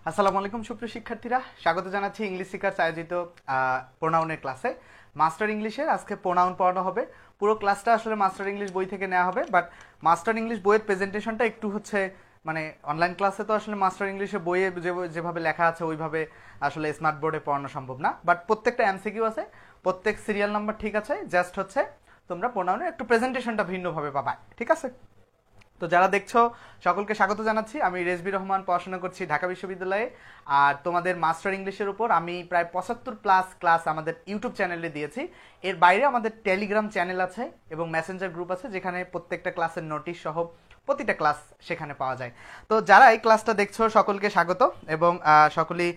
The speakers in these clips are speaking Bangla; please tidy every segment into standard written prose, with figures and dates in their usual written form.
আসসালামু আলাইকুম সুপ্রিয় শিক্ষার্থীরা, স্বাগত জানাচ্ছি ইংলিশ সিকার্স আয়োজিত প্রোনাউনের ক্লাসে। মাস্টার ইংলিশের আজকে প্রোনাউন পড়ানো হবে। পুরো ক্লাসটা আসলে মাস্টার ইংলিশ বই থেকে নেওয়া হবে, বাট মাস্টার ইংলিশ বইয়ের প্রেজেন্টেশনটা একটু হচ্ছে মানে অনলাইন ক্লাসে তো আসলে মাস্টার ইংলিশে বইয়ে যেভাবে লেখা আছে ওইভাবে আসলে স্মার্ট বোর্ডে পড়ানো সম্ভব না। বাট প্রত্যেকটা এমসিকিউ আছে, প্রত্যেক সিরিয়াল নাম্বার ঠিক আছে, জাস্ট হচ্ছে তোমরা প্রোনাউনের একটু প্রেজেন্টেশনটা ভিন্নভাবে পাবা, ঠিক আছে? তো যারা দেখছো সকলকে স্বাগত জানাচ্ছি। আমি রেজবি রহমান, পড়াশোনা করছি ঢাকা বিশ্ববিদ্যালয়ে। আর তোমাদের মাস্টার ইংলিশের উপর আমি প্রায় 75+ ক্লাস আমাদের ইউটিউব চ্যানেলে দিয়েছি। এর বাইরে আমাদের টেলিগ্রাম চ্যানেল আছে এবং মেসেঞ্জার গ্রুপ আছে, যেখানে প্রত্যেকটা ক্লাসের নোটিশ সহ প্রতিটা ক্লাস সেখানে পাওয়া যায়। তো যারা এই ক্লাসটা দেখছো সকলকে স্বাগত, এবং সকলেই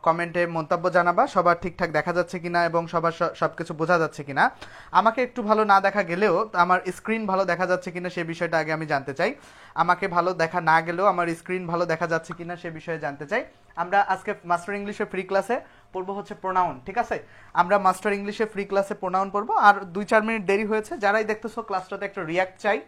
কমেন্টে মন্তব্য জানাবা সবার ঠিকঠাক দেখা যাচ্ছে কিনা এবং সবার সবকিছু বোঝা যাচ্ছে কিনা। আমাকে একটু ভালো না দেখা গেলেও আমার স্ক্রিন ভালো দেখা যাচ্ছে কিনা সে বিষয়টা আগে আমি জানতে চাই। আমাকে ভালো দেখা না গেলেও আমার স্ক্রিন ভালো দেখা যাচ্ছে কিনা সে বিষয়ে জানতে চাই। আমরা আজকে মাস্টার ইংলিশের ফ্রি ক্লাসে পড়বো হচ্ছে প্রোনাউন, ঠিক আছে? আমরা মাস্টার ইংলিশের ফ্রি ক্লাসে প্রোনাউন পড়বো। আর 2-4 মিনিট দেরি হয়েছে, যারাই দেখতেছো ক্লাসটাতে একটা রিয়াক্ট চাই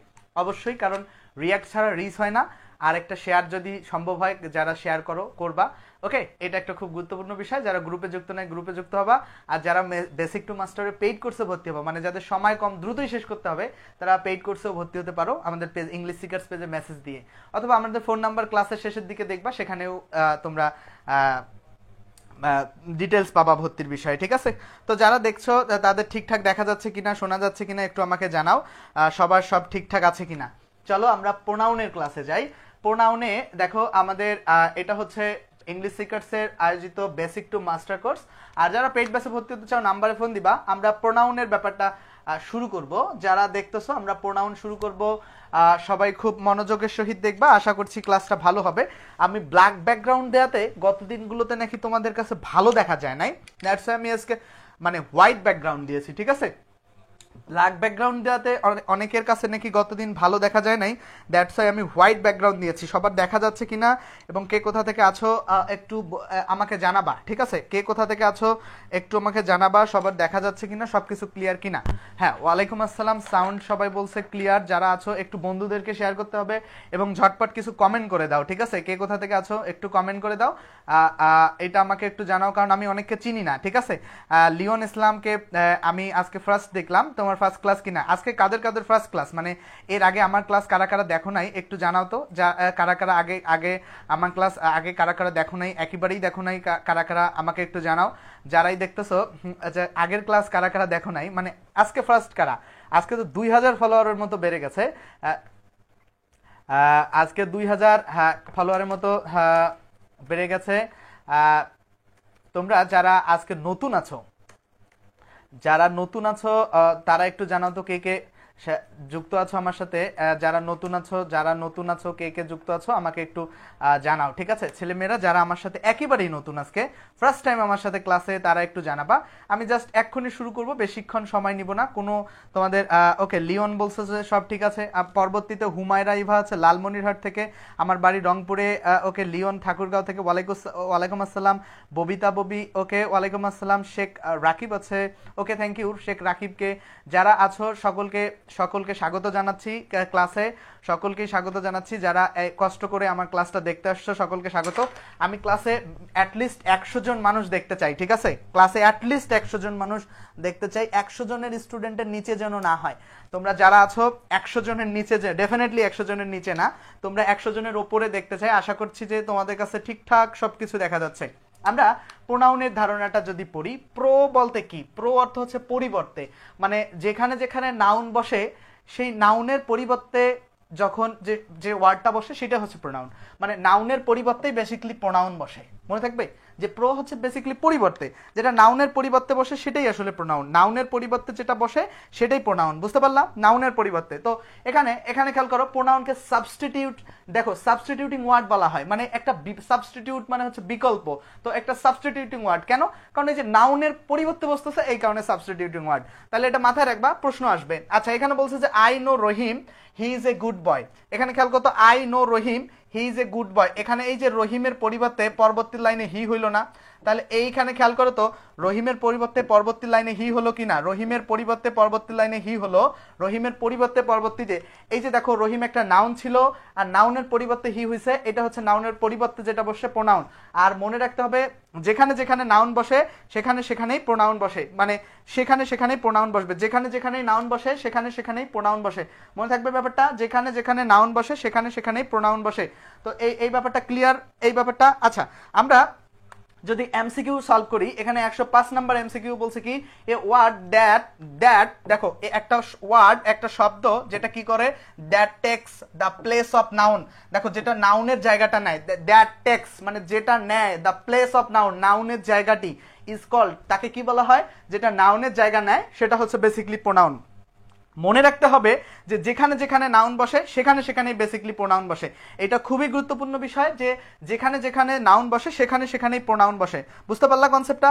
অবশ্যই, কারণ রিয়াক্ট ছাড়া রিচ হয় না। আর একটা শেয়ার যদি সম্ভব হয়, যারা শেয়ার করবা, ওকে? এটা একটা খুব গুরুত্বপূর্ণ বিষয়। যারা গ্রুপে যুক্ত নাই গ্রুপে যুক্ত হবা, আর যারা বেসিক টু মাস্টারে পেইড কোর্সে ভর্তি হবা, মানে যাদের সময় কম দ্রুতই শেষ করতে হবে, তারা পেইড কোর্সেও ভর্তি হতে পারো আমাদের পেজ ইংলিশ সিকার্স পেজে মেসেজ দিয়ে, অথবা আমাদের ফোন নাম্বার ক্লাসের শেষের দিকে দেখবা, সেখানেও তোমরা ডিটেলস পাবা ভর্তির বিষয়ে, ঠিক আছে? তো যারা দেখছো তাদের ঠিকঠাক দেখা যাচ্ছে কিনা, শোনা যাচ্ছে কিনা একটু আমাকে জানাও, সবার সব ঠিকঠাক আছে কিনা। চলো আমরা প্রোনাউনের ক্লাসে যাই। প্রোনাউনে দেখো আমাদের এটা হচ্ছে ইংলিশ সিকার্সের আয়োজিত বেসিক টু মাস্টার কোর্স। আর যারা পেইড ব্যাচে ভর্তি হতে চাও নাম্বারে ফোন দিবা। আমরা প্রোনাউনের ব্যাপারটা শুরু করব। যারা দেখতেছো আমরা প্রোনাউন শুরু করব, সবাই খুব মনোযোগের সহিত দেখবা, আশা করছি ক্লাসটা ভালো হবে। আমি ব্ল্যাক ব্যাকগ্রাউন্ড দেওয়াতে গত দিনগুলোতে নাকি তোমাদের কাছে ভালো দেখা যায় নাই, দ্যাটস আমি আজকে মানে হোয়াইট ব্যাকগ্রাউন্ড দিয়েছি, ঠিক আছে? ব্ল্যাক ব্যাকগ্রাউন্ড দেওয়াতে অনেকের কাছে নাকি গতদিন ভালো দেখা যায় নাই, দ্যাটস ওয়াই আমি হোয়াইট ব্যাকগ্রাউন্ড দিয়েছি। সবার দেখা যাচ্ছে কিনা এবং কে কোথা থেকে আছো একটু আমাকে জানাবা, ঠিক আছে? কে কোথা থেকে আছো একটু আমাকে জানাবা, সবার দেখা যাচ্ছে কিনা, সবকিছু ক্লিয়ার কিনা। হ্যাঁ, ওয়ালাইকুম আসসালাম, সাউন্ড সবাই বলছে ক্লিয়ার। যারা আছো একটু বন্ধুদেরকে শেয়ার করতে হবে এবং ঝটপট কিছু কমেন্ট করে দাও, ঠিক আছে? কে কোথা থেকে আছো একটু কমেন্ট করে দাও, এটা আমাকে একটু জানাও, কারণ আমি অনেককে চিনি না, ঠিক আছে? লিওন ইসলামকে আমি আজকে ফার্স্ট দেখলাম, তোমার ফার্স্ট ক্লাস কিনা আজকে? কাদের কাদের ফার্স্ট ক্লাস, মানে এর আগে আমার ক্লাস কারা কারা দেখো নাই একটু জানাও তো। কারা কারা আগে আগে আমার ক্লাস আগে কারা কারা দেখো নাই, একেবারেই দেখো নাই, কারা কারা আমাকে একটু জানাও। যারাই দেখতেছো আগের ক্লাস কারা কারা দেখো নাই, মানে আজকে ফার্স্ট কারা? আজকে তো 2000 ফলোয়ারের মতো বেড়ে গেছে, আজকে 2000 ফলোয়ারের মতো বেড়ে গেছে। তোমরা যারা আজকে নতুন আছো, যারা নতুন আছো তারা একটু জানাও তো কে কে যুক্ত আছো আমার সাথে। যারা নতুন আছো কে কে যুক্ত আছো আমাকে একটু জানাও, ঠিক আছে? ছেলেমেয়েরা যারা আমার সাথে একেবারেই নতুন, আজকে ফার্স্ট টাইম আমার সাথে ক্লাসে, তারা একটু জানাবা। আমি জাস্ট এক্ষুনি শুরু করব, বেশিক্ষণ সময় নিব না কোনো তোমাদের। ওকে, লিওন বলছে যে সব ঠিক আছে। পরবর্তীতে হুমায়রা ইভা আছে লালমনিরহাট থেকে, আমার বাড়ি রংপুরে। ওকে, লিওন ঠাকুরগাঁও থেকে, ওয়ালাইকুম আসসালাম। ববিতা ববি, ওকে, ওয়ালাইকুম আসসালাম। শেখ রাকিব আছে, ওকে, থ্যাংক ইউ শেখ রাকিবকে। যারা আছো সকলকে স্বাগত জানাচ্ছি ক্লাসে, সকলকেই স্বাগত জানাচ্ছি। যারা কষ্ট করে আমার ক্লাসটা দেখতে আসছো সকলকে স্বাগত। আমি ক্লাসে অ্যাটলিস্ট 100 জন মানুষ দেখতে চাই, ঠিক আছে? ক্লাসে অ্যাটলিস্ট 100 জন মানুষ দেখতে চাই, 100 জনের স্টুডেন্টের নিচে যেন না হয়। তোমরা যারা আছো 100 জনের নিচে, যে ডেফিনেটলি 100 জনের নিচে না, তোমরা 100 জনের ওপরে দেখতে চাই। আশা করছি যে তোমাদের কাছে ঠিকঠাক সবকিছু দেখা যাচ্ছে। আমরা প্রোনাউনের ধারণাটা যদি পড়ি, প্রো বলতে কি? প্রো অর্থ হচ্ছে পরিবর্তে, মানে যেখানে যেখানে নাউন বসে সেই নাউনের পরিবর্তে যখন যে ওয়ার্ডটা বসে সেটা হচ্ছে প্রোনাউন। মানে নাউনের পরিবর্তেই বেসিক্যালি প্রোনাউন বসে, মনে থাকবে যে প্রো হচ্ছে বেসিক্যালি পরিবর্তে, যেটা নাউনের পরিবর্তে বসে সেটাই আসলে প্রোনাউন। নাউনের পরিবর্তে যেটা বসে সেটাই প্রোনাউন, বুঝতে পারলাম? নাউনের পরিবর্তে। তো এখানে খেয়াল করো, প্রোনাউনকে সাবস্টিটিউট, দেখো সাবস্টিটিউটিং ওয়ার্ড বলা হয়, মানে একটা সাবস্টিটিউট মানে হচ্ছে বিকল্প। তো একটা সাবস্টিটিউটিং ওয়ার্ড কেন? কারণ এই যে নাউনের পরিবর্তে বসতেছে, এই কারণে সাবস্টিটিউটিং ওয়ার্ড। তাহলে এটা মাথায় রাখবা, প্রশ্ন আসবে। আচ্ছা, এখানে বলছে যে I no Rahim he is a good boy. এখানে খেয়াল করতো, I know Rahim he is a good boy. এখানে এই যে রহিমের পরিবর্তে পরবর্তী লাইনে হি হইল না, তাহলে এইখানে খেয়াল করো তো, রহিমের পরিবর্তে পরবর্তী লাইনে হি হলো কিনা, রহিমের পরিবর্তে পরবর্তী লাইনে হি হলো, রহিমের পরিবর্তে পরবর্তী যে এই যে দেখো রহিম একটা নাউন ছিল আর নাউনের পরিবর্তে হি হইছে, এটা হচ্ছে নাউনের পরিবর্তে যেটা বসে প্রোনাউন। আর মনে রাখতে হবে যেখানে যেখানে নাউন বসে সেখানে সেখানেই প্রোনাউন বসে, মানে সেখানে সেখানেই প্রোনাউন বসবে, যেখানে যেখানেই নাউন বসে সেখানে সেখানেই প্রোনাউন বসে। মনে থাকবে ব্যাপারটা, যেখানে যেখানে নাউন বসে সেখানে সেখানেই প্রোনাউন বসে। তো এই ব্যাপারটা ক্লিয়ার, এই ব্যাপারটা। আচ্ছা, আমরা যদি এমসিকিউ সলভ করি, এখানে 105 নাম্বার এমসিকিউ বলছে কি এ ওয়ার্ড দ্যাট দেখো একটা ওয়ার্ড, একটা শব্দ যেটা কি করে, that text the place of noun, দেখো যেটা নাউনের জায়গাটা নেয়, দ্যাট টেক্স মানে যেটা নেয় দ্য প্লেস অফ নাউন, নাউনের জায়গাটি, ইজ কল্ড তাকে কি বলা হয়, যেটা নাউনের জায়গা নেয় সেটা হচ্ছে বেসিক্যালি প্রোনাউন। মনে রাখতে হবে যে যেখানে যেখানে নাউন বসে সেখানে সেখানেই বেসিক্যালি প্রোনাউন বসে। এটা খুবই গুরুত্বপূর্ণ বিষয় যে যেখানে যেখানে নাউন বসে সেখানে সেখানেই প্রোনাউন বসে। বুঝতে পারলা কনসেপ্টটা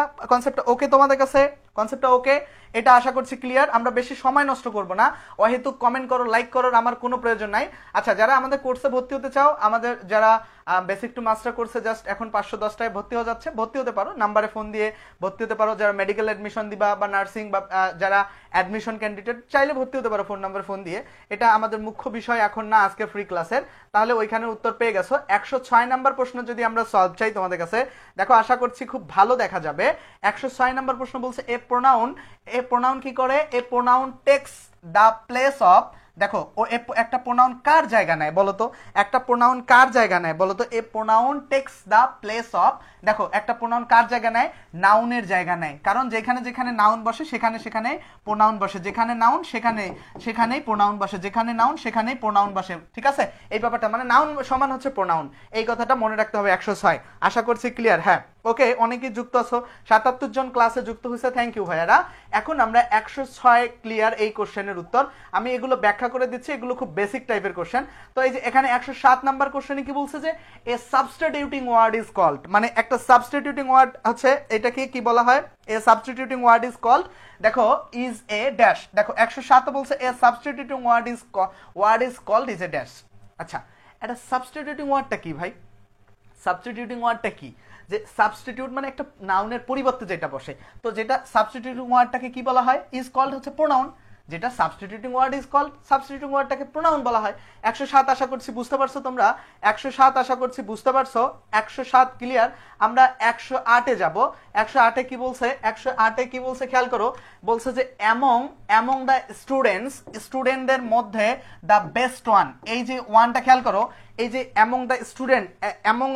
ওকে তোমাদের কাছে? কনসেপ্টটা ওকে? এটা আশা করছি ক্লিয়ার। আমরা বেশি সময় নষ্ট করব না, অহেতুক কমেন্ট করো, লাইক করো, আমার কোনো প্রয়োজন নাই। আচ্ছা, যারা আমাদের কোর্সে ভর্তি হতে চাও, আমাদের যারা বেসিক টু মাস্টার কোর্সে জাস্ট এখন 510 টাকায় ভর্তি হয়ে যাচ্ছে, ভর্তি হতে পারো, নাম্বারে ফোন দিয়ে ভর্তি হতে পারো। যারা মেডিকেল অ্যাডমিশন দিবা বা নার্সিং বা যারা অ্যাডমিশন ক্যান্ডিডেট চাইলে ভর্তি হতে পারো ফোন নাম্বার ফোন দিয়ে। এটা আমাদের মুখ্য বিষয় এখন না, আজকে ফ্রি ক্লাসের। তাহলে ওইখানে উত্তর পেয়ে গেছো। 106 নাম্বার প্রশ্ন যদি আমরা সলভ চাই তোমাদের কাছে, দেখো আশা করছি খুব ভালো দেখা যাবে। 106 নাম্বার প্রশ্ন বলছে এ প্রোনাউন কি করে, a pronoun text the place of, দেখো ও একটা প্রোনাউন কার জায়গা নেয় বলো তো, একটা প্রোনাউন কার জায়গা নেয় বলো তো, a pronoun text the place of, দেখো একটা প্রোনাউন কার জায়গা নেয়, নাউনের জায়গা নেয়। কারণ যেখানে যেখানে নাউন বসে সেখানে সেখানে প্রোনাউন বসে, যেখানে নাউন সেখানে সেখানেই প্রোনাউন বসে, যেখানে নাউন সেখানেই প্রোনাউন বসে। ঠিক আছে, এই ব্যাপারটা মানে নাউন সমান হচ্ছে প্রোনাউন, এই কথাটা মনে রাখতে হবে। 106 আশা করছি ক্লিয়ার। হ্যাঁ ওকে, অনেকেই যুক্ত আছো, 77 জন ক্লাসে যুক্ত হয়েছে, থ্যাংক ইউ ভাইয়ারা। এখন আমরা 106 ক্লিয়ার এই কোশ্চেনের উত্তর আমি এগুলো ব্যাখ্যা করে দিচ্ছি, এগুলো খুব বেসিক টাইপের কোশ্চেন। তো এই যে এখানে 107 নাম্বার কোশ্চেনে কি বলছে যে a substituting word is called, মানে একটা সাবস্টিটিউটিং ওয়ার্ড হচ্ছে, এটাকে কি বলা হয়, a substituting word is called, দেখো ইজ এ ড্যাশ, দেখো 107 বলছে a substituting word is called is a dash. আচ্ছা, এটা সাবস্টিটিউটিং ওয়ার্ডটা কি ভাই? সাবস্টিটিউটিং ওয়ার্ডটা কি? যে সাবস্টিটিউট মানে একটা নাউনের পরিবর্তে যেটা বসে, তো যেটা সাবস্টিটিউটিং ওয়ার্ডটাকে কি বলা হয়, ইজ কল্ড হচ্ছে প্রোনাউন। যেটা substituting word is called, substituting ওয়ার্ডটাকে প্রোনাউন বলা হয়। 107 আশা করছি বুঝতে পারছো তোমরা, 107 আশা করছি বুঝতে পারছো। 107 ক্লিয়ার। আমরা 108-এ যাব। 108-এ কি বলছে, 108-এ কি বলছে খেয়াল করো, বলছে যে অ্যামং দ্য স্টুডেন্টদের মধ্যে দ্য বেস্ট ওয়ান, এই যে ওয়ানটা খেয়াল করো, এই যে among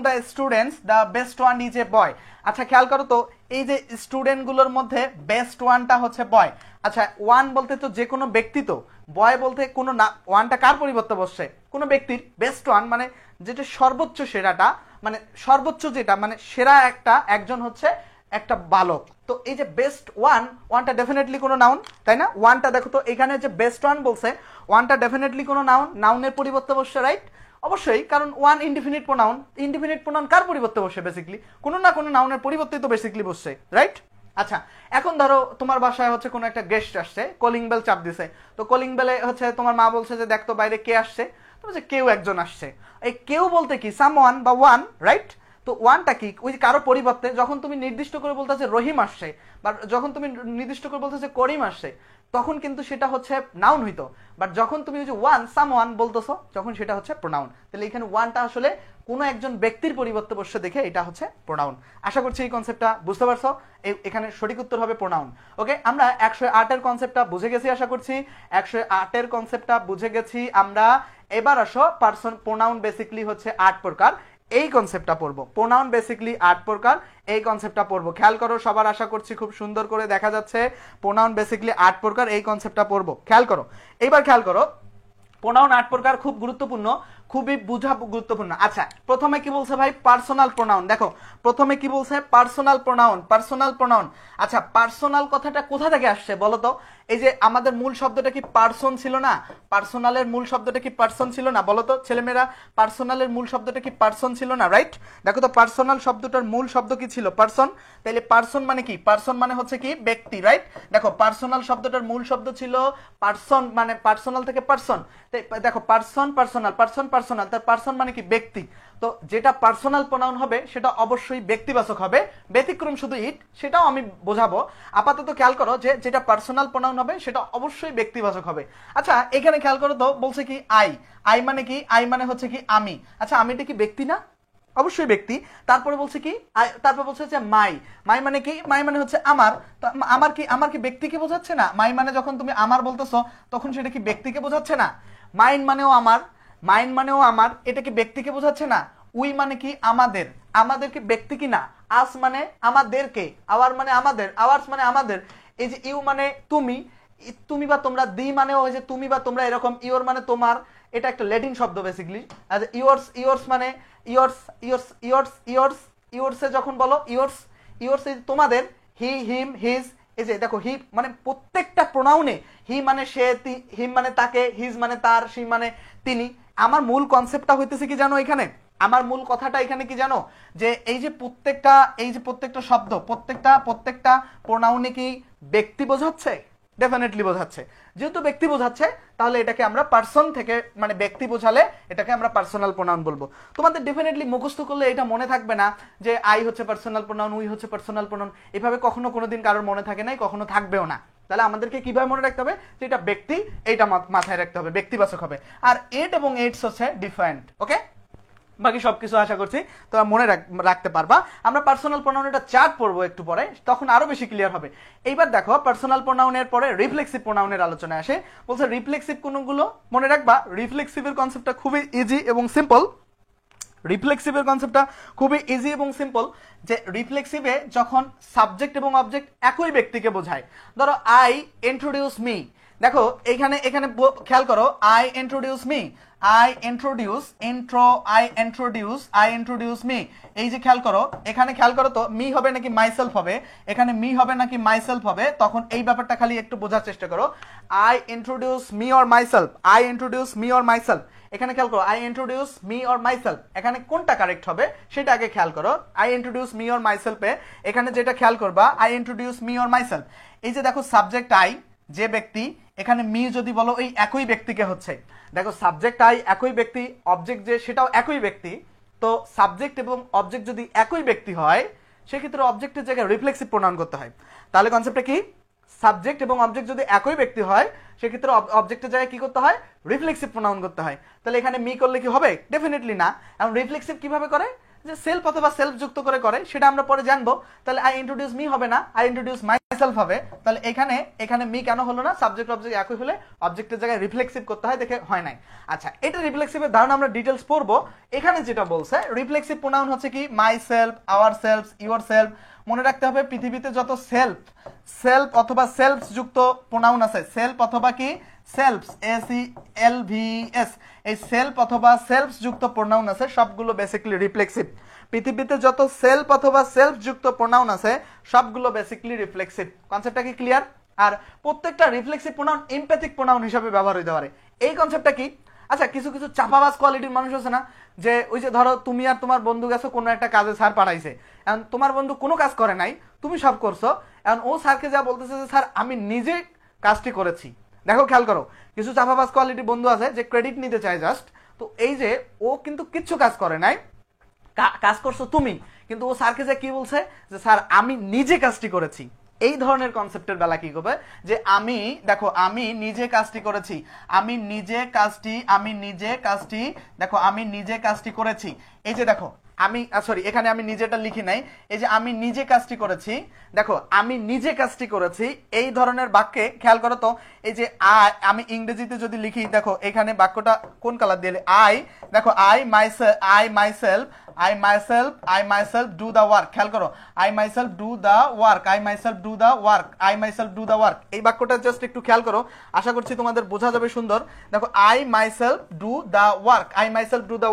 the students the best one is a boy. আচ্ছা খেয়াল করো তো, এই যে স্টুডেন্টগুলোর মধ্যে বেস্ট ওয়ানটা হচ্ছে বয়। আচ্ছা, ওয়ান বলতে তো যে কোনো ব্যক্তি, তো বয় বলতে কোনো না, ওয়ানটা কার পরিবর্তে বসছে, কোনো ব্যক্তির। বেস্ট ওয়ান মানে যেটা সর্বোচ্চ সেরাটা, মানে সর্বোচ্চ যেটা মানে সেরা একজন হচ্ছে একটা বালক। তো এই যে বেস্ট ওয়ানটা ডেফিনেটলি কোনো নাউন, তাই না? ওয়ানটা দেখো তো, এখানে যে বেস্ট ওয়ান বলছে, ওয়ানটা ডেফিনেটলি কোনো নাউনের পরিবর্তে বসছে, রাইট? অবশ্যই, কারণ ওয়ান ইনডিফিনিট প্রোনাউন কার পরিবর্তে বসে, বেসিক্যালি কোনো না কোনো নাউনের পরিবর্তেই তো বেসিক্যালি বসছে, রাইট? আচ্ছা, এখন ধরো তোমার বাসায় হচ্ছে কোনো একটা গেস্ট আসছে, কলিং বেল চাপ দিছে, তো কলিং বেলে হচ্ছে তোমার মা বলছে যে দেখতো বাইরে কে আসছে, তো বলছে কেউ একজন আসছে। এই কেউ বলতে কি সামওয়ান বা ওয়ান, রাইট? তো ওয়ানটা কি, ওই কারো পরিবর্তে। যখন তুমি নির্দিষ্ট করে বলতেছে রহিম আসছে, বা যখন তুমি নির্দিষ্ট করে বলতেছে করিম আসছে, তখন কিন্তু সেটা হচ্ছে নাউন হইতো। বাট যখন তুমি ওই যে সামওয়ান বলতেছো, যখন সেটা হচ্ছে প্রোনাউন। তাহলে এখানে ওয়ানটা আসলে কোনো একজন ব্যক্তির পরিবর্তে বসে দেখে এটা হচ্ছে প্রোনাউন। আশা করছি এই কনসেপ্টটা বুঝতে পারছো। এখানে সঠিক উত্তর হবে প্রোনাউন। ওকে, আমরা 108-এর কনসেপ্টটা বুঝে গেছি, আশা করছি 108-এর কনসেপ্টটা বুঝে গেছি আমরা। এবার আসো প্রোনাউন বেসিক্যালি হচ্ছে 8 প্রকার, এই কনসেপ্টটা পড়বো। প্রোনাউন বেসিক্যালি 8 প্রকার, এই কনসেপ্টটা পড়বো। খেয়াল করো সবার, আশা করছি খুব সুন্দর করে দেখা যাচ্ছে। প্রোনাউন বেসিক্যালি 8 প্রকার, এই কনসেপ্টটা পড়বো। খেয়াল করো, এইবার খেয়াল করো, প্রোনাউন 8 প্রকার, খুব গুরুত্বপূর্ণ, খুবই বুঝা গুরুত্বপূর্ণ। আচ্ছা, প্রথমে কি বলছে ভাই, পার্সোনাল প্রোনাউন। দেখো প্রথমে কি বলছে, পার্সোনাল প্রোনাউন। আচ্ছা, পার্সোনাল কথাটা কোথা থেকে আসছে বলো তো? এই যে আমাদের মূল শব্দটা কি পার্সন ছিল না? পার্সোনালের মূল শব্দটা কি পার্সন ছিল না? বলো তো ছেলেমেয়েরা, পার্সোনালের মূল শব্দটা কি পার্সন ছিল না, রাইট? দেখো তো, পার্সোনাল শব্দটার মূল শব্দ কি ছিল, পার্সন। তাইলে পার্সন মানে কি, পার্সন মানে হচ্ছে কি ব্যক্তি, রাইট? দেখো পার্সোনাল শব্দটার মূল শব্দ ছিল পার্সন, মানে পার্সোনাল থেকে পার্সন। দেখো পার্সন পার্সোনাল, পার্সন পার্সোনাল, তার পার্সন মানে কি ব্যক্তি, তো যেটা পার্সোনাল প্রোনাউন হবে সেটা অবশ্যই ব্যক্তিবাচক হবে, ব্যতিক্রম শুধু ইট, সেটাও আমি বোঝাবো। আপাতত খেয়াল করো যে যেটা পার্সোনাল প্রোনাউন হবে সেটা অবশ্যই ব্যক্তিবাচক হবে। আচ্ছা এখানে খেয়াল করো তো, বলছে কি আই, আই মানে কি, আই মানে হচ্ছে কি আমি, আচ্ছা আমিটা কি ব্যক্তি না? অবশ্যই ব্যক্তি। তারপরে বলছে কি, তারপর বলছে যে মাই, মাই মানে কি, মাই মানে হচ্ছে আমার, আমার কি, আমার কি ব্যক্তিকে বোঝাচ্ছে না? মাই মানে যখন তুমি আমার বলতেছো তখন সেটা কি ব্যক্তিকে বোঝাচ্ছে না? মাইন মানেও আমার, মাইন মানেও আমার, এটা কি ব্যক্তিকে বোঝাচ্ছে না? উই মানে কি আমাদের, আমাদেরকে ব্যক্তি কি না? আস মানে আমাদেরকে, আওয়ার মানে আমাদের, আওয়ার্স মানে আমাদের। এই যে ইউ মানে তুমি, তুমি বা তোমরা, দি মানে ওই যে তুমি বা তোমরা এরকম, ইওর মানে তোমার, এটা একটা ল্যাটিন শব্দ বেসিক্যালি। আর ইয়োর্স, ইয়োর্স মানে ইয়োর্স, ইয়োর্স, ইয়োর্স, ইয়োর্স, ইয়োর্সে যখন বলো ইয়োর্স, ইয়োর্স তোমাদের, হি, হিম, হিজ, এই যে দেখো হি মানে প্রত্যেকটা প্রোনাউনে, হি মানে সে, হিম মানে তাকে, হিজ মানে তার, সি মানে তিনি। আমার মূল কনসেপ্টটা হইতেছে কি জানো এখানে, আমার মূল কথাটা এখানে কি জানো, যে এই যে প্রত্যেকটা শব্দ, প্রত্যেকটা প্রোনাউনে কি ব্যক্তি বোঝাচ্ছে? ডেফিনেটলি বোঝাচ্ছে। যেহেতু ব্যক্তি বোঝাচ্ছে তাহলে এটাকে আমরা পার্সন থেকে, মানে ব্যক্তি বোঝালে এটাকে আমরা পার্সোনাল প্রোনাউন বলবো। তোমাদের ডেফিনেটলি মুখস্থ করলে এটা মনে থাকবে না যে আই হচ্ছে পার্সোনাল প্রোনাউন, উই হচ্ছে পার্সোনাল প্রোনাউন, এভাবে কখনো কোনোদিন কারোর মনে থাকে নাই, কখনো থাকবেও না। তাহলে আমাদেরকে কিভাবে মনে রাখতে হবে যে এটা ব্যক্তি, এইটা মাথায় রাখতে হবে, ব্যক্তিবাচক হবে। আর এট এবং এইটস হচ্ছে ডিফারেন্ট। ওকে, বাকি সবকিছু আশা করছি তোমরা মনে রাখতে পারবা। আমরা পার্সোনাল প্রোনাউনের একটা চার্ট পড়বো একটু পরে, তখন আরো বেশি ক্লিয়ার হবে। এইবার দেখো পার্সোনাল প্রোনাউনের পরে রিফ্লেক্সিভ প্রোনাউনের আলোচনা আসে। বলছে রিফ্লেক্সিভ কোনগুলো মনে রাখবা। রিফ্লেক্সিভের কনসেপ্টটা খুবই ইজি এবং সিম্পল। রিফ্লেক্সিভের কনসেপ্টটা খুবই ইজি এবং সিম্পল, যে রিফ্লেক্সিভে যখন সাবজেক্ট এবং অবজেক্ট একই ব্যক্তিকে বোঝায়। ধরো আই ইন্ট্রোডিউস মি, দেখো এখানে এখানে খেয়াল করো, I introduce me, I introduce, I introduce me. এই যে খেয়াল করো, এখানে খেয়াল করো তো মি হবে নাকি মাইসেলফ হবে, এখানে মি হবে নাকি মাইসেলফ হবে, তখন এই ব্যাপারটা খালি একটু বোঝার চেষ্টা করো। I introduce me or myself, I introduce me or myself, এখানে খেয়াল করো I introduce me or myself, এখানে কোনটা কারেক্ট হবে সেটা আগে খেয়াল করো। আই ইন্ট্রোডিউস মি অর মাইসেলফে এখানে যেটা খেয়াল করবা, I introduce me or myself, এই যে দেখো সাবজেক্ট আই, যে ব্যক্তি, এখানে মি যদি বলো এই একই ব্যক্তিকে হচ্ছে। দেখো সাবজেক্ট আই একই ব্যক্তি, অবজেক্ট যে সেটাও একই ব্যক্তি, তো সাবজেক্ট এবং অবজেক্ট যদি একই ব্যক্তি হয় সেক্ষেত্রে অবজেক্টের জায়গায় রিফ্লেক্সিভ প্রোনাউন করতে হয়। তাহলে কনসেপ্টটা কি, সাবজেক্ট এবং অবজেক্ট যদি একই ব্যক্তি হয় সেক্ষেত্রে অবজেক্টের জায়গায় কি করতে হয়, রিফ্লেক্সিভ প্রোনাউন করতে হয়। তাহলে এখানে মি করলে কি হবে, ডেফিনেটলি না। এখন রিফ্লেক্সিভ কিভাবে করে, যে সেলফ অথবা সেলফ যুক্ত করে সেটা আমরা পরে জানবো। তাহলে আই ইন্ট্রোডিউস মি হবে না, আই ইন্ট্রোডিউস মাইসেলফ হবে। তাহলে এখানে মি কেন হলো না, সাবজেক্ট অবজেক্ট একই হলে অবজেক্টের জায়গায় রিফ্লেক্সিভ করতে হয়, দেখে হয় নাই। আচ্ছা এটা রিফ্লেক্সিভের ধারণা আমরা ডিটেইলস পড়বো। এখানে যেটা বলছে রিফ্লেক্সিভ প্রোনাউন হচ্ছে কি my self, our self, your self. মনে রাখতে হবে পৃথিবীতে যত সেলফ অথবা সেলফস যুক্ত প্রোনাউন আছে, সেলফ অথবা কি সেলফস, SELVS, এই সেলফ অথবা সেলফস যুক্ত প্রোনাউন আছে সবগুলো বেসিক্যালি রিফ্লেক্সিভ। পৃথিবীতে যত সেলফ অথবা সেলফ যুক্ত প্রোনাউন আছে সবগুলো বেসিক্যালি রিফ্লেক্সিভ। কনসেপ্টটা কি ক্লিয়ার? আর প্রত্যেকটা রিফ্লেক্সিভ প্রোনাউন এমপ্যাথিক প্রোনাউন হিসেবে ব্যবহার হতে পারে। এই কনসেপ্টটা কি, আচ্ছা কিছু চাপাবাজ কোয়ালিটির মানুষ আছে না, যে ওই যে ধরো তুমি আর তোমার বন্ধু গেছো কোনো একটা কাজে, স্যার পাঠাইছে, এখন তোমার বন্ধু কোনো কাজ করে নাই, তুমি সব করছো, এখন ও স্যারকে যা বলতেছে যে স্যার আমি নিজে কাজটি করেছি। দেখো খেয়াল করো, কিছু চাপাবাজ কোয়ালিটির বন্ধু আছে যে ক্রেডিট নিতে চায় জাস্ট, তো এই যে ও কিন্তু কিচ্ছু কাজ করে নাই, কাজ করছো তুমি, কিন্তু ও স্যারকে যে কি বলছে যে স্যার আমি নিজে কাজটি করেছি। এই ধরনের কনসেপ্টের বেলা কি হবে, যে আমি দেখো আমি নিজে কাজটি করেছি, আমি নিজে কাজটি করেছি। এই যে দেখো আমি সরি এখানে আমি নিজেটা লিখি নাই, এই যে আমি নিজে কাজটি করেছি, দেখো আমি নিজে কাজটি করেছি, এই ধরনের বাক্যে খেয়াল করো তো, এই যে আমি ইংরেজিতে যদি লিখি, দেখো এখানে বাক্যটা কোন কালার দিয়ে, দেখো I myself do the work, খেয়াল করো I myself do the work, এই বাক্যটা জাস্ট একটু খেয়াল করো, আশা করছি তোমাদের বোঝা যাবে সুন্দর। দেখো I myself do the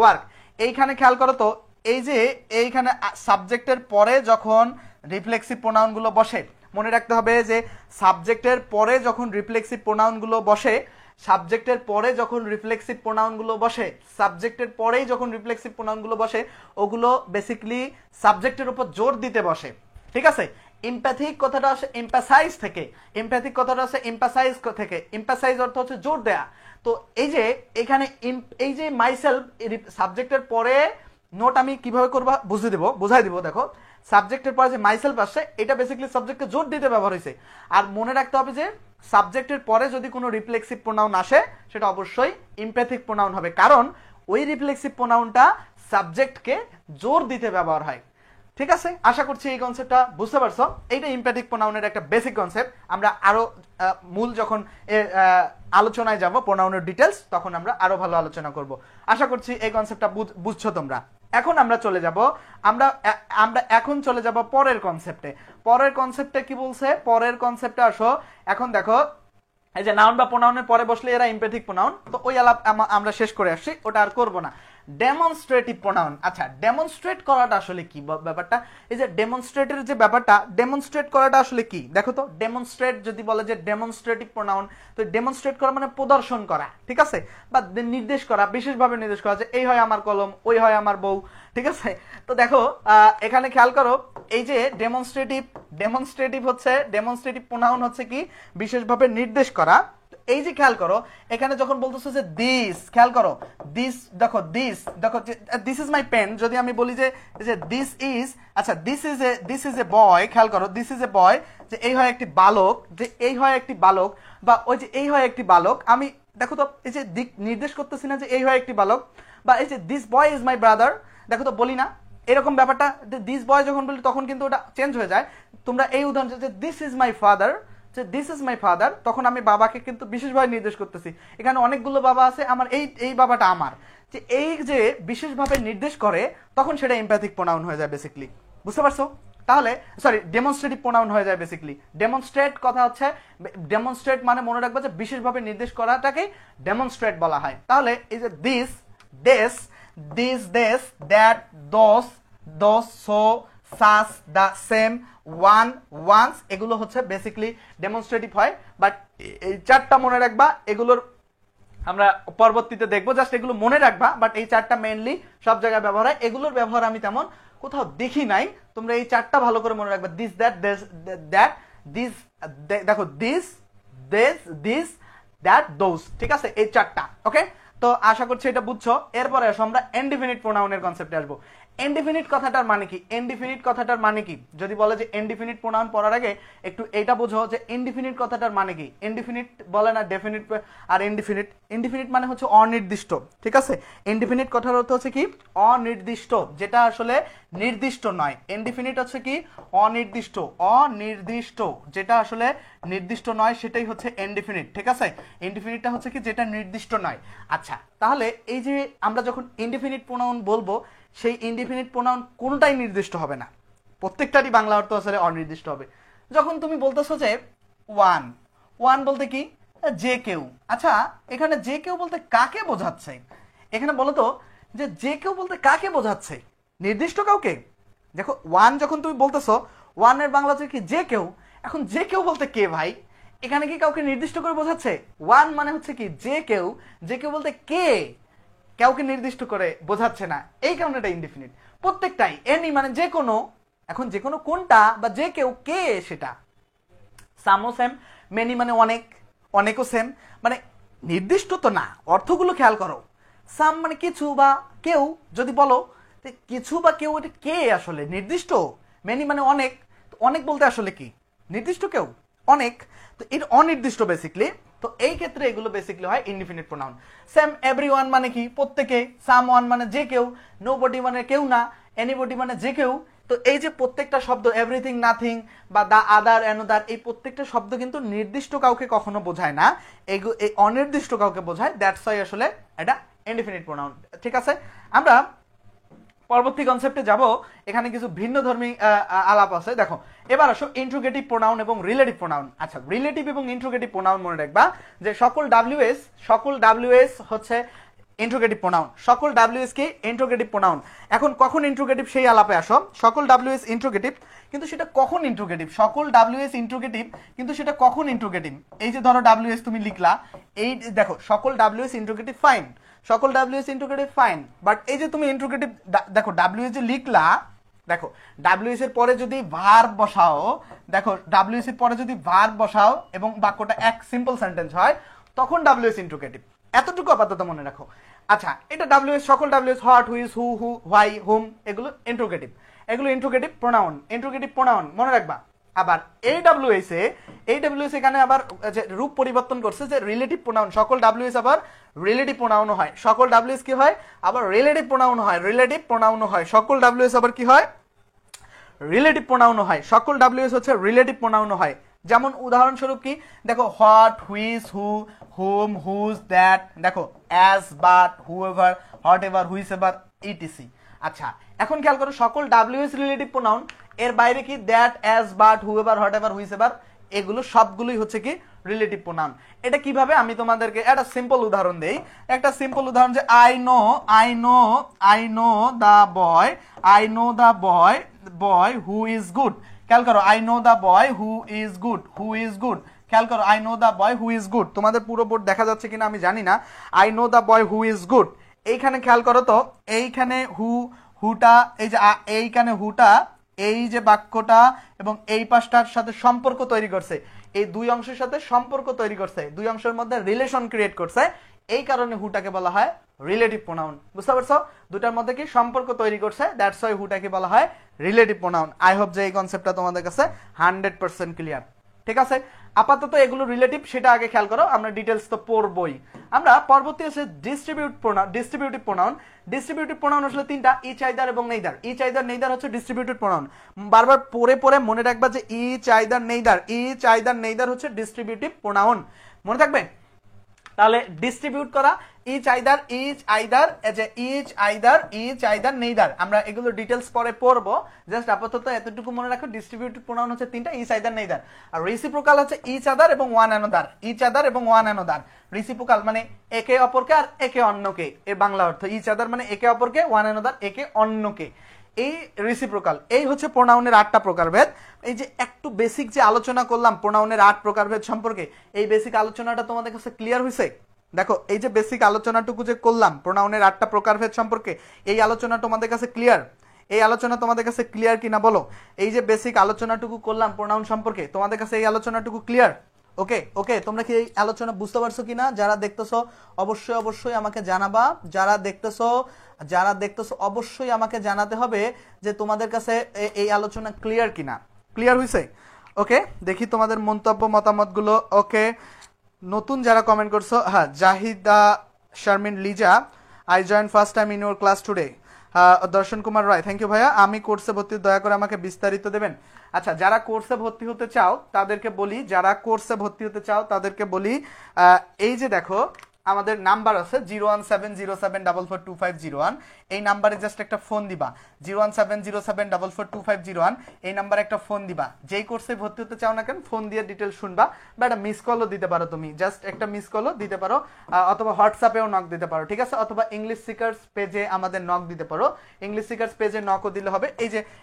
work, এইখানে খেয়াল করো তো, এই যে এইখানে সাবজেক্টের পরে যখন রিফ্লেক্সিভ প্রোনাউন গুলো বসে, মনে রাখতে হবে যে সাবজেক্টের পরে যখন রিফ্লেক্সিভ প্রোনাউন গুলো বসে, ওগুলো বেসিক্যালি সাবজেক্টের উপর জোর দিতে বসে। ঠিক আছে, এমপ্যাথিক কথাটা আসে এমপ্যাসাইজ থেকে, এমপ্যাথিক কথাটা আসে এমপ্যাসাইজ থেকে, এমপ্যাসাইজ অর্থ হচ্ছে জোর দেয়া। তো এই যে এখানে এই যে মাইসেলফ সাবজেক্টের পরে নোট আমি কিভাবে করবা বুঝাই দিব। দেখো সাবজেক্টের পরে যে মাইসেলফ আসছে এটা বেসিক্যালি সাবজেক্টকে জোর দিতে ব্যবহার হয়েছে। আর মনে রাখতে হবে যে সাবজেক্টের পরে যদি কোনো রিফ্লেক্সিভ প্রোনাউন আসে সেটা অবশ্যই এমপ্যাথিক প্রোনাউন হবে, কারণ ওই রিফ্লেক্সিভ প্রোনাউনটা সাবজেক্টকে জোর দিতে ব্যবহার হয়। ঠিক আছে, আশা করছি এই কনসেপ্টটা বুঝতে পারছো। এইটা এমপ্যাথিক প্রোনাউনের একটা বেসিক কনসেপ্ট। আমরা আরো মূল যখন আলোচনায় যাব প্রোনাউনের ডিটেলস, তখন আমরা আরো ভালো আলোচনা করব। আশা করছি এই কনসেপ্টটা বুঝছো তোমরা। এখন আমরা চলে যাব আমরা এখন চলে যাব পরের কনসেপ্টে। পরের কনসেপ্টে কি বলছে, পরের কনসেপ্টে আসো। এখন দেখো এই যে নাউন বা প্রোনাউনের পরে বসলে এরা এমপ্যাথিক প্রোনাউন, তো ওই আলাপ আমরা শেষ করে আসছি, ওটা আর করব না। Demonstrative pronoun. আচ্ছা, ডেমনস্ট্রেট করাটা আসলে কি ব্যাপারটা? এই যে ডেমনস্ট্রেটের যে ব্যাপারটা, ডেমনস্ট্রেট করাটা আসলে কি দেখো তো। ডেমনস্ট্রেট যদি বলে যে ডেমনস্ট্রেটিভ প্রোনাউন, তো ডেমনস্ট্রেট করা মানে প্রদর্শন করা, ঠিক আছে, বা নির্দেশ করা, বিশেষভাবে নির্দেশ করা, যে এই হয় আমার কলম, ওই হয় আমার বউ, ঠিক আছে। তো দেখো এখানে খেয়াল করো, এই যে ডেমনস্ট্রেটিভ প্রোনাউন হচ্ছে কি বিশেষভাবে নির্দেশ করা। এই যে খেয়াল করো এখানে যখন বলতেছো যে দিস, খেয়াল করো দিস, দেখো দিস ইজ মাই পেন, যদি আমি বলি যে দিস ইজ, আচ্ছা দিস ইজ এ বয়, খেয়াল করো দিস ইজ এ বয়, যে এই হয় একটি বালক, যে এই হয় একটি বালক, বা ওই যে এই হয় একটি বালক, আমি দেখো তো এই যে দিক নির্দেশ করতেছি না যে এই হয় একটি বালক, বা এই যে this boy is my brother, দেখো তো বলি না এরকম ব্যাপারটা, দিস বয় যখন বলি তখন কিন্তু ওটা চেঞ্জ হয়ে যায়। তোমরা এই উদাহরণ যে দিস ইজ মাই ফাদার, যে দিস ইজ মাই ফাদার, তখন আমি বাবাকে কিন্তু বিশেষভাবে নির্দেশ করতেছি। এখানে অনেকগুলো বাবা আছে, আমার এই বাবাটা আমার, যে এই যে বিশেষভাবে নির্দেশ করে তখন সেটা এমপ্যাথিক প্রোনাউন হয়ে যায় বেসিক্যালি। বুঝতে পারছো? তাহলে সরি, ডেমনস্ট্রেটিভ প্রোনাউন হয়ে যায় বেসিক্যালি। ডেমনস্ট্রেট কথা হচ্ছে, ডেমনস্ট্রেট মানে মনে রাখবে যে বিশেষভাবে নির্দেশ করাটাকে ডেমনস্ট্রেট বলা হয়। তাহলে এই যে this, these, this, these, that, those, so, such, the, same, one, ones, এগুলো হচ্ছে বেসিক্যালি ডেমনস্ট্রেটিভ হয়। বাট এই চারটা মনে রাখবা, এগুলোর আমরা পরবর্তীতে দেখবো, জাস্ট এগুলো মনে রাখবা। বাট এই চারটা মেইনলি সব জায়গায় ব্যবহার হয়, এগুলোর ব্যবহার আমি তেমন কোথাও দেখি নাই। তোমরা এই চারটা ভালো করে মনে রাখবা, দিস, দ্যাট, দ্যাট, দিস, দেখো দিস, দিস, দ্যাট, দোজ, ঠিক আছে, এই চারটা। ওকে, তো আশা করছি এটা বুঝছো। এরপরে আসো আমরা ইনডিফিনিট প্রোনাউনের কনসেপ্টে আসবো। ইনডিফিনিট কথাটার মানে কি? ইনডিফিনিট কথাটার মানে কি যদি বলে যে ইনডিফিনিট প্রোনাউন পড়ার আগে একটু এটা বুঝো যে ইনডিফিনিট কথাটার মানে কি। ইনডিফিনিট বলে না ডেফিনিট আর ইনডিফিনিট। ইনডিফিনিট মানে হচ্ছে অনির্দিষ্ট, ঠিক আছে। ইনডিফিনিট কথার অর্থ হচ্ছে কি অনির্দিষ্ট, যেটা আসলে নির্দিষ্ট নয়। ইনডিফিনিট হচ্ছে কি অনির্দিষ্ট, অনির্দিষ্ট যেটা আসলে নির্দিষ্ট নয়, সেটাই হচ্ছে ইনডিফিনিট, ঠিক আছে। ইনডিফিনিটটা হচ্ছে কি যেটা নির্দিষ্ট নয়। আচ্ছা, তাহলে এই যে আমরা যখন ইনডিফিনিট প্রোনাউন বলবো, সেই ইনডিফিনিট প্রোনাউন কোনটাই নির্দিষ্ট হবে না, প্রত্যেকটারই বাংলা অর্থ আসলে অনির্দিষ্ট হবে। যখন তুমি বলতেছো যে ওয়ান, ওয়ান বলতে কি যে কেউ। আচ্ছা, এখানে যে কেউ বলতে কাকে বোঝাচ্ছে? এখানে বলো তো যে যে কেউ বলতে কাকে বোঝাচ্ছে? নির্দিষ্ট কাউকে? দেখো ওয়ান যখন তুমি বলতেছো, ওয়ানের বাংলা হচ্ছে কি যে কেউ। এখন যে কেউ বলতে কে ভাই? এখানে কি কাউকে নির্দিষ্ট করে বোঝাচ্ছে? ওয়ান মানে হচ্ছে কি যে কেউ, যে কেউ বলতে কে, কাউকে নির্দিষ্ট করে বোঝাচ্ছে না, এই কারণে এটা ইনডিফিনিট। প্রত্যেকটাই এনি মানে যে কোনো। এখন যে কোনো কোনটা বা যে কেউ কে সেটা। সামও সেম, মেনি মানে অনেক, অনেকও সেম, মানে নির্দিষ্ট তো না। অর্থগুলো খেয়াল করো। সাম মানে কিছু বা কেউ, যদি বলো কিছু বা কেউ, এটা কে আসলে নির্দিষ্ট। মেনি মানে অনেক, অনেক বলতে আসলে কি নির্দিষ্ট কেউ, অনেক, তো এটা অনির্দিষ্ট বেসিক্যালি। তো এই ক্ষেত্রে এগুলো বেসিক্যালি হয় ইনডিফিনিট প্রোনাউন। সেম এভরিওয়ান মানে কি প্রত্যেকে, সামওয়ান মানে যে কেউ, নোবডি মানে কেউ না, এনিবডি মানে যে কেউ। তো এই যে প্রত্যেকটা শব্দ এভরিথিং, নাথিং বা দা, আদার, অ্যানাদার, এই প্রত্যেকটা শব্দ কিন্তু নির্দিষ্ট কাউকে কখনো বোঝায় না, এই অনির্দিষ্ট কাউকে বোঝায়। দ্যাটস ওয়াই আসলে এটা ইনডিফিনিট প্রোনাউন, ঠিক আছে। আমরা পরবর্তী কনসেপ্টে যাব। এখানে কিছু ভিন্ন ধর্মী আলাপ আছে। দেখো এবার আসো ইন্ট্রোগেটিভ প্রোনাউন এবং রিলেটিভ প্রোনাউন। আচ্ছা, রিলেটিভ এবং ইন্ট্রোগেটিভ প্রোনাউন মনে রাখবা যে সকল ডাব্লিউএস হচ্ছে ইন্ট্রোগেটিভ প্রোনাউন। সকল ডাব্লিউএস কি ইন্ট্রোগেটিভ প্রোনাউন। এখন কখন ইন্ট্রোগেটিভ সেই আলাপে আসো। সকল ডাব্লিউএস ইন্ট্রোগেটিভ, কিন্তু সেটা কখন ইন্ট্রোগেটিভ? সকল ডাব্লিউএস ইন্ট্রোগেটিভ, কিন্তু সেটা কখন ইন্ট্রোগেটিভ? এই যে ধরো ডাব্লিউএস তুমি লিখলা, এই দেখো সকল ডাব্লিউএস ইন্ট্রোগেটিভ ফাইন, সকল ডাব্লিউএস ইন্ট্রোগেটিভ ফাইন, বাট এই যে তুমি ইন্ট্রোগেটিভ দেখো ডাব্লিউএস যে লিখলা, দেখো ডাব্লিউএস এর পরে যদি ভার্ব বসাও, দেখো ডাব্লিউএস এর পরে যদি ভার্ব বসাও এবং বাক্যটা এক সিম্পল সেন্টেন্স হয় তখন ডাব্লিউএস ইন্ট্রোগেটিভ। এতটুকু আপাতত মনে রাখো। আচ্ছা, এটা ডাব্লিউএস, সকল WS what, which, who, why, হুম, এগুলো ইন্ট্রোগেটিভ, এগুলো ইন্ট্রোগেটিভ প্রোনাউন, ইন্ট্রোগেটিভ প্রোনাউন মনে রাখবা। আবার এইডব্লিউএস এখানে আবার যে রূপ পরিবর্তন করছে যে রিলেটিভ প্রোনাউন, সকল ডাব্লিউএস আবার রিলেটিভ প্রোনাউন হয়, সকল ডাব্লিউএস কি হয় আবার রিলেটিভ প্রোনাউন হয়, রিলেটিভ প্রোনাউন হয়, সকল ডাব্লিউএস আবার কি হয় রিলেটিভ প্রোনাউন হয়, সকল ডাব্লিউএস হচ্ছে রিলেটিভ প্রোনাউন হয়। যেমন উদাহরণস্বরূপ কি দেখো, what, which, who, whom, whose, that, দেখো as, but, whoever, whatever, whichever, etc. আচ্ছা, এখন খেয়াল করো সকল ডাব্লিউএস রিলেটিভ প্রোনাউন, এর বাইরে কি that, as, but, whoever, whatever, whichever, এগুলো সবগুলোই হচ্ছে কি রিলেটিভ প্রোনাউন। এটা কিভাবে আমি তোমাদেরকে একটা সিম্পল উদাহরণ দেই, একটা সিম্পল উদাহরণ যে I know the boy, I know the boy who is good. খেয়াল করো I know the boy who is good, who is good, খেয়াল করো I know the boy who is good. তোমাদের পুরো বোর্ড দেখা যাচ্ছে কিনা আমি জানি না। I know the boy who is good, এইখানে খেয়াল করো তো, এইখানে হুটা, এই যে এইখানে হুটা এই যে বাক্যটা এবং এই পাশটার সাথে সম্পর্ক তৈরি করছে, এই দুই অংশের সাথে সম্পর্ক তৈরি করছে, দুই অংশের মধ্যে রিলেশন ক্রিয়েট করছে, এই কারণে হুটাকে বলা হয় রিলেটিভ প্রোনাউন। বুঝতে পারছো, দুটার মধ্যে কি সম্পর্ক তৈরি করছে, দ্যাটস ওয়াই হুটাকে বলা হয় রিলেটিভ প্রোনাউন। আই হোপ যে এই কনসেপ্টটা তোমাদের কাছে 100% ক্লিয়ার। ঠিক আছে, আপাতত এগুলো রিলেটিভ, সেটা আগে খেয়াল করো, আমরা ডিটেলস তো পড়বই। আমরা পরবর্তী আছে ডিস্ট্রিবিউটিভ প্রোনাউন। ডিস্ট্রিবিউটিভ প্রোনাউন আসলে তিনটা, ইচ, আইদার এবং নেইদার। ইচ, আইদার, নেইদার হচ্ছে ডিস্ট্রিবিউটিভ প্রোনাউন। বারবার পড়ে পড়ে মনে রাখবা যে each, either, neither, each, either, neither হচ্ছে ডিস্ট্রিবিউটিভ প্রোনাউন, মনে থাকবে। তাহলে ডিস্ট্রিবিউট করা ইচ আইদার, নেইদার, আমরা এগুলো ডিটেলস পরে পড়বো, জাস্ট আপাতত এতটুকু মনে রাখো ডিস্ট্রিবিউটিভ প্রোনাউন হচ্ছে তিনটা, ইচ, আইদার, নেইদার। আর রেসিপ্রোকাল হচ্ছে ইচ আদার এবং ওয়ান অ্যানাদার, ইচ আদার এবং ওয়ান অ্যানাদার। রেসিপ্রোকাল মানে একে অপরকে আর একে অন্যকে, এর বাংলা অর্থ। ইচ আদার মানে একে অপরকে, ওয়ান অ্যানাদার একে অন্যকে, এই রেসিপ্রোকাল। এই হচ্ছে প্রোনাউনের 8টা প্রকারভেদ। এই যে একটু বেসিক যে আলোচনা করলাম প্রোনাউনের 8 প্রকারভেদ সম্পর্কে, এই বেসিক আলোচনাটা তোমাদের কাছে ক্লিয়ার হয়েছে? দেখো এই যে বেসিক আলোচনাটুকু যে করলাম প্রোনাউনের 8টা প্রকারভেদ সম্পর্কে, এই আলোচনা তোমাদের কাছে ক্লিয়ার? এই আলোচনা তোমাদের কাছে ক্লিয়ার কিনা বলো? এই যে বেসিক আলোচনাটুকু করলাম প্রোনাউন সম্পর্কে, তোমাদের কাছে এই আলোচনাটুকু ক্লিয়ার? ওকে ওকে, তোমরা কি এই আলোচনা বুঝতে পারছো কিনা? যারা দেখতেছো অবশ্যই অবশ্যই আমাকে জানাবা। যারা দেখতেছো অবশ্যই আমাকে জানাতে হবে যে তোমাদের কাছে এই আলোচনা ক্লিয়ার কিনা। ক্লিয়ার হয়েছে? ওকে, দেখি তোমাদের মন্তব্য মতামতগুলো। ওকে, নতুন যারা কমেন্ট করছো, হ্যাঁ, Zahida Sharmin Liza, I join first time in your class today. দর্শন কুমার রায়, থ্যাংক ইউ ভাইয়া। আমি কোর্সে ভর্তি, দয়া করে আমাকে বিস্তারিত দেবেন। আচ্ছা, যারা কোর্সে ভর্তি হতে চাও তাদেরকে বলি, এই যে দেখো আমাদের নাম্বার আছে 01707442501, এই নাম্বারে জাস্ট একটা ফোন দিবা। 01707442501 এই নাম্বারে একটা ফোন দিবা। যেই কোর্সে ভর্তি হতে চাও না কেন ফোন দিয়ে ডিটেল শুনবা, বা একটা মিস কলও দিতে পারো, তুমি জাস্ট একটা মিস কলও দিতে পারো, অথবা হোয়াটসঅ্যাপেও নক দিতে পারো, ঠিক আছে? অথবা ইংলিশ সিকার্স পেজে আমাদের নক দিতে পারো, ইংলিশ সিকার্স পেজে নকও দিলে হবে।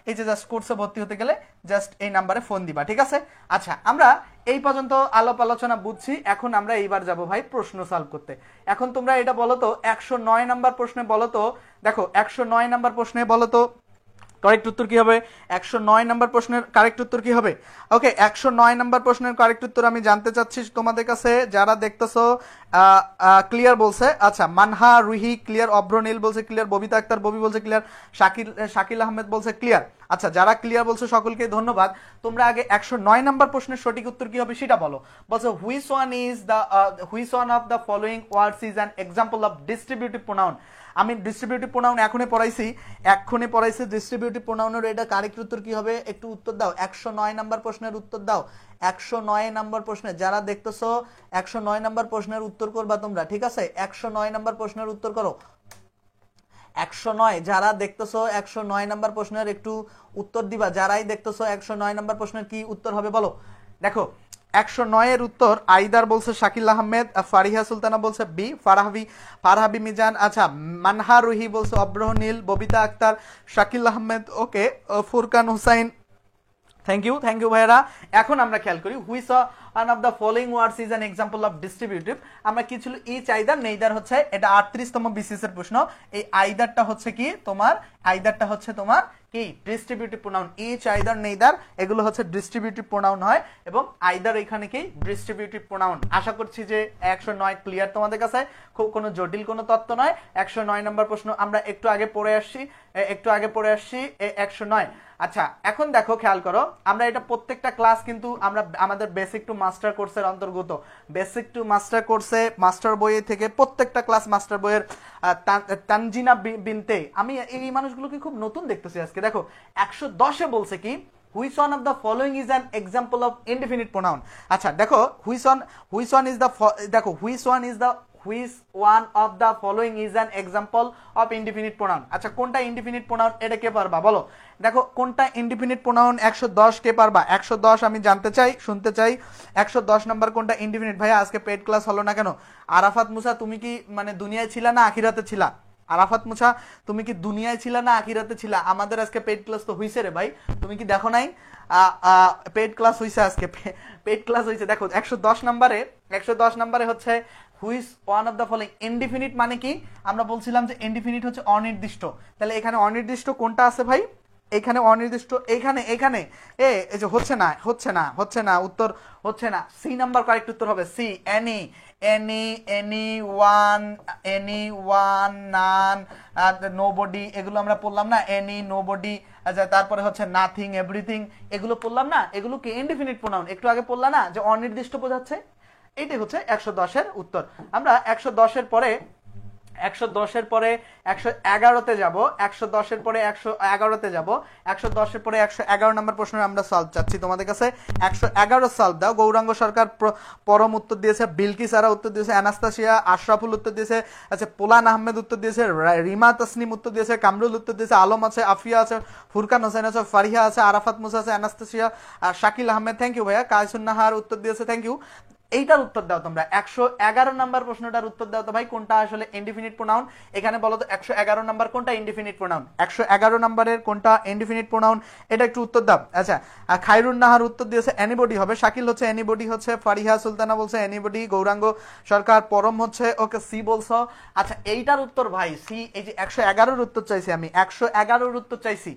এই যে জাস্ট কোর্সে ভর্তি হতে গেলে জাস্ট এই নাম্বারে ফোন দিবা, ঠিক আছে? আচ্ছা, আমরা এই পর্যন্ত আলাপ আলোচনা বুঝছি, এখন আমরা এইবার যাব ভাই প্রশ্ন সলভ করতে। এখন তোমরা এটা বলো তো 109 নাম্বার প্রশ্নে বলো তো, দেখো 109 নাম্বার প্রশ্নে বলো তো কারেক্ট উত্তর কি হবে? 109 নাম্বার প্রশ্নের কারেক্ট উত্তর কি হবে? ওকে, 109 নাম্বার প্রশ্নের কারেক্ট উত্তর আমি জানতে চাচ্ছি তোমাদের কাছে। যারা দেখতেছো ক্লিয়ার বলছে, আচ্ছা, মানহা রুহি ক্লিয়ার, অব্রনীল বলছে ক্লিয়ার, ববিতা আক্তার ববি বলছে ক্লিয়ার, শাকিল আহমেদ বলছে ক্লিয়ার। আচ্ছা, যারা ক্লিয়ার বলছো সকলকে ধন্যবাদ। তোমরা আগে 109 নাম্বার প্রশ্নের সঠিক উত্তর কি হবে সেটা বলো। বলছো which one of the following words is an example of distributive pronoun. আমি ডিস্ট্রিবিউটিভ প্রোনাউন এখনই পড়াইছি ডিস্ট্রিবিউটিভ প্রোনাউনের এটা কারেক্ট উত্তর কি হবে একটু উত্তর দাও। 109 নাম্বার প্রশ্নের উত্তর দাও। 109 নাম্বার প্রশ্নে যারা দেখতেছো 109 নাম্বার প্রশ্নের উত্তর করবা তোমরা, ঠিক আছে? 109 নাম্বার প্রশ্নের উত্তর করো। 109 যারা দেখতেছো 109 নাম্বার প্রশ্নের একটু উত্তর দিবা। যারাই দেখতেছো 109 নাম্বার প্রশ্নের কি উত্তর হবে বলো। দেখো 109 এর উত্তর আইদার বলছে শাকিল আহমেদ, ফারিহা সুলতানা বলছে বি, ফারহাবি মিজান, আচ্ছা, মানহা রুহি বলছে অব্রহনীল, ববিতা আক্তার, শাকিল আহমেদ, ওকে, ফুরকান হুসাইন, থ্যাংক ইউ ভাইয়ারা। এখন আমরা খেয়াল করি which one of the following words is an example of distributive. আমরা কি ছিল ইচ আইদার, নেইদার হচ্ছে এটা 38তম বিসিএস এর প্রশ্ন। এই আইদারটা হচ্ছে কি তোমার কি distributive pronoun, each, either, neither, এগুলো হচ্ছে ডিস্ট্রিবিউটিভ প্রোনাউন হয় এবং আইদার এখানে কি ডিস্ট্রিবিউটিভ প্রোনাউন। আশা করছি যে 109 ক্লিয়ার তোমাদের কাছে, খুব কোনো জটিল কোনো তত্ত্ব নয়। 109 নম্বর প্রশ্ন আমরা একটু আগে পড়ে আসছি 109। আচ্ছা এখন দেখো খেয়াল করো, আমরা এটা প্রত্যেকটা ক্লাস কিন্তু আমরা আমাদের বেসিক টু মাস্টার কোর্সের অন্তর্গত। বেসিক টু মাস্টার কোর্সে মাস্টার বইয়ে থেকে প্রত্যেকটা ক্লাস মাস্টার বইয়ের তানজিনা বিনতে, আমি এই মানুষগুলোকে খুব নতুন দেখতেছি আজকে। দেখো 110-এ বলছে কি which one of the following is an example of indefinite pronoun। আচ্ছা দেখো which one is the দেখো which one of the following is an example of indefinite pronoun। আচ্ছা কোনটা ইনডিফিনিট প্রোনাউন এটা কে পারবা বলো? দেখো কোনটা ইনডিফিনিট প্রোনাউন 110 কে পারবা? 110 আমি জানতে চাই, শুনতে চাই 110 নাম্বার কোনটা ইনডিফিনিট। ভাইয়া আজকে পেড ক্লাস হলো না কেন? আরাফাত মুসা তুমি কি মানে দুনিয়ায় ছিলা না আখিরাতে ছিলা? আরাফাত মুসা তুমি কি দুনিয়ায় ছিলা না আখিরাতে ছিলা? আমাদের আজকে পেড ক্লাস তো হইছে রে ভাই, তুমি কি দেখো নাই? পেড ক্লাস হইছে আজকে, পেড ক্লাস হইছে। দেখো 110 নম্বরে হচ্ছে which one of the following. Indefinite মানে কি? আমরা বলছিলাম যে ইনডিফিনিট হচ্ছে অনির্দিষ্ট। তাহলে এখানে অনির্দিষ্ট কোনটা আছে ভাই? এখানে অনির্দিষ্ট, এখানে এই যে হচ্ছে না উত্তর হচ্ছে না। সি নাম্বার কারেক্ট উত্তর হবে C, any one none nobody, এগুলো আমরা পড়লাম না, এনি নোবডি। আচ্ছা তারপরে হচ্ছে নাথিং এভরিথিং, এগুলো পড়লাম না, এগুলো কি ইনডিফিনিট প্রোনাউন? একটু আগে পড়লাম না যে অনির্দিষ্ট বোঝাচ্ছে। এইটাই হচ্ছে 110-এর উত্তর। আমরা 110-এর পরে 111-তে যাব, 110-এর পরে 111-তে যাব। 110-এর পরে 111 নম্বর প্রশ্নের আমরা সলভ চাচ্ছি তোমাদের কাছে। 111 সলভ দাও। গৌরাঙ্গ সরকার পরম উত্তর দিয়েছে, বিলকিস আরা উত্তর দিয়েছে, অ্যানাস্তাসিয়া, আশরাফুল উত্তর দিয়েছে, আচ্ছা পোলান আহমেদ উত্তর দিয়েছে, রিমা তাসনিম উত্তর দিয়েছে, কামরুল উত্তর দিয়েছে, আলম আছে, আফিয়া আছে, ফুরকান হোসেন আছে, ফারিহা আছে, আরাফাত মুসা আছে, Anastasia, Shakil Ahmed thank you ভাইয়া, কায়সুন্নাহার উত্তর দিয়েছে থ্যাংক ইউ। এইটার উত্তর দাও তোমরা। 111 নাম্বার প্রশ্নটার উত্তর দাও তো ভাই, কোনটা আসলে ইনডিফিনিট প্রোনাউন? এখানে বলো তো 111 নাম্বার কোনটা ইনডিফিনিট প্রোনাউন? 111 নাম্বারের কোনটা ইনডিফিনিট প্রোনাউন এটা একটু উত্তর দাও। আচ্ছা খায়রুন নাহার উত্তর দিয়েছে এনিবডি হবে, শাকিল হচ্ছে এনিবডি হচ্ছে, ফারিহা সুলতানা বলছে এনিবডি, গৌরাঙ্গ সরকার পরম হচ্ছে ওকে সি বলছো। আচ্ছা এইটার উত্তর ভাই সি। এই যে 111-এর উত্তর চাইছি আমি, 111-এর উত্তর চাইছি,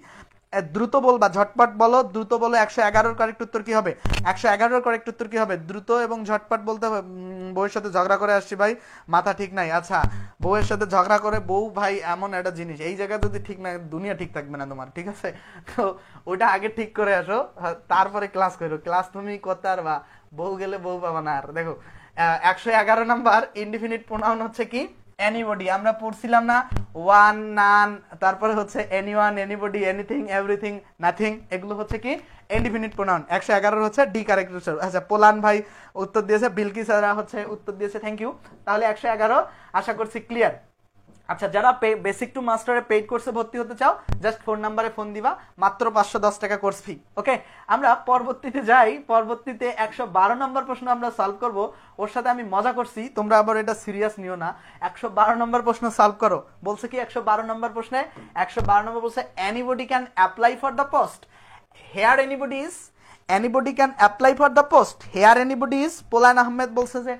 দ্রুত বলবা, ঝটপট বলো, দ্রুত বলো। 111-এর কারেক্ট উত্তর কি হবে? 111-এর কারেক্ট উত্তর কি হবে? দ্রুত এবং ঝটপট বলতে হবে। বউয়ের সাথে ঝগড়া করে আসছি ভাই, মাথা ঠিক নাই। আচ্ছা বউয়ের সাথে ঝগড়া করে, বউ ভাই এমন একটা জিনিস, এই জায়গা যদি ঠিক না দুনিয়া ঠিক থাকবে না তোমার, ঠিক আছে? তো ওটা আগে ঠিক করে আসো, তারপরে ক্লাস করো। ক্লাস তুমি করতে পারবা, বউ গেলে বউ পাবা না আর। দেখো 111 নাম্বার ইনডিফিনিট প্রোনাউন হচ্ছে কি এনিবডি। আমরা পড়ছিলাম না ওয়ান নান, তারপরে হচ্ছে anyone, anybody, anything, everything, nothing, এগুলো হচ্ছে কি ইনডিফিনিট প্রোনাউন। 111 হচ্ছে ডি কারেক্ট উত্তর। আচ্ছা পোলান ভাই উত্তর দিয়েছে, বিলকিসারা হচ্ছে উত্তর দিয়েছে থ্যাংক ইউ। তাহলে 111 আশা করছি ক্লিয়ার। আচ্ছা যারা বেসিক টু মাস্টারে পেইড কোর্সে ভর্তি হতে চাও জাস্ট ফোন নাম্বারে ফোন দিবা, মাত্র 510 টাকা কোর্স ফি। ওকে আমরা পরবর্তীতে যাই। পরবর্তীতে 112 নম্বর প্রশ্ন আমরা সলভ করব। ওর সাথে আমি মজা করছি, তোমরা আবার এটা সিরিয়াস নিও না। 112 নম্বর প্রশ্ন সলভ করো। বলছে কি 112 নম্বর প্রশ্নে 112 নম্বর বলছে anybody can apply for the post here anybody can apply for the post here anybody is. Polan Ahmed বলছে যে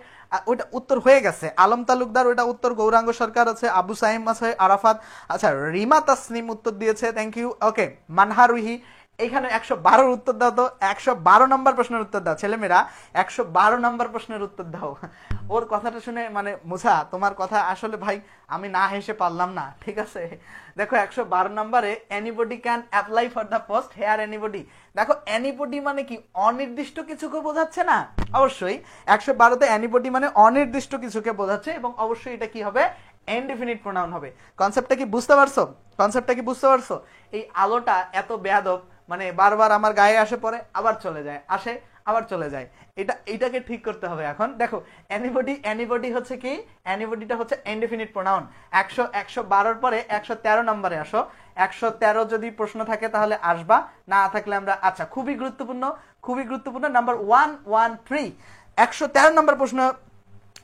ওইটা উত্তর হয়ে গেছে। আলম তালুকদার ওইটা উত্তর, গৌরাঙ্গ সরকার আছে, আবু সাইম আছে, আরাফাত, আচ্ছা রিমা তাসনিম উত্তর দিয়েছে থ্যাংক ইউ। ওকে মানহা রুহি, এখানে 112-র উত্তর দাও তো। 112 নম্বর প্রশ্নের উত্তর দাও ছেলেমেয়েরা, 112 নম্বর প্রশ্নের উত্তর দাও। ওর কথাটা শুনে মানে মুছা তোমার কথা আসলে ভাই আমি না হেসে পারলাম না, ঠিক আছে? দেখো 112 নম্বরে anybody can apply for the post here anybody. দেখো এনিবডি মানে কি অনির্দিষ্ট কিছুকে বোঝাচ্ছে না? অবশ্যই 112-তে এনিবডি মানে অনির্দিষ্ট কিছুকে বোঝাচ্ছে এবং অবশ্যই এটা কি হবে ইনডিফিনিট প্রোনাউন হবে। কনসেপ্টটা কি বুঝতে পারছো? এই আলোটা এত বেয়াদব, মানে বারবার আমার গায়ে আসে পড়ে আবার চলে যায়, আসে আবার চলে যায়। এটাকে ঠিক করতে হবে এখন। দেখো এনিবডি হচ্ছে কি, এনিবডিটা হচ্ছে ইনডিফিনিট প্রোনাউন। 112-র পরে 113 নম্বরে আসো। 113 যদি প্রশ্ন থাকে তাহলে আসবা, না থাকলে আমরা আচ্ছা খুবই গুরুত্বপূর্ণ নাম্বার 113 113 নম্বর প্রশ্ন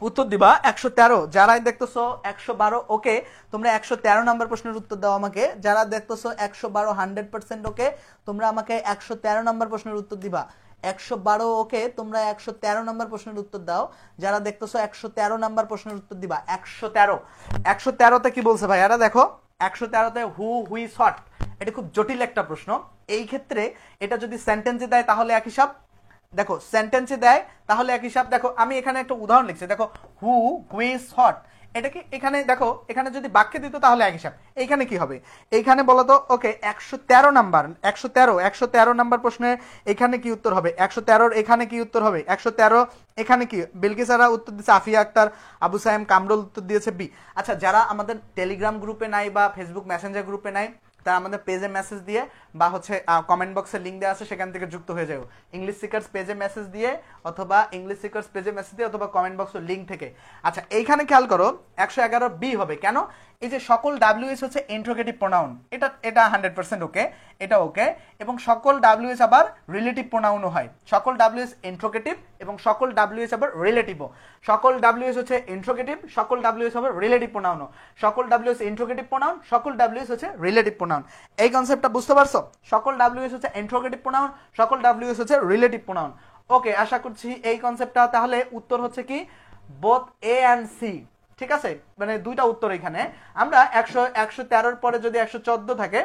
উত্তর দিবা। 113 যারাই দেখতেছো 112 ওকে, তোমরা 113 নম্বর প্রশ্নের উত্তর দাও আমাকে। যারা দেখতেছো 112 100% ওকে, তোমরা আমাকে 113 নম্বর প্রশ্নের উত্তর দিবা। 112 ওকে, তোমরা 113 নম্বর প্রশ্নের উত্তর দাও। যারা দেখতেছো 113 নম্বর প্রশ্নের উত্তর দিবা। 113তে কি বলছে ভাই? এরা দেখো 113তে হুইস হট, এটা খুব জটিল একটা প্রশ্ন। এই ক্ষেত্রে এটা যদি সেন্টেন্সে দেয় তাহলে এক হিসাব, দেখো সেন্টেন্সে দেয় তাহলে এক হিসাব। দেখো আমি এখানে একটা উদাহরণ লিখছি, দেখো হু হুইজ হট, এটাকে এখানে দেখো এখানে যদি বাক্যে দিত তাহলে এক হিসাব। এইখানে কি হবে, এইখানে বলো তো, ওকে 113 নাম্বার, 113 নাম্বার প্রশ্নে এখানে কি উত্তর হবে, 113 এখানে কি উত্তর হবে, 113 এখানে কি, বিলকিসারা উত্তর দিয়েছে, আফিয়া আক্তার, আবু সাইম কামরুল উত্তর দিয়েছে বি। আচ্ছা যারা আমাদের টেলিগ্রাম গ্রুপে নাই বা ফেসবুক মেসেঞ্জার গ্রুপে নাই, তারা আমাদের পেজে মেসেজ দিয়ে বা হচ্ছে কমেন্ট বক্সে লিঙ্ক দেওয়া আছে, সেখান থেকে যুক্ত হয়ে যাও ইংলিশ সিকার্স পেজে মেসেজ দিয়ে, অথবা ইংলিশ সিকার্স পেজে মেসেজ দিয়ে, অথবা কমেন্ট বক্সের লিঙ্ক থেকে। আচ্ছা এইখানে খেয়াল করো 111 বি হবে কেন, এই যে সকল ডাব্লিউএস হচ্ছে ইন্ট্রোগেটিভ প্রোনাউন, এটা 100% ওকে, এটা ওকে। এবং সকল ডাব্লিউএস আবার রিলেটিভ প্রোনাউনও হয়, সকল ডাব্লিউএস ইন্ট্রোগেটিভ এবং সকল ডাব্লিউএস আবার রিলেটিভও। সকল ডাব্লিউএস হচ্ছে ইন্ট্রোগেটিভ, সকল ডাব্লিউএস আবার রিলেটিভ প্রোনাউনও, সকল ডাব্লিউএস ইন্ট্রোগেটিভ প্রোনাউন, সকল ডাব্লিউএস হচ্ছে রিলেটিভ প্রোনাউন। এই কনসেপ্টটা বুঝতে পারছো, সকল ডাব্লিউএস হচ্ছে ইন্ট্রোগেটিভ প্রোনাউন, সকল ডাব্লিউএস হচ্ছে রিলেটিভ প্রোনাউন। ওকে, আশা করছি এই কনসেপ্টটা, তাহলে উত্তর হচ্ছে কি বোথ এ এন্ড সি, ঠিক আছে, মানে দুইটা উত্তর এখানে। আমরা 113 পরে যদি 114 থাকে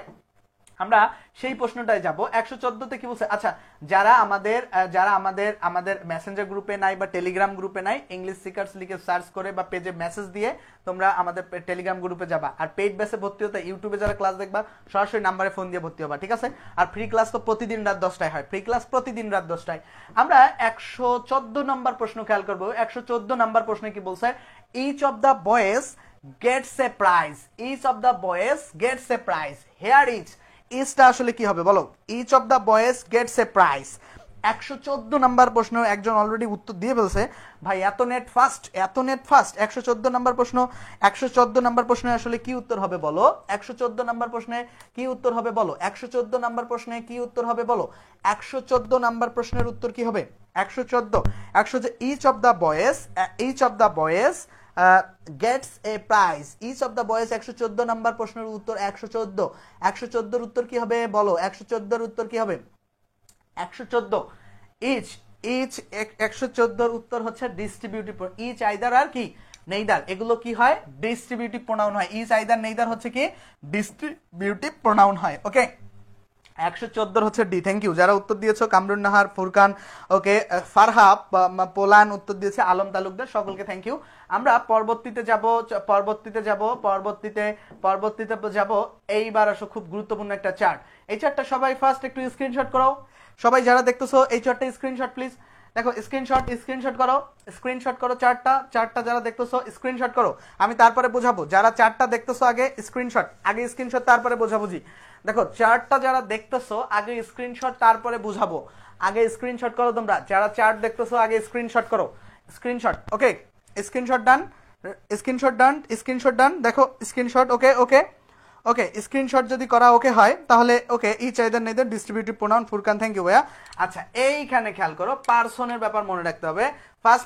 আমরা সেই প্রশ্নটাই যাব। 114তে কি বলছে, আচ্ছা যারা আমাদের মেসেঞ্জার গ্রুপে নাই বা টেলিগ্রাম গ্রুপে নাই, ইংলিশ সিকার্স লিখে সার্চ করে বা পেজে মেসেজ দিয়ে তোমরা আমাদের টেলিগ্রাম গ্রুপে যাবা। আর পেইড বেসে ভর্তি হতে ইউটিউবে যারা ক্লাস দেখবা সরাসরি নাম্বারে ফোন দিয়ে ভর্তি হবা, ঠিক আছে। আর ফ্রি ক্লাস তো প্রতিদিন রাত 10টায় হয়, ফ্রি ক্লাস প্রতিদিন রাত 10টায়। আমরা 114 নম্বর প্রশ্ন খেয়াল করবো। 114 নম্বর প্রশ্নে কি বলছে, each of the boys gets a prize, each of the boys gets a prize, here ইজটা আসলে কি হবে বলো, each of the boys gets a prize. 114 number প্রশ্ন একজন অলরেডি উত্তর দিয়ে ফেলছে, ভাই এত নেট ফাস্ট, এত নেট ফাস্ট। 114 নাম্বার প্রশ্ন, 114 নাম্বার প্রশ্নে আসলে কি উত্তর হবে বলো, 114 নাম্বার প্রশ্নে কি উত্তর হবে বলো, 114 নাম্বার প্রশ্নে কি উত্তর হবে বলো, 114 নাম্বার প্রশ্নের উত্তর কি হবে, 114 each of the boys gets a prize, each of the boys 114 number প্রশ্নের উত্তর 114। 114 উত্তর কি হবে বলো, 114 উত্তর কি হবে, 114 ইচ 114 উত্তর হচ্ছে ডিস্ট্রিবিউটিভ, ইচ আইদার আর কি নেইদার, এগুলো কি হয় ডিস্ট্রিবিউটিভ প্রোনাউন হয়, ইচ আইদার নেইদার হচ্ছে কি ডিস্ট্রিবিউটিভ প্রোনাউন হয়। ওকে 114 হচ্ছে ডি। থ্যাংক ইউ যারা উত্তর দিয়েছো, কামরুন নাহার, ফুরকান, ওকে ফারহা পোলান উত্তর দিয়েছে, আলম তালুকদার, সকলকে থ্যাংক ইউ। আমরা পরবর্তীতে যাব। এইবার আসো খুব গুরুত্বপূর্ণ একটা চার্ট। এই চার্টটা সবাই ফার্স্ট একটু স্ক্রিনশট করো, সবাই যারা দেখতেছো এই চার্টটা স্ক্রিনশট প্লিজ, দেখো স্ক্রিনশট করো চার্টটা যারা দেখতেছো স্ক্রিনশট করো, আমি তারপরে বোঝাবো। যারা চার্টটা দেখতেছো আগে স্ক্রিনশট তারপরে বোঝাবুঝি। দেখো চার্টটা যারা দেখতেছো আগে স্ক্রিনশট তারপরে বুঝাবো, আগে স্ক্রিনশট করো তোমরা যারা চার্ট দেখতেছো, আগে স্ক্রিনশট করো, স্ক্রিনশট। ওকে স্ক্রিনশট ডান, দেখো স্ক্রিনশট। ওকে স্ক্রিনশট যদি করা ওকে হয় তাহলে okay each either neither distributive pronoun, Furqan thank you ভাইয়া। আচ্ছা এইখানে খেয়াল করো, পারসনের ব্যাপার মনে রাখতে হবে। ফার্স্ট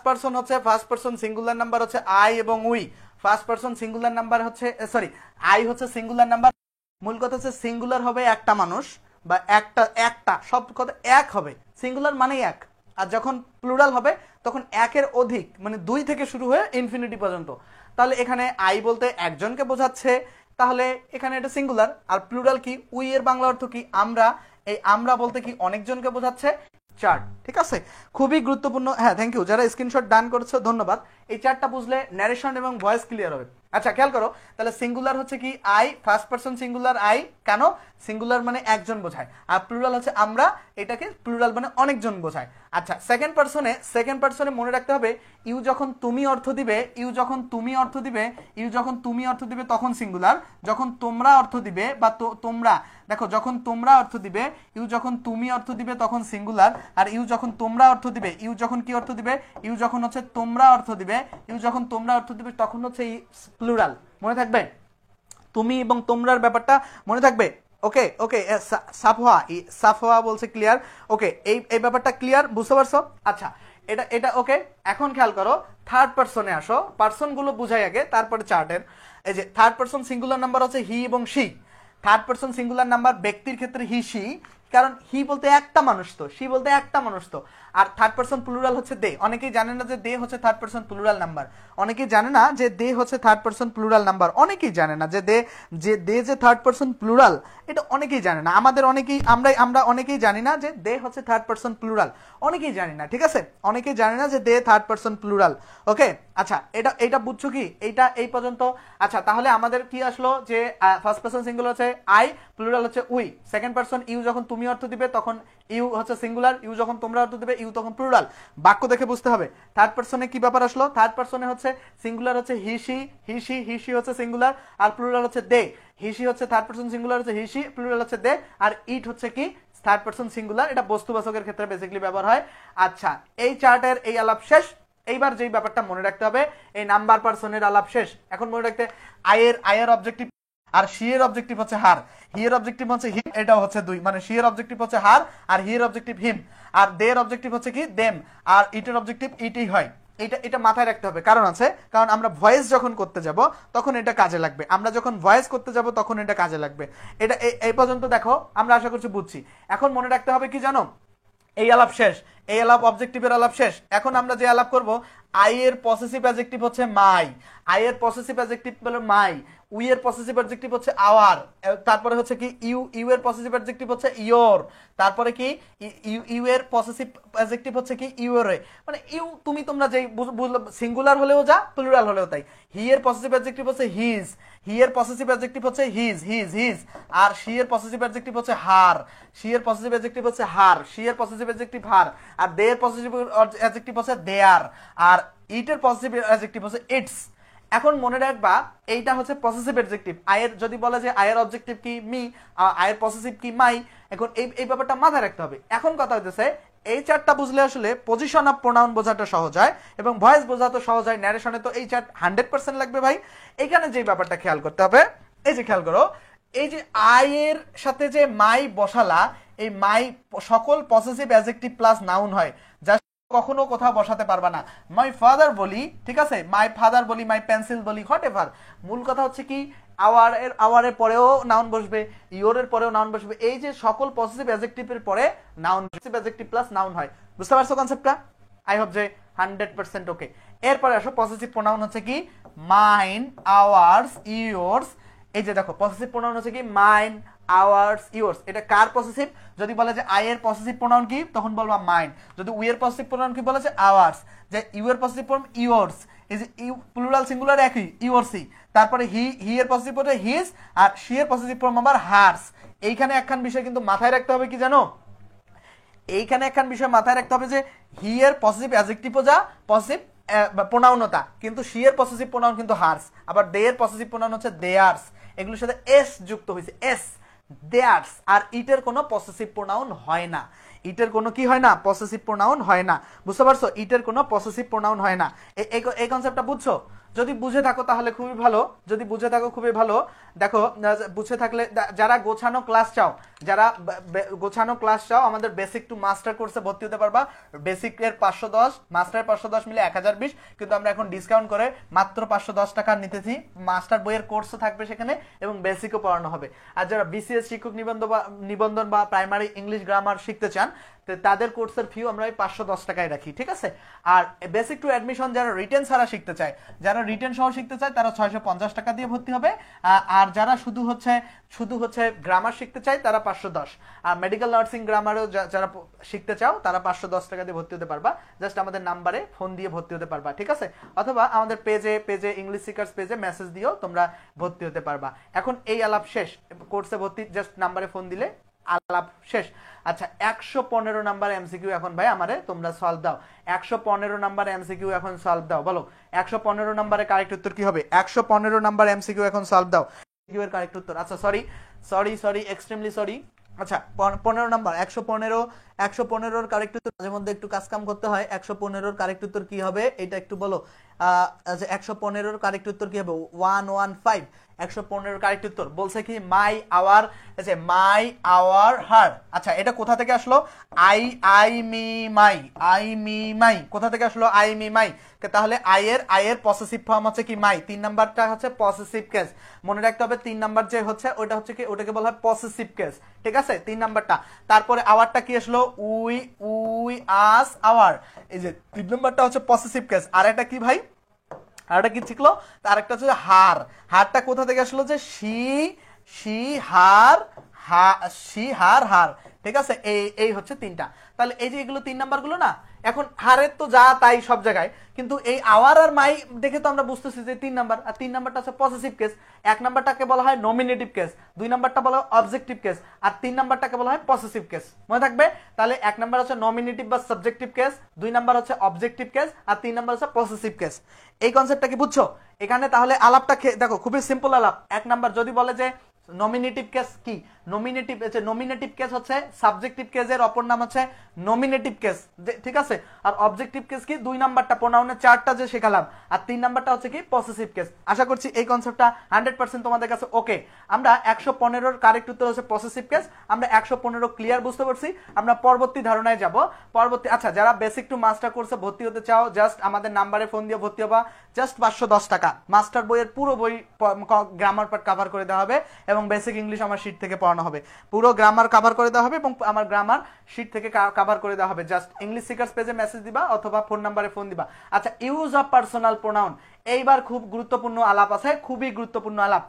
পারসন সিঙ্গুলার নাম্বার হচ্ছে আই এবং we. First person singular number হচ্ছে আই হচ্ছে সিঙ্গুলার নাম্বার। মূল কথা হচ্ছে সিঙ্গুলার হবে একটা মানুষ বা একটা সব কথা এক হবে, সিঙ্গুলার মানেই এক। আর যখন প্লুরাল হবে তখন একের অধিক, মানে 2 থেকে শুরু হয়ে ইনফিনিটি পর্যন্ত। তাহলে এখানে আই বলতে একজনকে বোঝাচ্ছে, তাহলে এখানে এটা সিঙ্গুলার। আর প্লুরাল কি, উই এর বাংলা অর্থ কি আমরা, এই আমরা বলতে কি অনেকজনকে বোঝাচ্ছে, চার্ট, ঠিক আছে, খুবই গুরুত্বপূর্ণ। হ্যাঁ থ্যাংক ইউ যারা স্ক্রিনশট ডান করেছো ধন্যবাদ। এই চার্টটা বুঝলে ন্যারেশন এবং ভয়েস ক্লিয়ার হবে। আচ্ছা খেয়াল করো, তাহলে সিঙ্গুলার হচ্ছে কি I, first person singular I, কেন সিঙ্গুলার মানে একজন বোঝায়, আর প্লুরাল হচ্ছে আমরা, এটাকে প্লুরাল মানে অনেকজন বোঝায়। আচ্ছা সেকেন্ড পারসনে মনে রাখতে হবে ইউ যখন তুমি অর্থ দিবে তখন সিঙ্গুলার, যখন তোমরা অর্থ দিবে বা তোমরা, দেখো যখন তোমরা অর্থ দিবে, ইউ যখন তুমি অর্থ দিবে তখন সিঙ্গুলার, আর ইউ যখন তোমরা অর্থ দিবে, ইউ যখন কি অর্থ দিবে, ইউ যখন হচ্ছে তোমরা অর্থ দিবে, তখন হচ্ছে প্লুরাল। মনে থাকবে তুমি এবং তোমরার ব্যাপারটা মনে থাকবে। ওকে সাফওয়া বলছে ক্লিয়ার। ওকে এই ব্যাপারটা ক্লিয়ার, বুঝতে পারছো? আচ্ছা এটা ওকে। এখন খেয়াল করো থার্ড পারসনে আসো, পারসনগুলো বুঝাই আগে তারপরে চার্টের। এই যে থার্ড পারসন সিঙ্গুলার নাম্বার হচ্ছে হি এবং she. Third person singular number ব্যক্তির ক্ষেত্রে হি শি, কারণ হি বলতে একটা মানুষ তো, সি বলতে একটা মানুষ তো। আর থার্ড পারসন প্লুরাল হচ্ছে দে। অনেকেই জানে না যে দে হচ্ছে থার্ড পারসন প্লুরাল নাম্বার। অনেকেই জানে না যে দে হচ্ছে থার্ড পারসন প্লুরাল নাম্বার। অনেকেই জানে না যে দে যে থার্ড পারসন প্লুরাল, এটা অনেকেই জানে না। আমাদের অনেকেই আমরা অনেকেই জানি না যে দে হচ্ছে থার্ড পারসন প্লুরাল, অনেকেই জানি না, ঠিক আছে? অনেকেই জানে না যে দে থার্ড পারসন প্লুরাল। ওকে, আচ্ছা, এটা বুঝছো কি? এইটা এই পর্যন্ত। আচ্ছা, তাহলে আমাদের কি আসলো যে ফার্স্ট পারসন সিঙ্গুলার হচ্ছে আই, প্লুরাল হচ্ছে উই। সেকেন্ড পারসন ইউ যখন তুমি অর্থ দিবে তখন ইউ হচ্ছে সিঙ্গুলার, ইউ যখন তোমরা অর্থ দিবে ইউ তখন প্লুরাল। বাক্য দেখে বুঝতে হবে। থার্ড পারসনে কি ব্যাপার আসলো? থার্ড পারসনে হচ্ছে সিঙ্গুলার হচ্ছে হিসি হচ্ছে সিঙ্গুলার, আর প্লুরাল হচ্ছে দে। হিসি হচ্ছে থার্ড পারসন সিঙ্গুলার হচ্ছে হিসি, প্লুরাল হচ্ছে দে, আর ইট হচ্ছে কি থার্ড পারসন সিঙ্গুলার। এটা বস্তুবাচকের ক্ষেত্রে বেসিক্যালি ব্যবহার হয়। আচ্ছা, এই চার্টের এই আলাপ শেষ। এইবার যেই ব্যাপারটা মনে রাখতে হবে, এই নাম্বার পারসনের আলাপ শেষ। এখন মনে রাখতে আয়ের অবজেক্টিভ আর সি এর অবজেক্টিভ হচ্ছে হার, হি এর অবজেক্টিভ হচ্ছে হিম, এটাও হচ্ছে দুই, মানে সি এর অবজেক্টিভ হচ্ছে হার আর হি এর অবজেক্টিভ হিম, আর দে এর অবজেক্টিভ হচ্ছে কি দেম, আর ইটের অবজেক্টিভ ইটই হয়। এটা মাথায় রাখতে হবে। কারণ আছে, কারণ আমরা ভয়েস যখন করতে যাব তখন এটা কাজে লাগবে। আমরা যখন ভয়েস করতে যাব তখন এটা কাজে লাগবে। এটা এই পর্যন্ত দেখো, আমরা আশা করছি বুঝছি। এখন মনে রাখতে হবে কি জানো, এই আলাপ শেষ, এই আলাপ অবজেক্টিভের আলাপ শেষ। এখন আমরা যে আলাপ করব, আই এর পসেসিভ অ্যাডজেক্টিভ হচ্ছে মাই, আই এর পসেসিভ অ্যাডজেক্টিভ হলো মাই, উই এর পসেসিভ অ্যাডজেক্টিভ হচ্ছে আওয়ার, তারপরে হচ্ছে কি ইউ এর পসেসিভ অ্যাডজেক্টিভ হচ্ছে ইয়োর, তারপরে কি ইউ এর পসেসিভ অ্যাডজেক্টিভ হচ্ছে কি ইউরে। মানে তোমরা যেই সিঙ্গুলার হলেও যা, প্লুরাল হলেও তাই। হি এর পসেসিভ অ্যাডজেক্টিভ হচ্ছে হিজ, হি এর পসেসিভ অ্যাডজেক্টিভ হচ্ছে হিজ, আর সি এর পসেসিভ অ্যাডজেক্টিভ হচ্ছে হার, সি এর পসেসিভ অ্যাডজেক্টিভ হচ্ছে হার, সি এর পসেসিভ অ্যাডজেক্টিভ হার, আর দে এর পসেসিভ অ্যাডজেক্টিভ হচ্ছে দেয়ার, আর ইট এর পসেসিভ অ্যাডজেক্টিভ হচ্ছে ইটস। এখন মনে রাখবা, এইটা হচ্ছে পসেসিভ অ্যাডজেক্টিভ। আয়ের যদি বলে যে আয়ের অবজেক্টিভ কি মি, আয়ের পসেসিভ কি মাই, এখন এই ব্যাপারটা মাথায় রাখতে হবে। এখন কথা হইতেছে, এই চারটা বুঝলে আসলে পজিশন অফ প্রোনাউন বোঝাটা সহজ হয় এবং ভয়েস বোঝাতে সহজ হয়। ন্যারেশনে তো এই চার্ট 100% লাগবে ভাই। এখানে যে ব্যাপারটা খেয়াল করতে হবে, এই যে খেয়াল করো, এই যে আয়ের সাথে যে মাই বসালা, এই মাই সকল পসেসিভ অ্যাডজেক্টিভ প্লাস নাউন হয়, যা কখনো কোথাও বসাতে পারবা না। মাই ফাদার বলি, ঠিক আছে, মাই ফাদার বলি, মাই পেন্সিল বলি, হোয়াট এভার, মূল কথা হচ্ছে কি আওয়ারের পরেও নাউন বসবে, ইয়োরের পরেও নাউন বসবে। এই যে সকল পসেসিভ অ্যাডজেক্টিভের পরে noun, possessive adjective plus noun হয়। বুঝতে পারছো কনসেপ্টটা? আই হোপ যে 100% ওকে। এরপরে আসো, পসেসিভ প্রোনাউন হচ্ছে কি মাইন, আওয়ার্স, ইয়োর্স। এই যে দেখো, পসেসিভ প্রোনাউন হচ্ছে কি মাইন, আওয়ার্স, ইয়োর্স। এটা কার পসেসিভ? যদি বলে যে আই এর পসেসিভ প্রোনাউন কি, তখন বলবা মাইন। যদি উই এর পসেসিভ প্রোনাউন কি বলে যে আওয়ার্স, যে ইউ এর পসেসিভ প্রোনাউন ইয়োর্স, এই যে ইউ প্লুরাল সিঙ্গুলার একই, ইয়োরসি। তারপরে হি এর পসেসিভ প্রোনাউন হিজ, আর সি এর পসেসিভ প্রোনাউন আবার হার্স। এইখানে একখান বিষয় কিন্তু মাথায় রাখতে হবে, কি জানো, এইখানে একখান বিষয় মাথায় রাখতে হবে যে হি এর পসেসিভ অ্যাডজেক্টিভও যা, পসেসিভ প্রোনাউনতা, কিন্তু সি এর পসেসিভ প্রোনাউন কিন্তু হার্স, আবার দে এর পসেসিভ প্রোনাউন হচ্ছে দেয়ার্স। এগুলোর সাথে এস যুক্ত হয়েছে, এস, দেয়ার্স। আর ইটের কোনো পসেসিভ প্রোনাউন হয় না, ইটের কোনো কি হয় না, পসেসিভ প্রোনাউন হয় না। বুঝতে পারছো? ইটের কোনো পসেসিভ প্রোনাউন হয় না। এই কনসেপ্টটা বুঝছো? যদি বুঝে থাকো তাহলে খুবই ভালো, যদি বুঝে থাকো খুবই ভালো। দেখো, বুঝে থাকলে, যারা গোছানো ক্লাস চাও, যারা গোছানো ক্লাস চাও, আমাদের বেসিক টু মাস্টার কোর্সে ভর্তি হতে পারবা। বেসিক এর 510, মাস্টারের 510 মিলে 1020, কিন্তু আমরা এখন ডিসকাউন্ট করে মাত্র 510 টাকা নিতেছি। মাস্টার বইয়ের কোর্সও থাকবে সেখানে এবং বেসিকও পড়ানো হবে। আর যারা বিসিএস শিক্ষক নিবন্ধন বা প্রাইমারি ইংলিশ গ্রামার শিখতে চান, তাদের কোর্সের ফি আমরা 510 টাকায় রাখি, ঠিক আছে? আর বেসিক টু অ্যাডমিশন যারা রিটেন ছাড়া শিখতে চায়, যারা রিটেন সহ শিখতে চায়, তারা 650 টাকা দিয়ে ভর্তি হবে। আর যারা শুধু হচ্ছে গ্রামার শিখতে চায়, তারা 510। আর মেডিকেল নার্সিং গ্রামারও যারা শিখতে চাও, তারা 510 টাকা দিয়ে ভর্তি হতে পারবা। জাস্ট আমাদের নাম্বারে ফোন দিয়ে ভর্তি হতে পারবা, ঠিক আছে? অথবা আমাদের পেজে ইংলিশ সিকার্স পেজে মেসেজ দিয়েও তোমরা ভর্তি হতে পারবা। এখন এই আলাপ শেষ, কোর্সে ভর্তি জাস্ট নাম্বারে ফোন দিলে আলাপ শেষ। আচ্ছা, 115 নাম্বার এমসিকিউ এখন ভাই আমারে তোমরা সলভ দাও। 115 নাম্বার এমসিকিউ এখন সলভ দাও, বলো 115 নাম্বারের কারেক্ট উত্তর কি হবে? 115 নাম্বার এমসিকিউ এখন সলভ দাও। এমসিকিউ এর কারেক্ট উত্তর, আচ্ছা সরি এক্সট্রিমলি সরি। আচ্ছা, 15 নাম্বার, 115 কারেক্ট উত্তর। মাঝে মধ্যে একটু কাজ কাম করতে হয়। 115 কারেক্ট উত্তর কি হবে এটা একটু বলো। আচ্ছা, 115 কারেক্ট উত্তর কি হবে? 115। 115 কারেক্ট উত্তর বলছে কি মাই আওয়ার, মাই আওয়ার হার। আচ্ছা এটা কোথা থেকে আসলো? I I me my, I me my কোথা থেকে আসলো? I me my. তাহলে আই এর পসেসিভ ফর্ম হচ্ছে কি মাই। 3 নাম্বারটা হচ্ছে পসেসিভ কেস, মনে রাখতে হবে। 3 নাম্বার যে হচ্ছে ওটা হচ্ছে কি, ওটাকে বলা হয় পসেসিভ কেস, ঠিক আছে 3 নাম্বারটা। তারপরে আওয়ারটা কি আসলো? উই উই আস আওয়ার, এই যে 3 নাম্বারটা হচ্ছে পসেসিভ কেস। আর এটা কি ভাই? আর এটা কি শিখলো? তার একটা হচ্ছে হার, হারটা কোথা থেকে আসলো? যে শি হার শি হার হার, ঠিক আছে। এই হচ্ছে 3টা। তাহলে এই যে এগুলো 3 নাম্বার গুলো না, এখন হারের তো যা তাই সব জায়গায়, কিন্তু এই আওয়ার আর মাই দেখে তো আমরা বুঝতেছি যে 3 নাম্বার। আর 3 নাম্বারটা হচ্ছে পসেসিভ কেস। 1 নাম্বারটাকে বলা হয় নমিনেটিভ কেস, 2 নাম্বারটা বলা হয় অবজেক্টিভ কেস, আর 3 নাম্বারটাকে বলা হয় পসেসিভ কেস। মনে থাকবে? তাহলে 1 নাম্বার হচ্ছে নমিনেটিভ বা সাবজেক্টিভ কেস, 2 নাম্বার হচ্ছে অবজেক্টিভ কেস, আর 3 নাম্বার হচ্ছে পসেসিভ কেস। এই কনসেপ্টটা কি বুঝছো? এখানে তাহলে আলাপটা দেখো খুবই সিম্পল আলাপ। 1 নাম্বার যদি বলে যে নমিনেটিভ কেস কি, নমিনেটিভ কেস হচ্ছে সাবজেক্টিভ কেসের অপর নাম হচ্ছে নমিনেটিভ কেস, ঠিক আছে। আর অবজেক্টিভ কেস কি? 2 নাম্বারটা প্রোনাউনের চারটা যে শেখালাম, আর 3 নাম্বারটা হচ্ছে কি পসেসিভ কেস। আশা করছি এই কনসেপ্টটা 100% তোমাদের কাছে ওকে। আমরা 115 কারেক্ট উত্তর হচ্ছে পসেসিভ কেস। আমরা 115 ক্লিয়ার বুঝতে পারছি। আমরা পরবর্তী ধারণায় যাব। আচ্ছা যারা বেসিক টু মাস্টার কোর্সে ভর্তি হতে চাও, জাস্ট আমাদের নাম্বারে ফোন দিয়ে ভর্তি হবা। জাস্ট 510 টাকা, মাস্টার বইয়ের পুরো বই গ্রামার পার্ট কভার করে দেওয়া হবে এবং বেসিক ইংলিশ আমার শীট থেকে পড়ানো হবে। পুরো গ্রামার কভার করে দেওয়া হবে এবং আমার গ্রামার শীট থেকে কভার করে দেওয়া হবে। জাস্ট ইংলিশ সিকার্স পেজে মেসেজ দিবা অথবা ফোন নাম্বারে ফোন দিবা। আচ্ছা ইউজ অফ পার্সোনাল প্রোনাউন, এইবার খুব গুরুত্বপূর্ণ আলাপ আছে, খুবই গুরুত্বপূর্ণ আলাপ।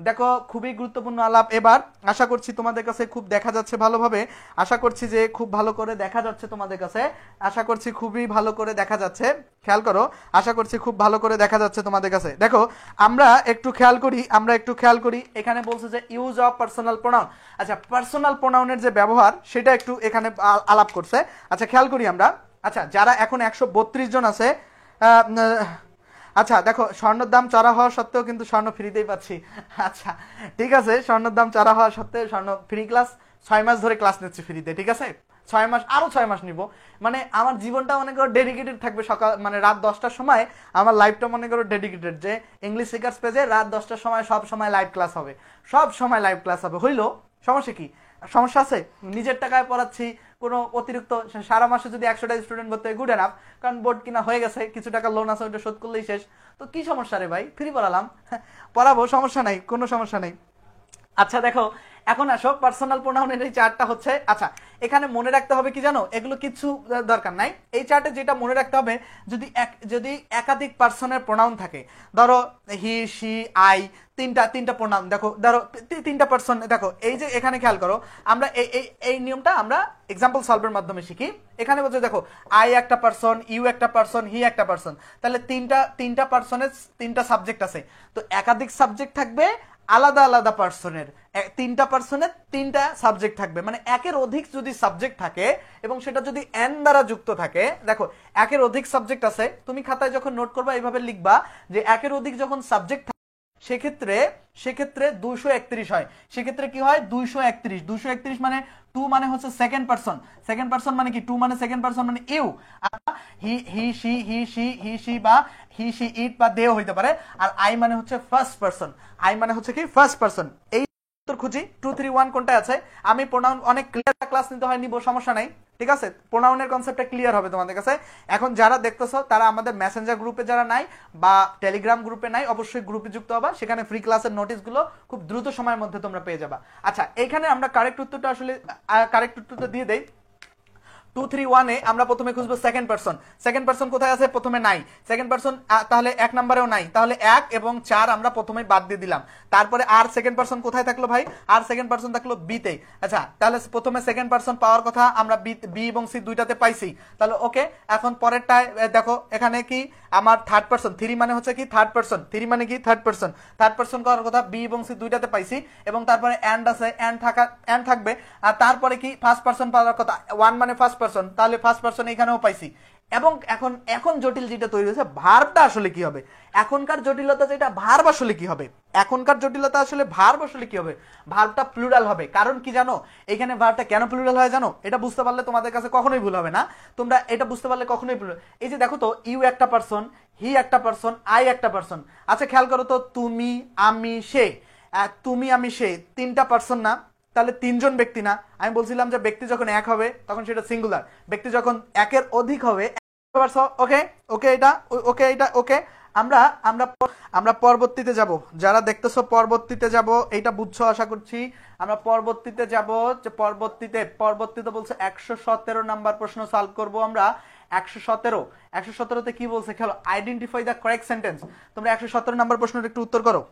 দেখো খুবই গুরুত্বপূর্ণ আলাপ এবার। আশা করছি তোমাদের কাছে খুব দেখা যাচ্ছে ভালোভাবে, আশা করছি যে খুব ভালো করে দেখা যাচ্ছে তোমাদের কাছে, আশা করছি খুবই ভালো করে দেখা যাচ্ছে। খেয়াল করো, আশা করছি খুব ভালো করে দেখা যাচ্ছে তোমাদের কাছে। দেখো আমরা একটু খেয়াল করি এখানে বলছে যে ইউজ অফ পার্সোনাল প্রোনাউন। আচ্ছা পার্সোনাল প্রোনাউনের যে ব্যবহার সেটা একটু এখানে আলাপ করছে। আচ্ছা খেয়াল করি আমরা। আচ্ছা যারা এখন 132 জন আছে, আচ্ছা দেখো স্বর্ণের দাম চড়া হওয়া সত্ত্বেও কিন্তু স্বর্ণ ফ্রিতেই পাচ্ছি। আচ্ছা ঠিক আছে, স্বর্ণের দাম চড়া হওয়া সত্ত্বেও স্বর্ণ ফ্রি ক্লাস, 6 মাস ধরে ক্লাস নিচ্ছি ফ্রিতে, ঠিক আছে 6 মাস, আরো 6 মাস নিব। মানে আমার জীবনটা মনে করো ডেডিকেটেড থাকবে। সকাল মানে রাত 10টার সময় আমার লাইভটা মনে করো ডেডিকেটেড, যে ইংলিশ সিকার্স পেজে রাত 10টার সময় সব সময় লাইভ ক্লাস হবে, সব সময় লাইভ ক্লাস হবে। হইলো সমস্যা কি? সমস্যা আছে? নিজের টাকায় পড়াচ্ছি, কোনো অতিরিক্ত সারা মাসে যদি 100টা স্টুডেন্ট ভর্তি হয় গুড এনাফ, কারণ বোর্ড কিনা হয়ে গেছে, কিছু টাকা লোন আছে ওটা শোধ করলেই শেষ। তো কি সমস্যা রে ভাই, ফ্রি পড়ালাম, পড়াবো, সমস্যা নাই, কোনো সমস্যা নেই। আচ্ছা দেখো এখন আসো পার্সোনাল প্রোনাউনের এই চার্টটা হচ্ছে। আচ্ছা এখানে মনে রাখতে হবে কি জানো, এগুলো কিছু দরকার নাই। এই চার্টে যেটা মনে রাখতে হবে, যদি একাধিক পার্সনের প্রোনাউন থাকে, ধরো হি শি আই, তিনটা প্রোনাউন, দেখো ধরো 3টা পার্সন, দেখো এই যে এখানে খেয়াল করো, আমরা এই নিয়মটা আমরা এক্সাম্পল সলভের মাধ্যমে শিখি। এখানে বলছে দেখো আই একটা পার্সন, ইউ একটা পার্সন, হি একটা পার্সন, তাহলে তিনটা পার্সনের 3টা সাবজেক্ট আছে। তো একাধিক সাবজেক্ট থাকবে আলাদা আলাদা পার্সনের, 3টা পার্সনের 3টা সাবজেক্ট থাকবে। মানে একের অধিক যদি সাবজেক্ট থাকে এবং সেটা যদি এন দ্বারা যুক্ত থাকে, দেখো একের অধিক সাবজেক্ট আছে, তুমি খাতায় যখন নোট করবা এইভাবে লিখবা যে একের অধিক যখন সাবজেক্ট সেক্ষেত্রে 231 হয়। সেক্ষেত্রে কি হয়? 231 মানে টু মানে হচ্ছে সেকেন্ড পারসন মানে কি? টু মানে সেকেন্ড পারসন মানে ইউ। হি শি বা হি শি ইট বা দেও হইতে পারে। আর আই মানে হচ্ছে ফার্স্ট পারসন। এই উত্তর খুঁজি 2 3 1 কোনটা আছে। আমি প্রোনাউন অনেক ক্লিয়ার ক্লাস নিতে হয়, নিব, সমস্যা নাই, ঠিক আছে। প্রোনাউনের কনসেপ্টটা ক্লিয়ার হবে তোমাদের কাছে। এখন যারা দেখতেছো তারা আমাদের মেসেঞ্জার গ্রুপে যারা নাই বা টেলিগ্রাম গ্রুপে নাই, অবশ্যই গ্রুপে যুক্ত হবা। সেখানে ফ্রি ক্লাসের নোটিশগুলো খুব দ্রুত সময়ের মধ্যে তোমরা পেয়ে যাবা। আচ্ছা এইখানে আমরা কারেক্ট উত্তরটা দিয়ে দেই। 2 3 1 এ আমরা প্রথমে খুঁজবো সেকেন্ড পারসন কোথায় আছে? প্রথমে নাই সেকেন্ড পারসন, তাহলে 1 নম্বরেও নাই, তাহলে 1 এবং 4 আমরা প্রথমে বাদ দিয়ে দিলাম। তারপরে আর সেকেন্ড পারসন কোথায় থাকলো ভাই? আর সেকেন্ড পারসন থাকলো বি তে। আচ্ছা তাহলে প্রথমে সেকেন্ড পারসন পাওয়ার কথা, আমরা বি এবং সি দুইটাতে পাইছি, তাহলে ওকে। এখন পরেরটায় দেখো এখানে কি আমার থার্ড পারসন, 3 মানে হচ্ছে কি থার্ড পারসন, 3 মানে কি থার্ড পারসন করার কথা, বি এবং সি দুইটাতে পাইছি, এবং তারপরে এন্ড আছে, এন্ড থাকবে। আর তারপরে কি ফার্স্ট পারসন পাওয়ার কথা, 1 মানে ফার্স্ট পারসন, তাহলে ফার্স্ট পারসন এখানেও পাইছি। এবং এখন এখন জটিল যেটা তৈরি হয়েছে, ভার্বটা আসলে কি হবে, এখনকার জটিলতা যেটা, ভার্ব আসলে কি হবে, এখনকার জটিলতা আসলে ভার্ব আসলে কি হবে, ভার্বটা প্লুরাল হবে। কারণ কি জানো, এখানে ভার্বটা কেন প্লুরাল হয় জানো, এটা বুঝতে পারলে তোমাদের কাছে কখনোই ভুল হবে না, তোমরা এটা বুঝতে পারলে কখনোই ভুল। এই যে দেখো তো, ইউ একটা পারসন, হি একটা পারসন, আই একটা পারসন। আচ্ছা খেয়াল করো তো, তুমি, আমি, সে, তুমি, আমি, সে তিনটা পারসন না, তাহলে তিনজন ব্যক্তি না? আমি বলছিলাম যে ব্যক্তি যখন এক হবে তখন সেটা সিঙ্গুলার, ব্যক্তি যখন একের অধিক হবে। ওকে ওকে, এটা ওকে, এটা ওকে। আমরা আমরা আমরা পরবর্তীতে যাব, যারা দেখতেছো পরবর্তীতে যাব, এইটা বুঝছো আশা করছি। আমরা পরবর্তীতে যাব, যে পরবর্তীতে বলছে 117 নাম্বার প্রশ্ন সলভ করব আমরা। 117তে কি বলছে খেলো, আইডেন্টিফাই দ্য কারেক্ট সেন্টেন্স। তোমরা 117 নাম্বার প্রশ্নের একটু উত্তর করো।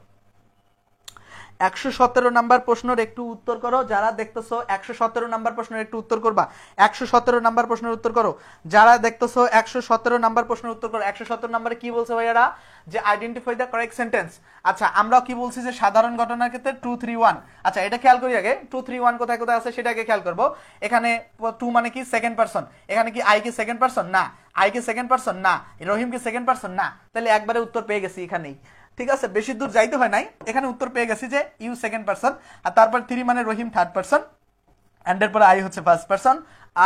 117 নাম্বার প্রশ্নের একটু উত্তর করো, যারা দেখতেছো 117 নাম্বার প্রশ্নের একটু উত্তর করবা। 117 নাম্বার প্রশ্নের উত্তর করো, যারা দেখতেছো 117 নাম্বার প্রশ্নের উত্তর করো। 117 নাম্বারে কি বলছে ভাইয়ারা, যে আইডেন্টিফাই দ্য কারেক্ট সেন্টেন্স। আচ্ছা আমরাও কি বলছি, যে সাধারণ ঘটনার ক্ষেত্রে 2 3 1। আচ্ছা এটা খেয়াল করি আগে, 2 3 1 কোথায় কোথায় আছে সেটাকে খেয়াল করবো। এখানে 2 মানে কি সেকেন্ড পারসন, এখানে কি আই কি সেকেন্ড পারসন না, আই কি সেকেন্ড পারসন না, রহিম কি সেকেন্ড পারসন না, তাহলে একবারে উত্তর পেয়ে গেছি এখানেই। ঠিক আছে, বেশি দূর যাইতে হয় নাই, এখানে উত্তর পেয়ে গেছি যে ইউ সেকেন্ড পারসন, আর তারপর 3 মানে রহিম থার্ড পারসন, এন্ড এর পরে আই হচ্ছে ফার্স্ট পারসন।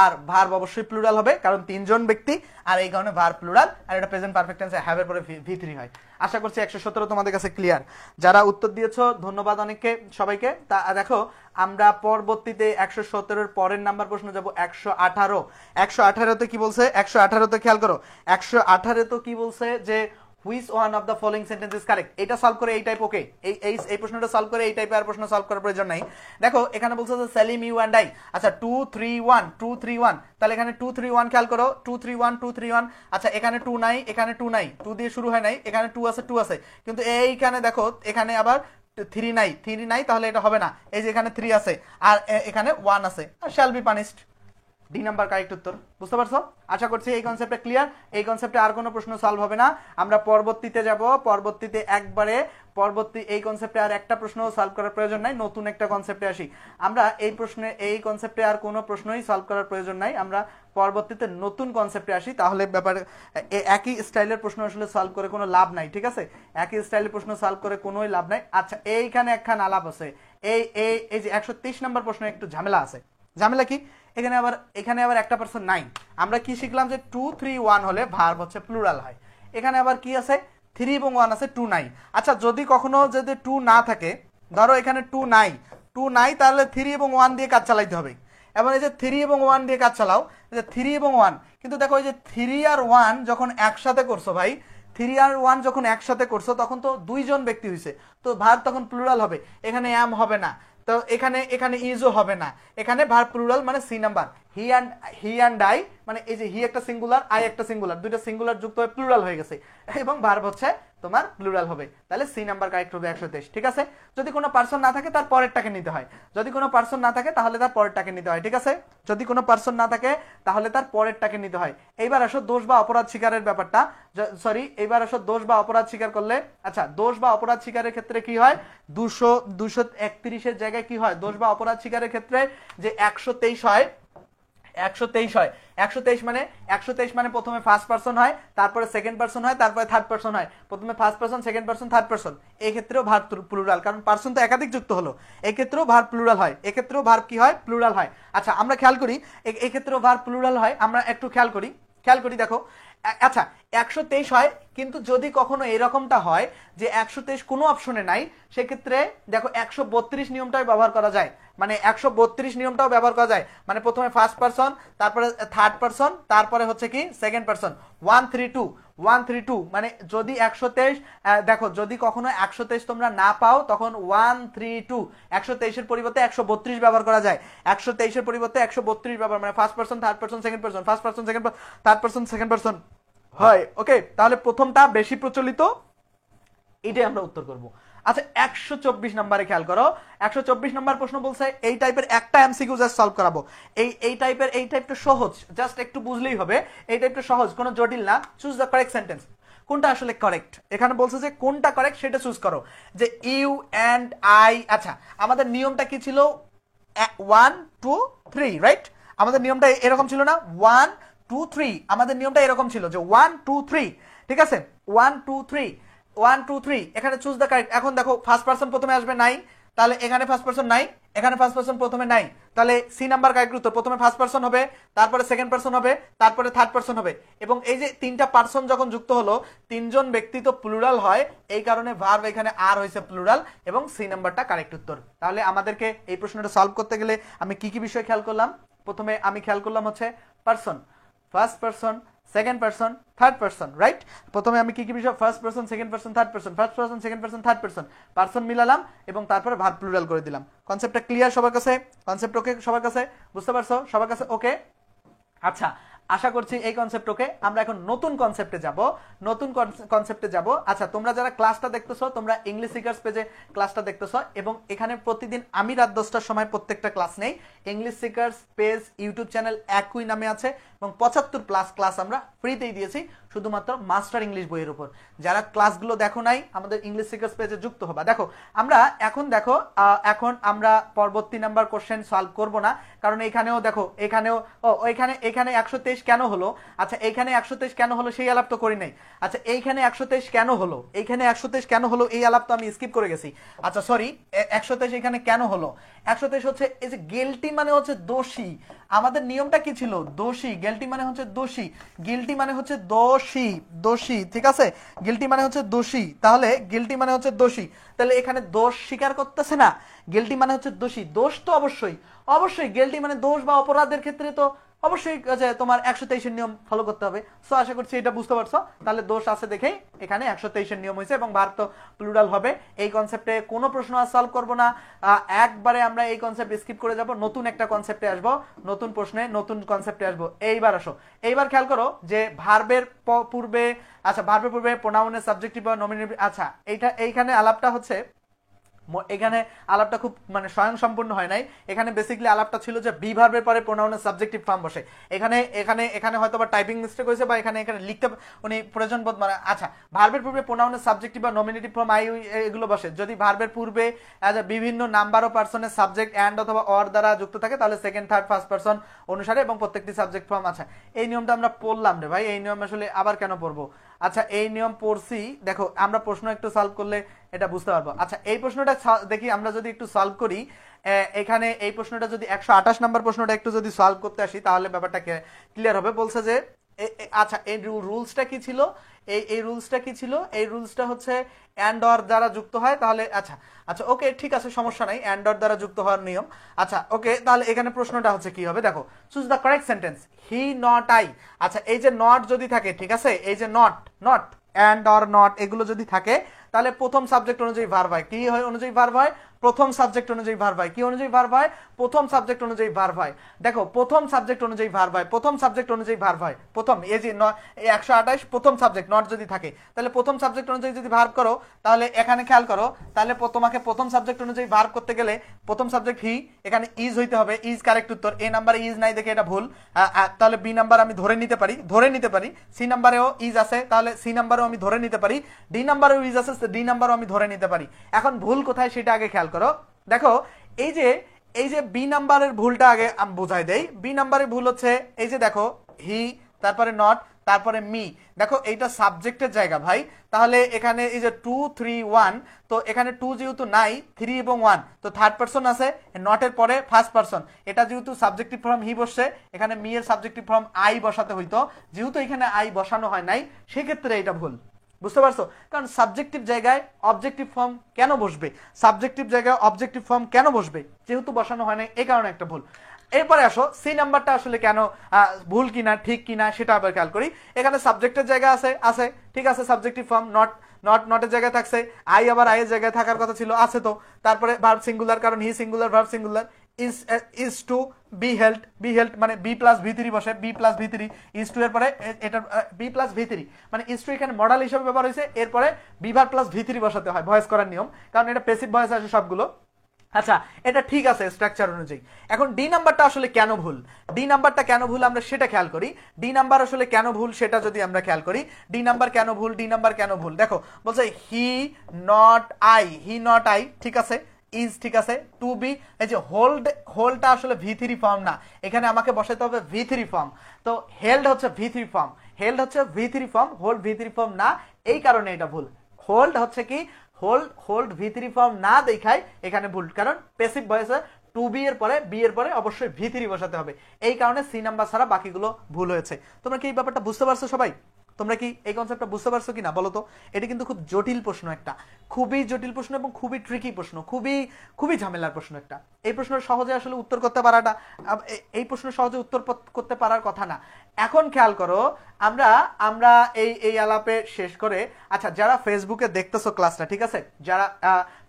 আর ভার্ব অবশ্যই প্লুরাল হবে, কারণ তিনজন ব্যক্তি, আর এই কারণে ভার্ব প্লুরাল, আর এটা প্রেজেন্ট পারফেক্ট টেন্সে হ্যাভ এর পরে V3 হয়। আশা করছি 117 তোমাদের কাছে ক্লিয়ার। যারা উত্তর দিয়েছো ধন্যবাদ অনেককে, সবাইকে। তা দেখো আমরা পরবর্তীতে 117 এর পরের নাম্বার প্রশ্ন যাব 118। 118তে কি বলছে, 118তে খেয়াল করো, 118তে কি বলছে, যে which one of the following sentence is correct। এটা সলভ করে এই টাইপ ওকে, এই প্রশ্নটা সলভ করে এই টাইপের আর প্রশ্ন সলভ করার প্রয়োজন নাই। দেখো এখানে বলছে যে সেলিম, ইউ এন্ড আই। আচ্ছা 2 3 1 2 3 1, তাহলে এখানে 2 3 1 খেয়াল করো, 2 3 1 2 3 1। আচ্ছা এখানে 2 নাই, এখানে 2 নাই, 2 দিয়ে শুরু হয় নাই, এখানে 2 আছে, 2 আছে, কিন্তু এইখানে দেখো এখানে আবার 3 নাই, 3 নাই, তাহলে এটা হবে না। এই যে এখানে 3 আছে আর এখানে 1 আছে, আর shall be punished. D number correct উত্তর। বুঝতে পারছো? আশা করছি এই কনসেপ্টটা ক্লিয়ার। এই কনসেপ্টে আর কোনো প্রশ্ন সলভ হবে না। আমরা পরবর্তীতে যাব, পরবর্তীতে একবারে এই কনসেপ্টে আর একটা প্রশ্ন সলভ করার প্রয়োজন নাই, নতুন একটা কনসেপ্টে আসি। আমরা এই কনসেপ্টে আর কোনো প্রশ্নই সলভ করার প্রয়োজন নাই, আমরা পরবর্তীতে নতুন কনসেপ্টে আসি। তাহলে ব্যাপারে একই স্টাইলের প্রশ্ন আসলে সলভ করে কোনো লাভ নাই, ঠিক আছে? একই স্টাইলের প্রশ্ন সলভ করে কোনোই লাভ নাই। আচ্ছা এইখানে একখান আলাপ আছে, এই যে 123 নম্বর প্রশ্ন একটু ঝামেলা আছে। ঝামেলা কি, এখানে আবার একটা পারসন নাই। আমরা কি শিখলাম, যে 2 3 1 হলে ভার্ব হচ্ছে প্লুরাল হয়। এখানে আবার কি আছে, 3 এবং 1 আছে, 2 নাই। আচ্ছা যদি কখনো যদি 2 না থাকে, ধরো এখানে 2 নাই, তাহলে 3 এবং 1 দিয়ে কাজ চালাইতে হবে। এবার এই যে 3 এবং 1 দিয়ে কাজ চালাও, যে 3 এবং 1, কিন্তু দেখো এই যে 3 আর 1 যখন একসাথে করছো ভাই, 3 আর 1 যখন একসাথে করছো তখন তো দুইজন ব্যক্তি হইছে, তো ভার্ব তখন প্লুরাল হবে। এখানে অ্যাম হবে না, তো এখানে ইজও হবে না, এখানে ভার্ব প্লুরাল মানে C number. He and I, মানে এই যে হি একটা সিঙ্গুলার, আই একটা সিঙ্গুলার, দুইটা সিঙ্গুলার যুক্ত হয়ে প্লুরাল হয়ে গেছে, এবং ভার্ব হচ্ছে তোমার প্লুরাল হবে। তাহলে সি নাম্বার কারেক্ট হবে 123। ঠিক আছে, যদি কোনো পার্সন না থাকে তার পরেরটাকে নিতে হয়, যদি কোনো পার্সন না থাকে তাহলে তার পরেরটাকে নিতে হয়। ঠিক আছে, যদি কোনো পার্সন না থাকে তাহলে তার পরেরটাকে নিতে হয়। এইবার আসো দোষ বা অপরাধ স্বীকারের ব্যাপারটা, সরি এইবার আসো দোষ বা অপরাধ স্বীকার করলে। আচ্ছা দোষ বা অপরাধ স্বীকারের ক্ষেত্রে কি হয়, 231 জায়গায় কি হয়, দোষ বা অপরাধ স্বীকারের ক্ষেত্রে যে 123 হয়, 123 মানে প্রথমে ফার্স্ট পারসন হয়, তারপরে সেকেন্ড পারসন হয়, তারপরে থার্ড পারসন হয়, প্রথমে first person, second person, third person. এই ক্ষেত্রেও ভার্ব প্লুরাল, কারণ পারসন তো একাধিক যুক্ত হলো, এই ক্ষেত্রেও ভার্ব প্লুরাল হয়, এই ক্ষেত্রেও ভার্ব কি হয়, প্লুরাল হয়। আচ্ছা আমরা খেয়াল করি, এই ক্ষেত্রেও ভার্ব প্লুরাল হয়, আমরা একটু খেয়াল করি দেখো। আচ্ছা 123 হয়, কিন্তু যদি কখনো এরকমটা হয় যে 123 কোনো অপশনে নাই, সেক্ষেত্রে দেখো 132 নিয়মটাই ব্যবহার করা যায়, মানে 132 নিয়মটাও ব্যবহার করা যায়, মানে প্রথমে ফার্স্ট পারসন, তারপরে থার্ড পারসন, তারপরে হচ্ছে কি সেকেন্ড পারসন। 132 মানে যদি 123, দেখো যদি কখনো 123 তোমরা না পাও, তখন 132, 123 এর পরিবর্তে 132 ব্যবহার করা যায়, 123 এর পরিবর্তে 132 ব্যবহার, মানে first person, third person, second person, first person, second person, third person, second person হয়। ওকে, তাহলে প্রথমটা বেশি প্রচলিত, এটাই আমরা উত্তর করব। আচ্ছা 124 নম্বরে খেয়াল করো, 124 নম্বর প্রশ্ন বলছে এই টাইপের একটা এমসিকিউ জাস্ট সলভ করাবো। এই টাইপটা সহজ, জাস্ট একটু বুঝলেই হবে, এই টাইপটা সহজ, কোনো জটিল না। চুজ দ্য কারেক্ট সেন্টেন্স, কোনটা আসলে কারেক্ট, এখানে বলছে যে কোনটা কারেক্ট সেটা চুজ করো, যে ইউ এন্ড আই। আচ্ছা আমাদের নিয়মটা কি ছিল, 1 2 3, রাইট? আমাদের নিয়মটা এরকম ছিল না 1 2 3, আমাদের নিয়মটা এরকম ছিল যে 1 2 3, ঠিক আছে 1 2 3 1 2 3, এখানে চুজ দ্য কারেক্ট। এখন দেখো ফার্স্ট পারসন প্রথমে আসবে নাই, তাহলে এখানে ফার্স্ট পারসন নাই, এখানে ফার্স্ট পারসন প্রথমে নাই, তাহলে সি নাম্বার কারেক্ট উত্তর। প্রথমে ফার্স্ট পারসন হবে, তারপরে সেকেন্ড পারসন হবে, তারপরে থার্ড পারসন হবে। এবং এই যে তিনটা পারসন যখন যুক্ত হলো, তিনজন ব্যক্তি তো প্লুরাল হয়, এই কারণে ভার্ব এখানে আর হয়েছে প্লুরাল, এবং সি নাম্বারটা কারেক্ট উত্তর। তাহলে আমাদেরকে এই প্রশ্নটা সলভ করতে গেলে আমি কি কি বিষয় খেয়াল করলাম? প্রথমে আমি খেয়াল করলাম হচ্ছে person, first person, second person, third person, right? প্রথমে আমি কি কি বিষয়, first person, second person, third person, first person, second person, third person, person মিলালাম এবং তারপরে ভার্ব প্লুরাল করে দিলাম। কনসেপ্টটা ক্লিয়ার সবার কাছে? কনসেপ্ট ওকে সবার কাছে? বুঝতে পারছো সবার কাছে? ওকে, আচ্ছা আশা করছি এই কনসেপ্ট ওকে। আমরা এখন নতুন কনসেপ্টে যাব, নতুন কনসেপ্টে যাব। আচ্ছা, তোমরা যারা ক্লাসটা দেখতেছো, তোমরা ইংলিশ সিকার্স পেজে ক্লাসটা দেখতেছো, এবং এখানে প্রতিদিন আমি রাত 10টার সময় প্রত্যেকটা ক্লাস নেই। English seekers page YouTube channel একই নামে আছে, এবং 75+ ক্লাস আমরা ফ্রিতেই দিয়েছি, শুধুমাত্র মাস্টার ইংলিশ বইয়ের উপর। যারা ক্লাসগুলো দেখো নাই, আমাদের ইংলিশ সিকার্স পেজে যুক্ত হবা। দেখো আমরা এখন দেখো এখন আমরা পরবর্তী নাম্বার কোশ্চেন সলভ করব না, কারণ এখানেও দেখো, এখানেও এখানে 123 কেন হলো? আচ্ছা, এইখানে 123 কেন হলো সেই আলাপ তো করি নাই। আচ্ছা, এইখানে 123 কেন হলো, এইখানে 123 কেন হলো এই আলাপ তো আমি স্কিপ করে গেছি। আচ্ছা সরি, 123 এখানে কেন হলো? 123 হচ্ছে এই যে গিল্টি মানে হচ্ছে দোষী। আমাদের নিয়মটা কি ছিল? দোষী। গিল্টি মানে হচ্ছে দোষী, গিল্টি মানে হচ্ছে দোষী, দোষী, ঠিক আছে? গিল্টি মানে হচ্ছে দোষী, তাহলে গিল্টি মানে হচ্ছে দোষী, তাহলে এখানে দোষ স্বীকার করতেছে না, গিল্টি মানে হচ্ছে দোষী। দোষ তো অবশ্যই অবশ্যই, গিল্টি মানে দোষ বা অপরাধের ক্ষেত্রে তো অবশ্যই তোমার 123 নিয়ম ফলো করতে হবে। সো আশা করছি এটা বুঝতে পারছো। তাহলে দোষ আছে দেখেই এখানে 123 নিয়ম হয়েছে, এবং ভার্ব তো প্লুরাল হবে। এই কনসেপ্টে কোনো প্রশ্ন আর সলভ করব না, একবারে আমরা এই কনসেপ্ট স্কিপ করে যাব, নতুন একটা কনসেপ্টে আসব, নতুন প্রশ্নে নতুন কনসেপ্টে আসব। এইবার আসো, এইবার খেয়াল করো যে ভার্বের পূর্বে, আচ্ছা ভার্বের পূর্বে প্রোনাউনের সাবজেক্টিভ বা নমিনেটিভ। আচ্ছা এইখানে আলাপটা হচ্ছে, এখানে আলাপটা খুব মানে স্বয়ং সম্পূর্ণ হয় নাই। এখানে বেসিক্যালি আলাপটা ছিল যে বি ভার্বের পরে প্রোনাউনের সাবজেক্টিভ ফর্ম বসে। এখানে এখানে এখানে হয়তো বা টাইপিং মিস্টেক হয়েছে, বা এখানে লিখতে উনি প্রয়োজন বোধ মানে। আচ্ছা, ভার্বের পূর্বে প্রোনাউনের সাবজেক্টিভ বা নমিনেটিভ ফর্ম আই এগুলো বসে যদি ভার্বের পূর্বে বিভিন্ন নাম্বার ও পার্সনের সাবজেক্ট এন্ড অথবা অর দ্বারা যুক্ত থাকে, তাহলে সেকেন্ড থার্ড ফার্স্ট পার্সন অনুসারে, এবং প্রত্যেকটি সাবজেক্ট ফর্ম। আচ্ছা, এই নিয়মটা আমরা পড়লাম রে ভাই, এই নিয়ম আসলে আবার কেন পড়বো? আচ্ছা, এই নিয়ম পড়ছি, দেখো আমরা প্রশ্ন একটু সলভ করলে এটা বুঝতে পারবো। আচ্ছা, এই প্রশ্নটা দেখি আমরা যদি একটু সলভ করি, এখানে এই প্রশ্নটা যদি 128 নম্বর প্রশ্নটা একটু যদি সলভ করতে আসি, তাহলে ব্যাপারটা ক্লিয়ার হবে। বলছে যে আচ্ছা এই রুলসটা কি ছিল, এই রুলসটা কি ছিল? এই রুলসটা হচ্ছে এন্ড অর দ্বারা যুক্ত হয়, তাহলে আচ্ছা আচ্ছা ওকে ঠিক আছে, সমস্যা নাই, এন্ড অর দ্বারা যুক্ত হওয়ার নিয়ম। আচ্ছা ওকে, তাহলে এখানে প্রশ্নটা হচ্ছে কি হবে, দেখো choose the correct sentence, he not I. আচ্ছা, এই যে নট যদি থাকে, ঠিক আছে, এই যে not not and or not এগুলো যদি থাকে, তাহলে প্রথম সাবজেক্ট অনুযায়ী ভার্ব হয়। কি হয় অনুযায়ী ভার্ব হয়? প্রথম সাবজেক্ট অনুযায়ী ভার্ব হয়। কি অনুযায়ী ভার্ব হয়? প্রথম সাবজেক্ট অনুযায়ী ভার্ব হয়। দেখো প্রথম সাবজেক্ট অনুযায়ী ভার্ব হয়, প্রথম সাবজেক্ট অনুযায়ী ভার্ব হয়। প্রথম এই যে 128 প্রথম সাবজেক্ট নট যদি থাকে, তাহলে প্রথম সাবজেক্ট অনুযায়ী যদি ভার্ব করো, তাহলে এখানে খেয়াল করো, তাহলে তোমাকে প্রথম সাবজেক্ট অনুযায়ী ভার্ব করতে গেলে প্রথম সাবজেক্ট হি, এখানে ইজ হইতে হবে, ইজ কারেক্ট উত্তর। এ নাম্বারে ইজ নাই দেখে এটা ভুল, তাহলে বি নাম্বার আমি ধরে নিতে পারি, সি নাম্বারেও ইজ আছে, তাহলে সি নাম্বারেও আমি ধরে নিতে পারি, ডি নাম্বারেও ইজ আছে, ডি নাম্বারও আমি ধরে নিতে পারি। এখন ভুল কোথায় সেটা আগে খেয়াল করো। দেখো এই যে বি নাম্বারের ভুলটা আগে আমি বোঝাই দেই। বি নাম্বারের ভুল হচ্ছে এই যে দেখো হি, তারপরে নট, তারপরে মি। দেখো এইটা সাবজেক্টের জায়গা ভাই, তাহলে এখানে এই যে 2 3 1, তো এখানে 2 যেহেতু নাই, 3 এবং 1, তো থার্ড পারসন আছে, নটের পরে ফার্স্ট পারসন। এটা যেহেতু সাবজেক্টিভ ফর্ম হি বসছে, এখানে মি এর সাবজেক্টিভ ফর্ম আই বসাতে হইতো, যেহেতু এখানে আই বসানো হয় নাই, সেক্ষেত্রে এটা ভুল। বুঝতে পারছো? কারণ সাবজেক্টিভ জায়গায় অবজেক্টিভ ফর্ম কেন বসবে, সাবজেক্টিভ জায়গায় অবজেক্টিভ ফর্ম কেন বসবে, যেহেতু বসানো হয় না, এই কারণে একটা ভুল। এরপরে আসো সি নাম্বারটা আসলে কেন ভুল কিনা ঠিক কিনা সেটা আবার খেয়াল করি। এখানে সাবজেক্টের জায়গা আছে, ঠিক আছে, সাবজেক্টিভ ফর্ম নটের জায়গায় থাকছে, আই আবার আই এর জায়গায় থাকার কথা ছিল, আছে তো। তারপরে ভার্ব সিঙ্গুলার, কারণ he singular, verb singular. is to be held মানে b প্লাস v3 বসে, b plus v3 is to এর পরে এটা b প্লাস v3 মানে is to এখানে মডেল হিসেবে ব্যবহার হয়েছে, এরপরে b ভার্ব প্লাস v3 বসাতে হয় ভয়েস করার নিয়ম, কারণ এটা প্যাসিভ ভয়েস আছে সবগুলো। আচ্ছা, এটা ঠিক আছে স্ট্রাকচার অনুযায়ী। এখন ডি নাম্বারটা আসলে কেন ভুল, ডি নাম্বারটা কেন ভুল আমরা সেটা খেয়াল করি। ডি নাম্বার আসলে কেন ভুল সেটা যদি আমরা খেয়াল করি, ডি নাম্বার কেন ভুল, ডি নাম্বার কেন ভুল, দেখো বলছে হি নট আই, ঠিক আছে, ইজ ঠিক আছে, টু বি, এই যে হোলটা আসলে ভি3 ফর্ম না, এখানে আমাকে বসাতে হবে ভি3 ফর্ম। তো হেল্ড হচ্ছে ভি3 ফর্ম, হেল্ড হচ্ছে ভি3 ফর্ম, হোল্ড ভি3 ফর্ম না, এই কারণে এটা ভুল। হোল্ড হচ্ছে কি, হোল্ড ভি3 ফর্ম না দেখাই এখানে ভুল, কারণ প্যাসিভ ভয়েসে টু বি এর পরে অবশ্যই ভি3 বসাতে হবে, এই কারণে সি নাম্বার ছাড়া বাকিগুলো ভুল হয়েছে। তোমরা কি এই ব্যাপারটা বুঝতে পারছো সবাই? তোমরা কি এই কনসেপ্টটা বুঝতে পারছো কিনা বলো তো? এটা কিন্তু খুব জটিল প্রশ্ন একটা, খুবই জটিল প্রশ্ন এবং খুবই ট্রিকি প্রশ্ন, খুবই খুবই ঝামেলার প্রশ্ন একটা। এই প্রশ্নের সহজে আসলে উত্তর করতে পারাটা, এই প্রশ্নের সহজে উত্তর করতে পারার কথা না। এখন খেয়াল করো, আমরা আমরা এই আলাপে শেষ করে, আচ্ছা যারা ফেসবুকে দেখতেছো ক্লাসটা, ঠিক আছে, যারা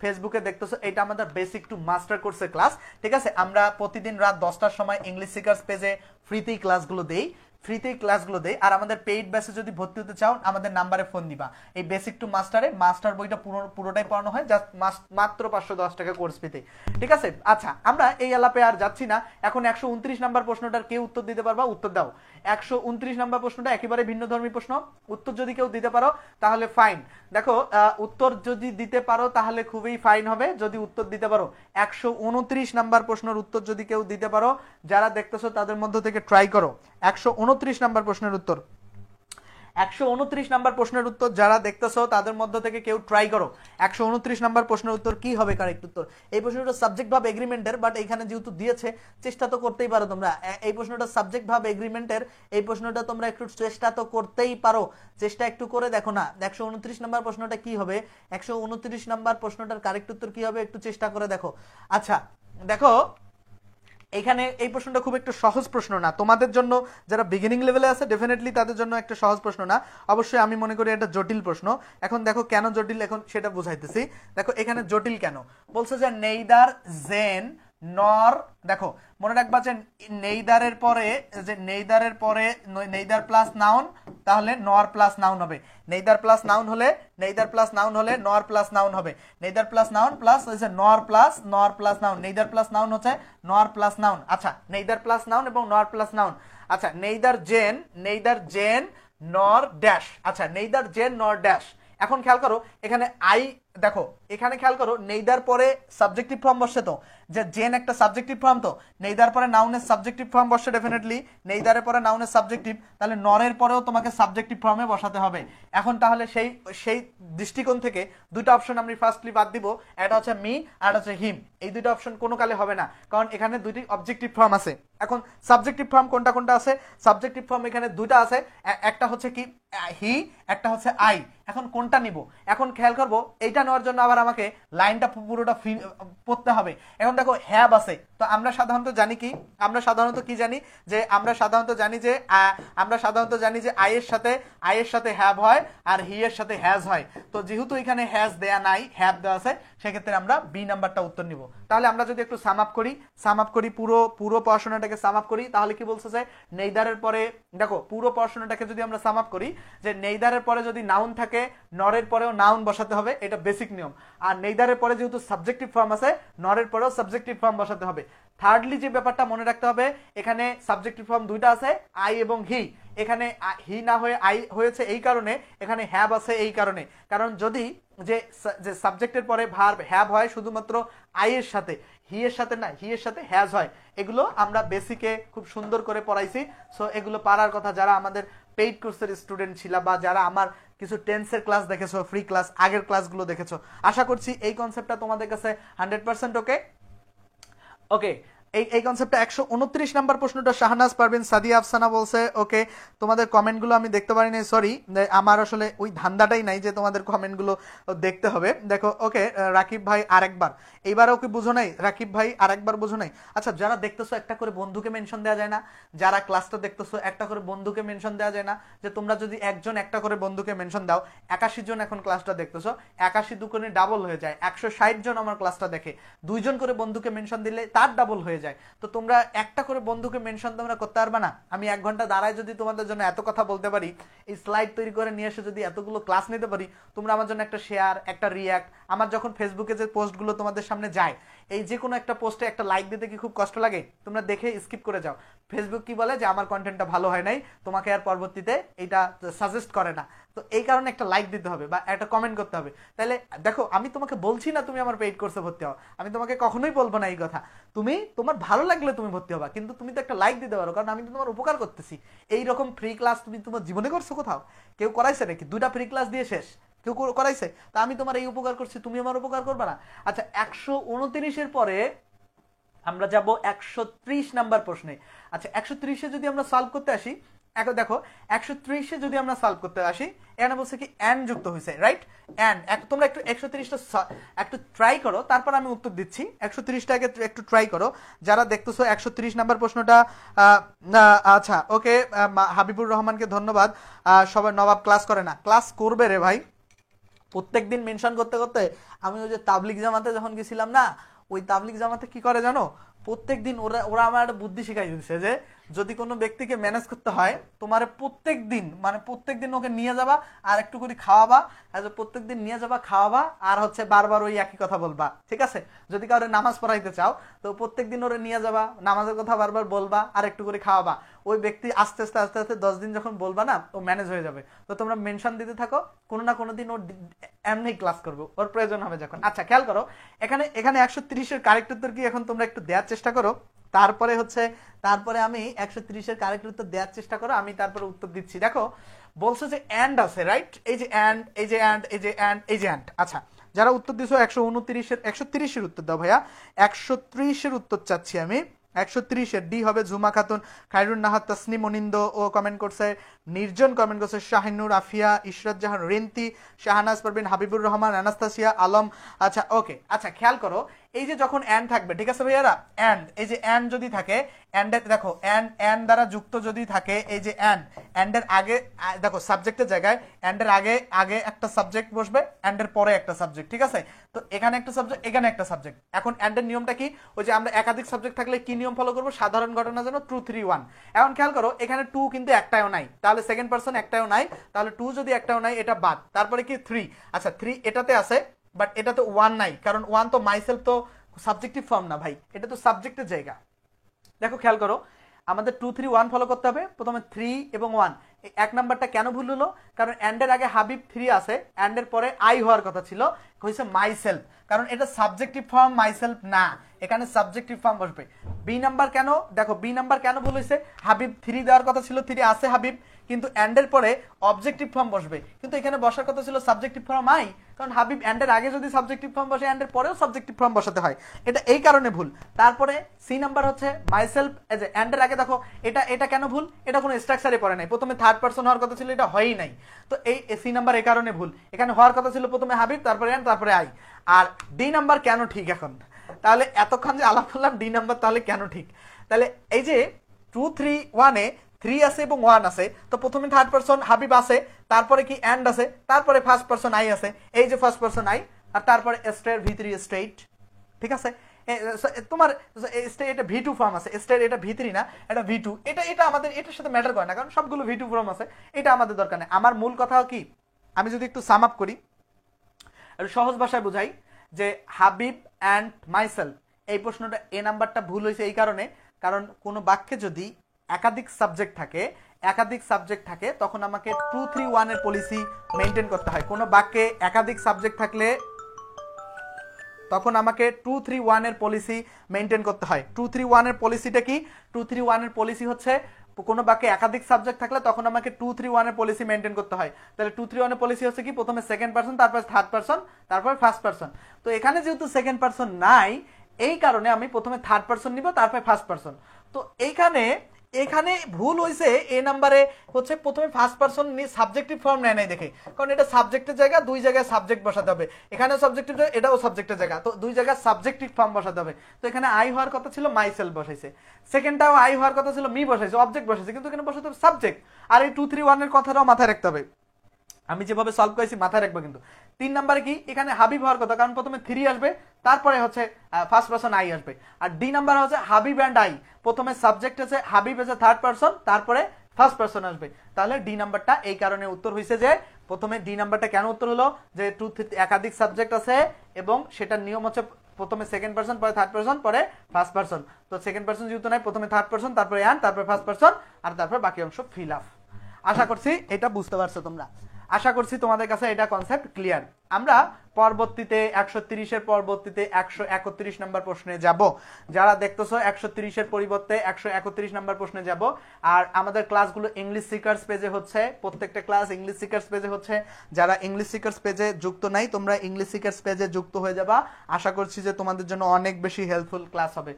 ফেসবুকে দেখতেছো, এটা আমাদের বেসিক টু মাস্টার কোর্সের ক্লাস, ঠিক আছে। আমরা প্রতিদিন রাত 10টার সময় ইংলিশ সিকার্স পেজে ফ্রিতেই ক্লাসগুলো দেই, আর আমাদের পেইড ব্যাচে যদি ভর্তি হতে চাও আমাদের নাম্বারে ফোন দিবা। এই বেসিক টু মাস্টারে মাস্টার বইটা পুরোটাই পড়ানো হয় জাস্ট মাত্র 510 টাকা কোর্স ফিতে, ঠিক আছে। আচ্ছা আমরা এই আলাপে আর যাচ্ছি না, এখন 129 নাম্বার প্রশ্নটার কে উত্তর দিতে পারবা? উত্তর দাও। 129 নাম্বার প্রশ্নটা একেবারে ভিন্নধর্মী প্রশ্ন, উত্তর যদি কেউ দিতে পারো তাহলে ফাইন। দেখো উত্তর যদি দিতে পারো তাহলে খুবই ফাইন হবে, যদি উত্তর দিতে পারো। 129 নাম্বার প্রশ্নের উত্তর যদি কেউ দিতে পারো, যারা দেখতেছো তাদের মধ্য থেকে ট্রাই করো। 129 নাম্বার প্রশ্নের উত্তর, 129 নাম্বার প্রশ্নের উত্তর যারা দেখতেছো তাদের মধ্য থেকে কেউ ট্রাই করো। 129 নাম্বার প্রশ্নের উত্তর কি হবে কারেক্ট উত্তর? এই প্রশ্নটা সাবজেক্ট ভাব এগ্রিমেন্টের, বাট এখানে যেহেতু দিয়েছে চেষ্টা তো করতেই পারো তোমরা। এই প্রশ্নটা সাবজেক্ট ভাব এগ্রিমেন্টের, এই প্রশ্নটা তোমরা একটু চেষ্টা তো করতেই পারো, চেষ্টা একটু করে দেখো না। 129 নাম্বার প্রশ্নটা কি হবে? 129 নাম্বার প্রশ্নটার কারেক্ট উত্তর কি হবে একটু চেষ্টা করে দেখো। আচ্ছা দেখো, এখানে এই প্রশ্নটা খুব একটা সহজ প্রশ্ন না তোমাদের জন্য, যারা বিগিনিং লেভেলে আছে ডেফিনেটলি তাদের জন্য একটা সহজ প্রশ্ন না, অবশ্যই আমি মনে করি এটা জটিল প্রশ্ন। এখন দেখো কেন জটিল, এখন সেটা বুঝাইতেছি। দেখো এখানে জটিল কেন বলছে, যে নেইদার জেন নর, দেখো মনে রাখবা যে নেইদারের পরে, যে নেইদার প্লাস নাউন, তাহলে নর প্লাস নাউন হবে। নেইদার প্লাস নাউন হলে নর প্লাস নাউন হবে। নেইদার প্লাস নাউন প্লাস হচ্ছে নর plus noun, neither plus noun হচ্ছে নর প্লাস নাউন। আচ্ছা নেইদার প্লাস নাউন এবং নর প্লাস নাউন। আচ্ছা নেইদার জেন নর ড্যাশ, আচ্ছা নেইদার জেন নর ড্যাশ। এখন খেয়াল করো এখানে দেখো এখানে খেয়াল করো, নেইদার পরে সাবজেক্টিভ ফর্ম বসছে, তো যে জেন একটা সাবজেক্টিভ ফর্ম, তো নেইদার পরে নাউনের সাবজেক্টিভ ফর্ম বসছে ডেফিনেটলি, নেইদারের পরে নাউনের সাবজেক্টিভ, তাহলে নরের পরেও তোমাকে সাবজেক্টিভ ফর্মে বসাতে হবে। এখন তাহলে সেই দৃষ্টিকোণ থেকে দুটো অপশন আমি ফার্স্টলি বাদ দিব, একটা হচ্ছে মি আর হচ্ছে হিম। এই দুটো অপশন কোনো কালে হবে না, কারণ এখানে দুইটি অবজেক্টিভ ফর্ম আছে। এখন সাবজেক্টিভ ফর্ম কোনটা আছে? সাবজেক্টিভ ফর্ম এখানে দুইটা আছে, একটা হচ্ছে কি হি, একটা হচ্ছে আই। এখন কোনটা নিব? এখন খেয়াল করবো, এইটা নেওয়ার জন্য আবার আমাকে লাইনটা পুরোটা পড়তে হবে। এখন দেখো হ্যাভ আছে, তো আমরা সাধারণত জানি যে আই এর সাথে হ্যাভ হয় আর হি এর সাথে হ্যাজ হয়। তো যেহেতু এখানে হ্যাজ দেয়া নাই, হ্যাভ দেওয়া আছে, সেক্ষেত্রে আমরা বি নাম্বারটা উত্তর নিব। তাহলে আমরা যদি একটু সাম আপ করি পুরো পড়াশোনাটাকে সাম আপ করি, তাহলে কি বলছে যে নেইদারের পরে, দেখো পুরো পড়াশোনাটাকে যদি আমরা সাম আপ করি, যে নেইদারের পরে যদি নাউন থাকে নরের পরেও নাউন বসাতে হবে, এটা বেসিক নিয়ম। আর নেইদারের পরে যেহেতু সাবজেক্টিভ ফর্ম আছে, নরের পরেও সাবজেক্টিভ ফর্ম বসাতে হবে। থার্ডলি যে ব্যাপারটা মনে রাখতে হবে, এখানে সাবজেক্টিভ ফর্ম দুইটা আছে, আই এবং হি। এখানে হি না হয়ে আই হয়েছে এই কারণে, এখানে হ্যাভ আছে এই কারণে, কারণ যদি যে সাবজেক্টের পরে ভার্ব হ্যাভ হয় শুধুমাত্র আই এর সাথে, হি এর সাথে না, হি এর সাথে হ্যাজ হয়। এগুলো আমরা বেসিকে খুব সুন্দর করে পড়াইছি। সো এগুলো পারার কথা যারা আমাদের পেইড কোর্সের স্টুডেন্ট ছিল, বা যারা আমার কিছু টেন্সের ক্লাস দেখেছো, ফ্রি ক্লাস, আগের ক্লাসগুলো দেখেছো, আশা করছি এই কনসেপ্টটা তোমাদের কাছে 100% ওকে। এই কনসেপ্টটা 129 নাম্বার প্রশ্নটা শাহনাজ পারভিন সাদিয়া আফসানা বলছে ওকে। তোমাদের কমেন্টগুলো আমি দেখতে পারি নাই, সরি, আমার আসলে ওই ধান্দাটাই নাই যে তোমাদের কমেন্টগুলো দেখতে হবে। দেখো ওকে, রাকিব ভাই আরেকবার, এইবারও কি বুঝো নাই? রাকিব ভাই আরেকবার বুঝো নাই? আচ্ছা যারা দেখতেছো একটা করে বন্ধুকে মেনশন দেওয়া যায় না? যারা ক্লাসটা দেখতেছো একটা করে বন্ধুকে মেনশন দেওয়া যায় না? যে তোমরা যদি একজন একটা করে বন্ধুকে মেনশন দাও, 81 জন এখন ক্লাসটা দেখতেছো, 81 দুগুণে ডাবল হয়ে যায়, 160 জন আমার ক্লাসটা দেখে, 2 জন করে বন্ধুকে মেনশন দিলে তার ডাবল হয়ে যায়। তো তোমরা একটা করে বন্ধুকে মেনশন তোমরা করতে পারবে না? আমি 1 ঘন্টা দাঁড়ায় যদি তোমাদের জন্য এত কথা বলতে পারি, এই স্লাইড তৈরি করে নিয়ে এসে যদি এতগুলো ক্লাস নিতে পারি, তোমরা আমার জন্য একটা শেয়ার, একটা রিয়াক্ট, আমার যখন ফেসবুকে যে পোস্টগুলো তোমাদের সামনে যায়, এই যে কোনো একটা পোস্টে একটা লাইক দিতে কি খুব কষ্ট লাগে? তোমরা দেখে স্কিপ করে যাও। ফেসবুক কি বলে যে আমার কন্টেন্টটা ভালো হয় নাই, তোমাকে আর পরবর্তীতে এটা সাজেস্ট করে না। তো এই কারণে একটা লাইক দিতে হবে বা একটা কমেন্ট করতে হবে। তাহলে দেখো, আমি তোমাকে বলছি না তুমি আমার পেইড কোর্সে ভর্তি হও, আমি তোমাকে কখনোই বলবো না এই কথা। তুমি তোমার ভালো লাগলে তুমি ভর্তি হবা, কিন্তু তুমি তো একটা লাইক দিতে পারো, কারণ আমি তো তোমার উপকার করতেছি। এই রকম ফ্রি ক্লাস তুমি তোমার জীবনে করছো কোথাও? কেউ করাইছে নাকি? 2টা ফ্রি ক্লাস দিয়ে শেষ, কেউ করাইছে? তা আমি তোমার এই উপকার করছি, তুমি আমার উপকার করবা না? আচ্ছা, 129-এর পরে আমরা যাব 130 নাম্বার প্রশ্নে। আচ্ছা, 130-এ যদি আমরা সলভ করতে আসি, এখন দেখো 130-এ যদি আমরা সলভ করতে আসি, এখানে বলছে কি এন্ড যুক্ত হয়েছে, রাইট? এন্ড তোমরা একটু 130টা একটু ট্রাই করো, তারপর আমি উত্তর দিচ্ছি। 130টা আগে একটু ট্রাই করো যারা দেখতেছো 130 নাম্বার প্রশ্নটা। আচ্ছা, ওকে, হাবিবুর রহমানকে ধন্যবাদ। সবাই নবাব ক্লাস করে না, ক্লাস করবে রে ভাই। প্রত্যেকদিন মেনশন করতে করতে আমি ওই যে তাবলিগ জামাতে যখন গেছিলাম না, ওই তাবলিগ জামাতে কি করে জানো, প্রত্যেকদিন ওরা আমার একটা বুদ্ধি শিখাই দিচ্ছে যে যদি কোনো ব্যক্তিকে ম্যানেজ করতে হয়, তোমার প্রত্যেকদিন ওকে নিয়ে যাবা আর একটু করে খাওয়াবা, প্রত্যেকদিন নিয়ে যাবা খাওয়াবা, আর হচ্ছে বারবার ওই একই কথা বলবা, ঠিক আছে? যদি কারো নামাজ পড়াইতে চাও তো প্রত্যেকদিন ওরে নিয়ে যাবা, নামাজের কথা বারবার বলবা আর একটু করে খাওয়াবা। ওই ব্যক্তি আস্তে আস্তে আস্তে আস্তে 10 দিন যখন বলবা না, ও ম্যানেজ হয়ে যাবে। তো তোমরা মেনশন দিতে থাকো, কোনো না কোনো দিন ওর এমনি ক্লাস করবো, ওর প্রয়োজন হবে যখন। আচ্ছা, খেয়াল করো, এখানে 130-এর কারেক্ট উত্তর কি এখন তোমরা একটু দেওয়ার চেষ্টা করো। তারপরে আমি 130-এর কারেক্ট উত্তর দেওয়ার চেষ্টা করো, আমি তারপরে উত্তর দিচ্ছি। দেখো বলছো যে এন্ড আছে, রাইট? এই যে এন্ড, এই যে এন্ড, এই যে এন্ড, এই যে এন্ড। আচ্ছা, যারা উত্তর দিছো 130-এর উত্তর দাও ভাইয়া। 130-এর উত্তর চাচ্ছি আমি। 130-এর ডি হবে ঝুমা খাতুন, খায়রুন নাহার, তাসনিম অনিন্দ ও কমেন্ট করছে, নির্জন কমেন্ট করছে, শাহিনুর, আফিয়া, ইশরাত জাহান, রেন্তি, শাহানাজ পারভিন, হাবিবুর রহমান, আনাস্তাসিয়া আলম। আচ্ছা, ওকে। আচ্ছা, খেয়াল করো, এই যে যখন এন্ড থাকবে, ঠিক আছে ভাইয়ারা, এন্ড, এই যে এন্ড যদি থাকে, এন্ডের দেখো এন্ড দ্বারা যুক্ত যদি থাকে, এই যে এন্ডের আগে দেখো সাবজেক্টের জায়গায় এন্ডের আগে একটা সাবজেক্ট বসবে, এন্ডের পরে একটা সাবজেক্ট, ঠিক আছে? তো এখানে একটা সাবজেক্ট, এখানে একটা সাবজেক্ট। এখন এন্ডের নিয়মটা কি? ওই যে আমরা একাধিক সাবজেক্ট থাকলে কি নিয়ম ফলো করবো? সাধারণ ঘটনা যেন 2 3 1। এখন খেয়াল করো, এখানে 2 কিন্তু একটাও নাই, তাহলে সেকেন্ড পারসন একটাও নাই, তাহলে 2 যদি একটাও নাই এটা বাদ। তারপরে কি 3? আচ্ছা, 3 এটাতে আছে, বাট এটাতে 1 নাই, কারণ 1 তো মাইসেলফ তো সাবজেক্টিভ ফর্ম না ভাই, এটা তো সাবজেক্টের জায়গা। দেখো খেয়াল করো, আমাদের 2 3 1 ফলো করতে হবে। প্রথমে 3 এবং 1। এক নাম্বারটা কেন ভুল হলো? কারণ এন্ডের আগে হাবিব 3 আছে, এন্ডের পরে আই হওয়ার কথা ছিল, হয়েছে মাইসেলফ, কারণ এটা সাবজেক্টিভ ফর্ম মাইসেলফ না, এখানে সাবজেক্টিভ ফর্ম বসবে। বি নাম্বার কেন? দেখো বি নাম্বার কেন ভুল হয়েছে? হাবিব 3 দেওয়ার কথা ছিল, 3 আছে হাবিব, কিন্তু এন্ডের পরে অবজেক্টিভ ফর্ম বসবে, কিন্তু এখানে বসার কথা ছিল সাবজেক্টিভ ফর্ম আই, কারণ হাবিব এন্ডের আগে যদি সাবজেক্টিভ ফর্ম বসে, এন্ডের পরেও সাবজেক্টিভ ফর্ম বসাতে হয়, এটা এই কারণে ভুল। তারপরে সি নাম্বার হচ্ছে মাইসেলফ, এই যে এন্ডের আগে দেখো, এটা কেন ভুল? এটা কোনো স্ট্রাকচারে পড়ে নাই, প্রথমে থার্ড পারসন হওয়ার কথা ছিল, এটা হয়ই নাই, তো এই সি নাম্বার এই কারণে ভুল। এখানে হওয়ার কথা ছিল প্রথমে হাবিব, তারপরে এন্ড, তারপরে আই। আর ডি নাম্বার কেন ঠিক? এখন তাহলে এতক্ষণ যে আলাপ করলাম, ডি নাম্বার তাহলে কেন ঠিক? তাহলে এই যে 2 3 1-এ 3 আছে এবং 1 আছে, তো প্রথমে থার্ড পারসন হাবিব আছে, তারপরে কি এন্ড আছে, তারপরে ফার্স্ট পারসন আই আছে, এই যে ফার্স্ট পারসন আই, আর তারপরে স্টের V3 স্ট্রেট, ঠিক আছে? তোমার এটা V2 ফর্ম আছে, স্টের এটা V3 না, এটা V2। এটা আমাদের এটার সাথে ম্যাটার করে না, কারণ সবগুলো V2 ফর্ম আছে, এটা আমাদের দরকার নেই। আমার মূল কথা কি, আমি যদি একটু সাম আপ করি, সহজ ভাষায় বুঝাই, যে হাবিব অ্যান্ড মাইসেলফ, এই প্রশ্নটা এ নাম্বারটা ভুল হয়েছে এই কারণে, কারণ কোনো বাক্যে যদি একাধিক সাবজেক্ট থাকে তখন আমাকে 2 3 1-এর পলিসি মেনটেন করতে হয়। কোনো বাক্যে একাধিক সাবজেক্ট থাকলে তখন আমাকে 2 3 1-এর পলিসি মেনটেন করতে হয়। 2 3 1-এর পলিসিটা কি? 2 3 1-এর পলিসি হচ্ছে, কোনো বাক্যে একাধিক সাবজেক্ট থাকলে তখন আমাকে 2 3 1-এর পলিসি মেনটেন করতে হয়। তাহলে 2 3 1-এর পলিসি হচ্ছে কি, প্রথমে সেকেন্ড পারসন, তারপর থার্ড পারসন, তারপর ফার্স্ট পারসন। তো এখানে যেহেতু সেকেন্ড পারসন নাই, এই কারণে আমি প্রথমে থার্ড পারসন নিব, তারপর ফার্স্ট পারসন। তো এখানে ভুল হয়েছে এ নাম্বারে, হচ্ছে প্রথমে ফার্স্ট পারসন সাবজেক্টিভ ফর্ম নেয় নাই দেখে, কারণ এটা সাবজেক্টের জায়গা, দুই জায়গায় সাবজেক্ট বসাতে হবে, এখানে সাবজেক্টিভ, এটাও সাবজেক্টের জায়গা, তো দুই জায়গায় সাবজেক্টিভ ফর্ম বসাতে হবে। তো এখানে আই হওয়ার কথা ছিল, মাইসেলফ বসাইছে। সেকেন্ডটাও আই হওয়ার কথা ছিল, মি বসাইছে, অবজেক্ট বসাইছে, কিন্তু এখানে বসাতে হবে সাবজেক্ট। আর এই 2 3 1-এর কথাটাও মাথায় রাখতে হবে, আমি যেভাবে সলভ করেছি মাথায় রাখবো। কিন্তু 3 নাম্বারে কি, এখানে হাবিব হওয়ার কথা, কারণ প্রথমে 3 আসবে, তারপরে হচ্ছে ফার্স্ট পারসন আই আসবে। আর ডি নাম্বার হচ্ছে হাবিব অ্যান্ড আই, প্রথমে সাবজেক্ট আছে হাবিব আছে থার্ড পারসন, তারপরে ফার্স্ট পারসন আসবে। তাহলে ডি নাম্বারটা এই কারণে উত্তর হয়েছে যে, প্রথমে ডি নাম্বারটা কেন উত্তর হলো, যে একাধিক সাবজেক্ট আছে এবং সেটার নিয়ম হচ্ছে প্রথমে সেকেন্ড পারসন, পরে থার্ড পারসন, পরে ফার্স্ট পারসন। তো সেকেন্ড পারসন যেহেতু নাই, প্রথমে থার্ড পারসন, তারপরে অ্যান্ড, তারপরে ফার্স্ট পারসন, আর তারপর বাকি অংশ ফিল আপ। আশা করছি এটা বুঝতে পারছো তোমরা। আশা করছি তোমাদের কাছে এটা কনসেপ্ট ক্লিয়ার। আমরা পরবর্তীতে 130-এর পরবর্তীতে 131 নম্বর প্রশ্নে যাব। যারা দেখতেছো 130-এর পরিবর্তে 131 নম্বর প্রশ্নে যাব। আর আমাদের ক্লাসগুলো ইংলিশ সিকার্স পেজে হচ্ছে, প্রত্যেকটা ক্লাস ইংলিশ সিকার্স পেজে হচ্ছে। যারা ইংলিশ সিকার্স পেজে যুক্ত নাই, তোমরা ইংলিশ সিকার্স পেজে যুক্ত হয়ে যাবা। আশা করছি যে তোমাদের জন্য অনেক বেশি হেল্পফুল ক্লাস হবে।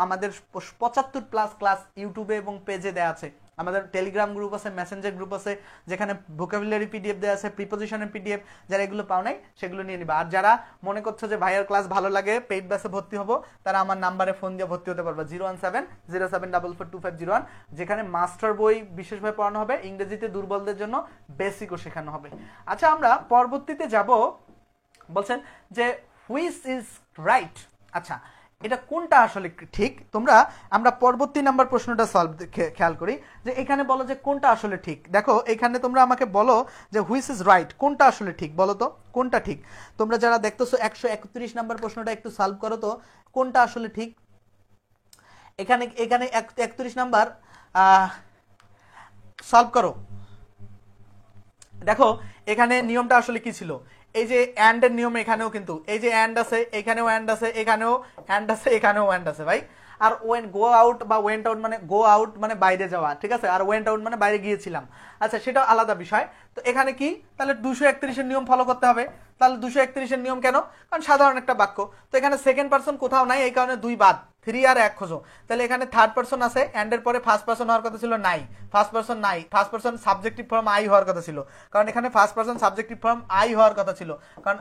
আমাদের 75+ ক্লাস ইউটিউবে এবং পেজে দেওয়া আছে। আমাদের টেলিগ্রাম গ্রুপ আছে, মেসেঞ্জার গ্রুপ আছে, যেখানে ভোকাবুলারি পিডিএফ দেওয়া আছে, প্রিপোজিশনের পিডিএফ। যারা এগুলো পাও নাই সেগুলো নিয়ে নিবা। আর যারা মনে করছো যে ভাইয়ার ক্লাস ভালো লাগে, পেইড ব্যাচে ভর্তি হবো, তারা আমার নাম্বারে ফোন দিয়ে ভর্তি হতে পারবে 01707442541, যেখানে মাস্টার বই বিশেষভাবে পড়ানো হবে, ইংরেজিতে দুর্বলদের জন্য বেসিকও শেখানো হবে। আচ্ছা, আমরা পরবর্তীতে যাব। বলছেন যে হুইচ ইজ রাইট। আচ্ছা, এটা কোনটা আসলে ঠিক? আমরা পরবর্তী নাম্বার প্রশ্নটা সলভ খেয়াল করি, যে এখানে বলো যে কোনটা আসলে ঠিক। দেখো এখানে তোমরা আমাকে বলো যে হুইচ ইজ রাইট, কোনটা আসলে ঠিক বলো তো, কোনটা ঠিক? তোমরা যারা দেখতেছো 131 নাম্বার প্রশ্নটা একটু সলভ করো তো, কোনটা আসলে ঠিক। এখানে 31 নাম্বার সলভ করো। দেখো এখানে নিয়মটা আসলে কি ছিল। এই যে অ্যান্ড এর নিয়ম এখানেও কিন্তু এই যে অ্যান্ড আছে, এখানেও অ্যান্ড আছে, এখানেও অ্যান্ড আছে, এখানেও অ্যান্ড আছে ভাই। আর ওয়েন গো আউট বা ওয়েন্ট আউট মানে গো আউট মানে বাইরে যাওয়া, ঠিক আছে, আর ওয়েন্ট আউট মানে বাইরে গিয়েছিলাম। আচ্ছা, সেটা আলাদা বিষয়। তো এখানে কি তাহলে 231-এর নিয়ম ফলো করতে হবে। তাহলে 231-এর নিয়ম কেন? কারণ সাধারণ একটা বাক্য। তো এখানে সেকেন্ড পারসন কোথাও নাই, এই কারণে 2 বাদ, 3 আর 1 খোঁজো। তাহলে এখানে থার্ড পারসন আছে, এন্ড এর পরে ফার্স্ট পারসন হওয়ার কথা ছিল, নাই। ফার্স্ট পারসন নাই, first person subjective form I হওয়ার কথা ছিল, কারণ এখানে first person subjective form I হওয়ার কথা ছিল, কারণ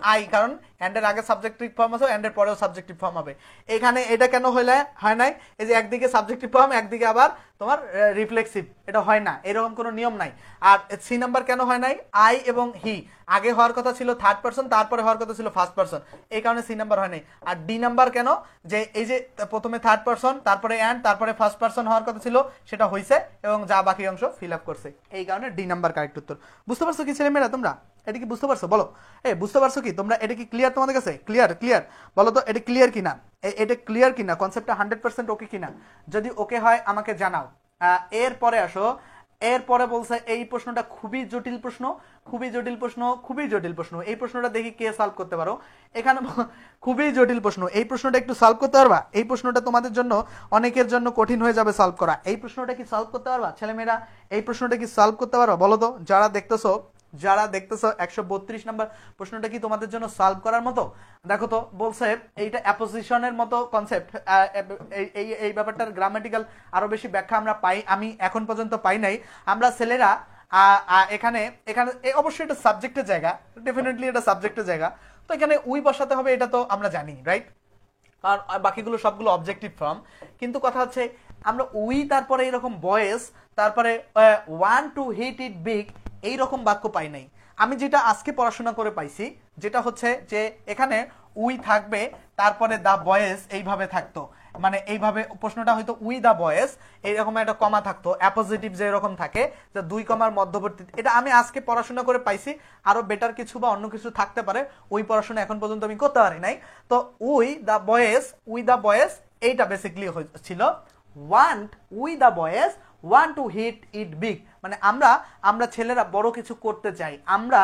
এন্ড এর আগে সাবজেক্টিভ ফর্ম আছে, এন্ড এর পরেও সাবজেক্টিভ ফর্ম হবে। এখানে এটা কেন হয় নাই? এই যে একদিকে সাবজেক্টিভ ফর্ম, একদিকে আবার তোমার রিফ্লেক্সিভ, এটা হয় না, এরকম কোনো নিয়ম নাই। আর সি নাম্বার কেন হয় নাই? আই এবং হি আগে হওয়ার কথা ছিল থার্ড পারসন, তারপরে হওয়ার কথা ছিল ফার্স্ট পারসন, এই কারণে সি নাম্বার হয় নাই। আর ডি নাম্বার কেন? যে এই যে প্রথমে থার্ড পারসন, তারপরে অ্যান্ড, তারপরে ফার্স্ট পারসন হওয়ার কথা ছিল, সেটা হয়েছে এবং যা বাকি অংশ ফিল আপ করছে, এই কারণে ডি নাম্বার কারেক্ট উত্তর। বুঝতে পারছো কি ছেলেমেয়েরা তোমরা? এটা কি বুঝতে পারছো বলো? বুঝতে পারছো কি তোমরা? এটা কি ক্লিয়ার তোমাদের কাছে? ক্লিয়ার বলো তো, এটা ক্লিয়ার কিনা? এটা ক্লিয়ার কিনা? কনসেপ্টটা 100% ওকে কিনা? যদি ওকে হয় আমাকে জানাও। এরপরে আসো, এরপরে বলছে এই প্রশ্নটা খুবই জটিল প্রশ্ন। এই প্রশ্নটা দেখি কে সলভ করতে পারো। এখানে খুবই জটিল প্রশ্ন, এই প্রশ্নটা একটু সলভ করতে পারবা? এই প্রশ্নটা তোমাদের জন্য অনেকের জন্য কঠিন হয়ে যাবে সলভ করা। এই প্রশ্নটা কি সলভ করতে পারবা ছেলেমেয়েরা? এই প্রশ্নটা কি সলভ করতে পারবা বলো তো? যারা দেখতেছো 132 নাম্বার প্রশ্নটা কি তোমাদের জন্য সলভ করার মতো? দেখো তো, বলছে এইটা অ্যাপোজিশনের মতো কনসেপ্ট। এই ব্যাপারটার গ্রামাটিক্যাল আরো বেশি ব্যাখ্যা আমি এখন পর্যন্ত পাই নাই। আমরা ছেলেরা এখানে অবশ্যই এটা সাবজেক্টের জায়গা, ডেফিনেটলি এটা সাবজেক্টের জায়গা। তো এখানে উই বসাতে হবে, এটা তো আমরা জানি, রাইট? আর বাকিগুলো সবগুলো অবজেক্টিভ ফর্ম। কিন্তু কথা হচ্ছে আমরা উই, তারপরে এরকম বয়েস, তারপরে want to hit it big, এইরকম বাক্য পাই নাই। আমি যেটা আজকে পড়াশোনা করে পাইছি, যেটা হচ্ছে যে এখানে উই থাকবে, তারপরে দা বয়েস এইভাবে থাকতো, মানে এইভাবে প্রশ্নটা হয়তো উই দা বয়েস, এইরকম একটা কমা থাকতো, অ্যাপোজিটিভ যে এরকম থাকে, যে 2 কমার মধ্যবর্তী। এটা আমি আজকে পড়াশোনা করে পাইছি, আরো বেটার কিছু বা অন্য কিছু থাকতে পারে, ওই পড়াশোনা এখন পর্যন্ত আমি করতে পারি নাই। তো উই দা বয়েস এইটা বেসিক্যালি ছিল we the boys want to hit it big, মানে আমরা ছেলেরা বড় কিছু করতে চাই। আমরা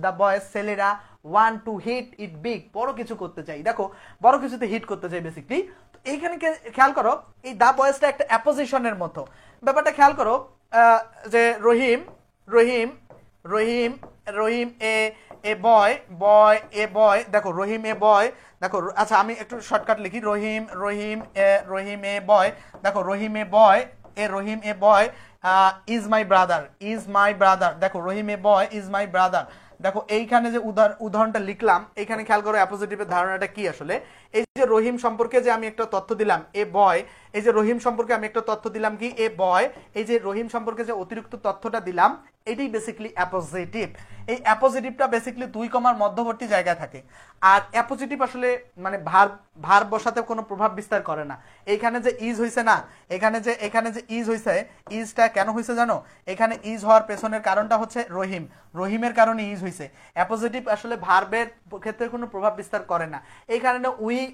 দা বয়েস ছেলেরা want to hit it big, বড় কিছু করতে চাই। দেখো, বড় কিছুতে হিট করতে চাই বেসিক্যালি। তো এইখানে খেয়াল করো, এই দা বয়েসটা একটা অ্যাপোজিশনের মতো। ব্যাপারটা খেয়াল করো, যে রহিম এ বয়, দেখো রহিম এ বয়, দেখো। আচ্ছা, আমি একটু শর্টকাট লিখি, রহিম এ বয়, দেখো রহিম এ বয় ইজ মাই ব্রাদার, দেখো রহিম এ বয় ইজ মাই ব্রাদার। দেখো এইখানে যে উদাহরণটা লিখলাম, এইখানে খেয়াল করো অ্যাপোজিটিভের ধারণাটা কি আসলে। এই যে রহিম সম্পর্কে যে আমি একটা তথ্য দিলাম এ বয়, এই যে রহিম সম্পর্কে আমি একটা তথ্য দিলাম কি এ বয়, এই যে রহিম সম্পর্কে যে অতিরিক্ত তথ্যটা দিলাম এটাই বেসিক্যালি অ্যাপোজিটিভ। এই অ্যাপোজিটিভটা বেসিক্যালি দুই কমার মধ্যবর্তী জায়গায় থাকে। আর অ্যাপোজিটিভ আসলে মানে ভার বসাতে কোনো প্রভাব বিস্তার করে না। এইখানে যে ইজ হইছে না, এখানে যে ইজ হইছে, ইজটা কেন হইছে জানো? এখানে ইজ হওয়ার পেছনের কারণটা হচ্ছে রহিমের কারণে ইজ হইছে। অ্যাপোজিটিভ আসলে ভার্বের ক্ষেত্রে কোনো প্রভাব বিস্তার করে না। এই কারণে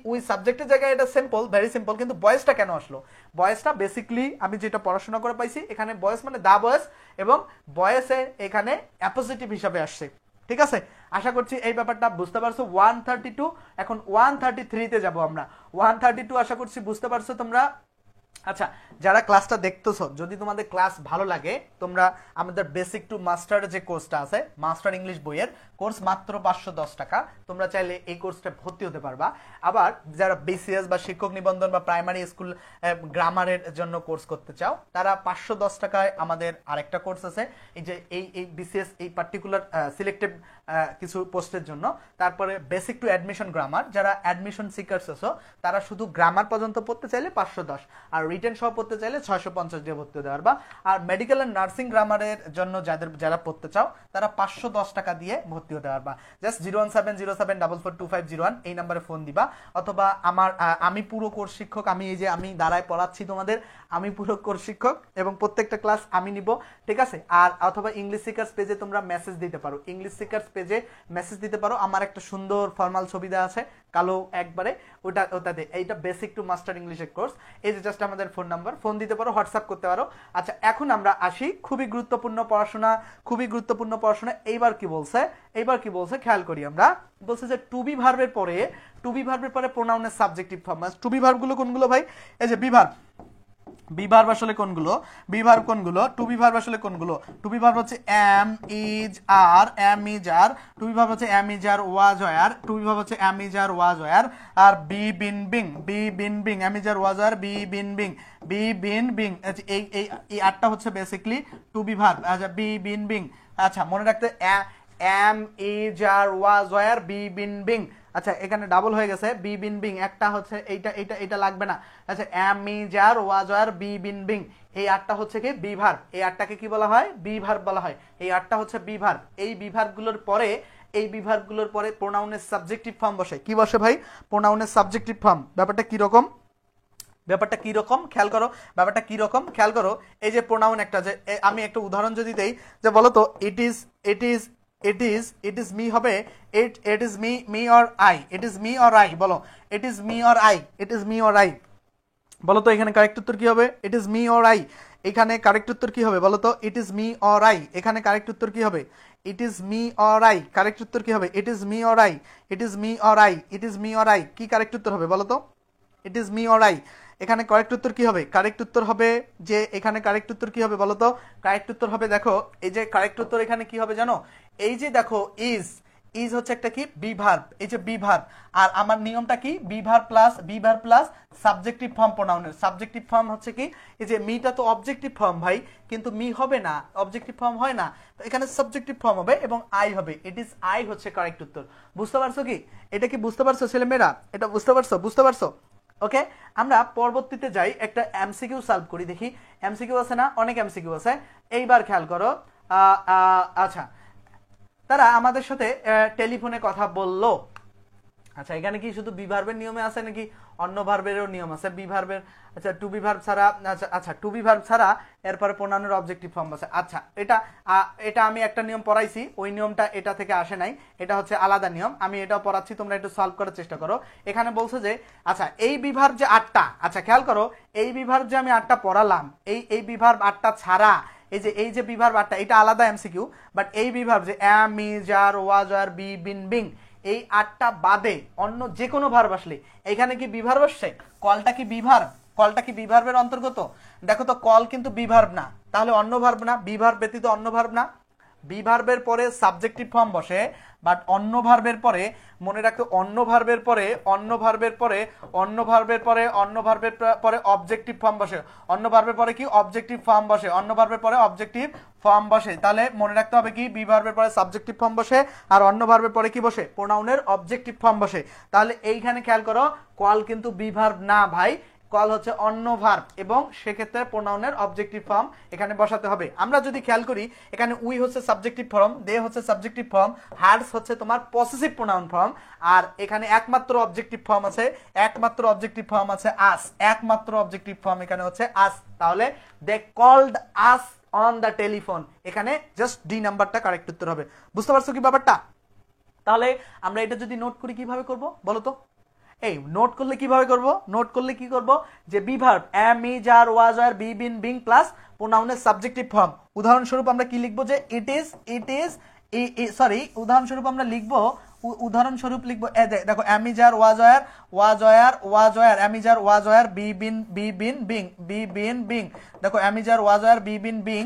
উই সাবজেক্টের জায়গায় এটা সিম্পল, ভেরি সিম্পল। কিন্তু বয়েসটা কেন আসলো? বয়েসটা বেসিক্যালি আমি যেটা পড়াশোনা করে পাইছি, এখানে বয়েস মানে দা বয়েস, এবং বয়েসে এখানে অ্যাপোজিটিভ হিসাবে আসছে। ঠিক আছে, আশা করছি এই ব্যাপারটা বুঝতে পারছো। 132, এখন 133 যাব আমরা। 132 আশা করছি বুঝতে পারছো তোমরা। আচ্ছা, যারা ক্লাসটা দেখতেছো, যদি তোমাদের ক্লাস ভালো লাগে, তোমরা আমাদের বেসিক টু মাস্টার যে কোর্সটা আছে, মাস্টার ইংলিশ বইয়ের কোর্স, মাত্র 510 টাকা, তোমরা চাইলে এই কোর্সটা ভর্তি হতে পারবা। আবার যারা বিসিএস বা শিক্ষক নিবন্ধন বা প্রাইমারি স্কুল গ্রামারের জন্য কোর্স করতে চাও, তারা 510 টাকায় আমাদের আরেকটা কোর্স আছে, এই যে এই বিসিএস এই পার্টিকুলার সিলেক্টেড কিছু পোস্টের জন্য। তারপরে বেসিক টু অ্যাডমিশন গ্রামার, যারা অ্যাডমিশন সিকার্স আছো, তারা শুধু গ্রামার পর্যন্ত পড়তে চাইলে 510, আর রিটেন সহ পড়তে চাইলে 650 দিয়ে ভর্তি হতে পারবা। আর মেডিকেল এন্ড নার্সিং গ্রামারের জন্য যারা পড়তে চাও, তারা 510 টাকা দিয়ে ভর্তি হতে পারবা। জাস্ট 01707442501 এই নাম্বারে ফোন দিবা, অথবা আমি পুরো কোর্স শিক্ষক, আমি দাঁড়ায় পড়াচ্ছি তোমাদের, আমি পুরো কোর্স শিক্ষক এবং প্রত্যেকটা ক্লাস আমি নিব। ঠিক আছে, আর অথবা ইংলিশ সিকার্স পেজে তোমরা মেসেজ দিতে পারো, ইংলিশ সিকার্স পেজে মেসেজ দিতে পারো। আমার একটা সুন্দর ফর্মাল ছবি দেওয়া আছে কালো একবারে, ওটাতে এইটা বেসিক টু মাস্টার ইংলিশের কোর্স। এই যে জাস্ট আমাদের ফোন নাম্বার, ফোন দিতে পারো, হোয়াটসঅ্যাপ করতে পারো। আচ্ছা, এখন আমরা আসি খুবই গুরুত্বপূর্ণ পড়াশোনা। এইবার কি বলছে খেয়াল করি আমরা। বলছে যে টু বি ভার্বের পরে প্রোনাউনের সাবজেক্টিভ ফর্ম। টু বি ভার্বগুলো কোনগুলো ভাই? এই যে বি ভার্ব আসলে কোনগুলো? টু বি ভার্ব আসলে কোনগুলো? টু বি ভার্ব হচ্ছে am is are, to be verb হচ্ছে am is are was were, to be verb হচ্ছে am is are was were. আর be been being, am is are was were, be been being. এই আটটা হচ্ছে বেসিক্যালি টু বি ভার্ব। আচ্ছা, বি বিন বিং, আচ্ছা মনে রাখতে, am is are was were, be been being. আচ্ছা, এখানে ডাবল হয়ে গেছে, বি বিন বিং, একটা হচ্ছে এইটা লাগবে না। আচ্ছা, am is are was were, be been being, এই আটটা হচ্ছে কি বি ভার্ব। এই আটটাকে কি বলা হয়? বি ভার্ব বলা হয়। এই আটটা হচ্ছে বি ভার্ব। এই বি ভার্বগুলোর পরে প্রোনাউনের সাবজেক্টিভ ফর্ম বসে। কি বসে ভাই? প্রোনাউনের সাবজেক্টিভ ফর্ম। ব্যাপারটা কি রকম খেয়াল করো। এই যে প্রোনাউন একটা, যে আমি একটা উদাহরণ যদি দেই, যে বলো তো ইট ইজ মি হবে, it is me or I, বলো it is me or I, বলো তো এখানে কারেক্ট উত্তর কি হবে? It is me or I. এখানে কারেক্ট উত্তর কি হবে বলো তো? It is me or I. এখানে কারেক্ট উত্তর কি হবে? It is me or I. Correct উত্তর কি হবে? It is me or I. কি কারেক্ট উত্তর হবে বলো তো? It is me or I. এখানে কারেক্ট উত্তর কি হবে? কারেক্ট উত্তর হবে যে, এখানে কারেক্ট উত্তর কি হবে বলো তো? কারেক্ট উত্তর হবে, দেখো এই যে কারেক্ট উত্তর এখানে কি হবে জানো? এই যে দেখো ইজ হচ্ছে একটা কি বি ভার্ব, এই যে বি ভার্ব। আর আমার নিয়মটা কি? Be verb plus subjective form প্রোনাউনের। সাবজেক্টিভ ফর্ম হচ্ছে কি? এই যে মিটা তো অবজেক্টিভ ফর্ম ভাই, কিন্তু মি হবে না, অবজেক্টিভ ফর্ম হয় না, তো এখানে সাবজেক্টিভ ফর্ম হবে এবং আই হবে। ইট ইজ আই হচ্ছে কারেক্ট উত্তর। বুঝতে পারছো কি? এটা কি বুঝতে পারছো ছেলেমেয়েরা? এটা বুঝতে পারছো? ওকে, আমরা পরবর্তীতে যাই, একটা এমসিকিউ সলভ করি, দেখি এমসিকিউ আছে না? অনেক এমসিকিউ আছে। এইবার খেয়াল করো। আচ্ছা, তারা আমাদের সাথে টেলিফোনে কথা বললো। আচ্ছা, এখানে কি শুধু বি ভার্বের নিয়মে আছে নাকি অন্য ভার্বেরও নিয়ম আছে? বি ভার্বের, আচ্ছা টু বি ভার্ব ছাড়া, আচ্ছা টু বি ভার্ব ছাড়া এরপরে প্রোনাউনের অবজেক্টিভ ফর্ম আছে। আচ্ছা, এটা আমি একটা নিয়ম পড়াইছি, ওই নিয়মটা এটা থেকে আসে নাই, এটা হচ্ছে আলাদা নিয়ম। আমি এটাও পড়াচ্ছি, তোমরা একটু সলভ করার চেষ্টা করো। এখানে বলছে যে, আচ্ছা এই বি ভার্ব যে 8টা, আচ্ছা খেয়াল করো, এই বি ভার্ব যে আমি 8টা পড়ালাম, এই বি ভার্ব 8টা ছাড়া এই যে বি ভার্ব 8টা, এটা আলাদা এমসিকিউ। বাট এই বি ভার্ব যে এম ইজ আর ওয়াজ আর বি বিন বিং, এই 8টা বাদে অন্য যে কোনো ভার্ব আসলে, এখানে কি বি ভার্ব আসছে? কলটা কি বি ভার্বের অন্তর্গত? দেখো তো, কল কিন্তু বি ভার্ব না, তাহলে অন্য ভার্ব না, বি ভার্ব ব্যতীত অন্য ভার্ব না। বি ভার্বের পরে সাবজেক্টিভ ফর্ম বসে, বাট অন্য ভার্বের পরে মনে রাখতে অন্য ভার্বের পরে অবজেক্টিভ ফর্ম বসে। অন্য ভার্বের পরে কি অবজেক্টিভ ফর্ম বসে, অন্য ভার্বের পরে অবজেক্টিভ ফর্ম বসে। তাহলে মনে রাখতে হবে কি বি ভার্বের পরে সাবজেক্টিভ ফর্ম বসে আর অন্য ভার্বের পরে কি বসে, প্রোনাউনের অবজেক্টিভ ফর্ম বসে। তাহলে এইখানে খেয়াল করো কল কিন্তু বি ভার্ব না ভাই, কল হচ্ছে অন্য ভার্ব এবং সেক্ষেত্রে প্রোনাউনের অবজেক্টিভ ফর্ম এখানে বসাতে হবে। আমরা যদি খেয়াল করি এখানে উই হচ্ছে সাবজেক্টিভ ফর্ম, দে হচ্ছে সাবজেক্টিভ ফর্ম, হার্স হচ্ছে তোমার পসেসিভ প্রোনাউন ফর্ম, আর এখানে একমাত্র অবজেক্টিভ ফর্ম আছে, আস, একমাত্র অবজেক্টিভ ফর্ম এখানে হচ্ছে আস। তাহলে they called us on the telephone, এখানে জাস্ট ডি নাম্বারটা কারেক্ট উত্তর হবে। বুঝতে পারছো কি ব্যাপারটা? তাহলে আমরা এটা যদি নোট করি কিভাবে করব বলো তো? এই নোট করলে কিভাবে করব, নোট করলে কি করব যে be verb am is are was আর বি বিন বিং প্লাস প্রোনাউনের সাবজেক্টিভ ফর্ম। উদাহরণস্বরূপ আমরা কি লিখবো যে ইট ইজ সরি উদাহরণস্বরূপ আমরা লিখবো, লিখবো দেখো এম ইজ আর ওয়াজ আর এম ইজ আর ওয়াজ আর বি বিন বিং, দেখো এম ইজ আর ওয়াজ আর বি বিন বিং,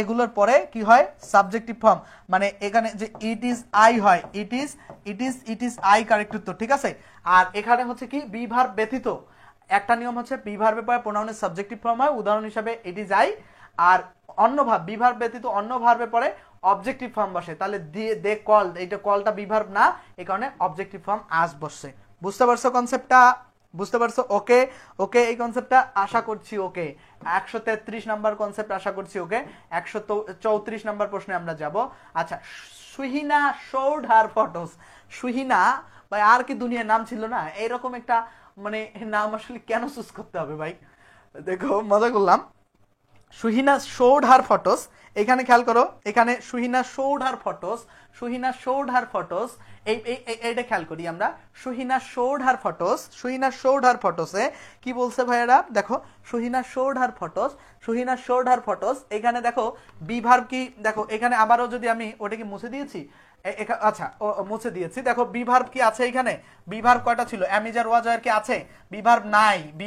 এগুলোর পরে কি হয় সাবজেক্টিভ ফর্ম, মানে এখানে যে ইট ইজ আই হয়, ইট ইজ আই কারেক্ট উত্তর, ঠিক আছে। আর এখানে হচ্ছে কি বি ভার্ব ব্যতীত একটা নিয়ম হচ্ছে বি ভার্বের পরে প্রোনাউনের সাবজেক্টিভ ফর্ম হয়, উদাহরণ হিসাবে ইট ইজ আই, আর অন্য ভার্ব বি ভার্ব ব্যতীত অন্য ভার্বের পরে অবজেক্টিভ ফর্ম বসে। তাহলে দে কল, এইটা কলটা বি ভার্ব না, এই কারণে অবজেক্টিভ ফর্ম আস বসছে। বুঝতে পারছো কনসেপ্টটা? বুঝতে পারছো? ওকে ওকে, এই কনসেপ্টটা আশা করছি ওকে। 133 নাম্বার কনসেপ্ট আশা করছি ওকে। 134 নাম্বার প্রশ্নে আমরা যাব। আচ্ছা, সুহিনা শোড হার ফটোস। সুহিনা ভাই আর কি দুনিয়ার নাম ছিল না, এইরকম একটা মানে নাম আসলে কেন চুজ করতে হবে ভাই? দেখো মজা করলাম। সুহিনা শোড হার ফটোস, এখানে খেয়াল করো, এখানে সুহিনা শোড হার ফটোস, এইটা খেয়াল করি আমরা। সুহিনা শোড হার ফটোসে কি বলছে ভাইয়েরা? দেখো সুহিনা শোড হার ফটোস, এখানে দেখো বি ভার্ব কি, দেখো এখানে আবারও যদি আমি ওটা কি মুছে দিয়েছি, আচ্ছা মুছে দিয়েছি। দেখো বি ভার্ব কি আছে এখানে? বি ভার্ব কয়টা ছিল? অ্যামিজার ওয়াজার কি আছে? বি ভার্ব নাই, বি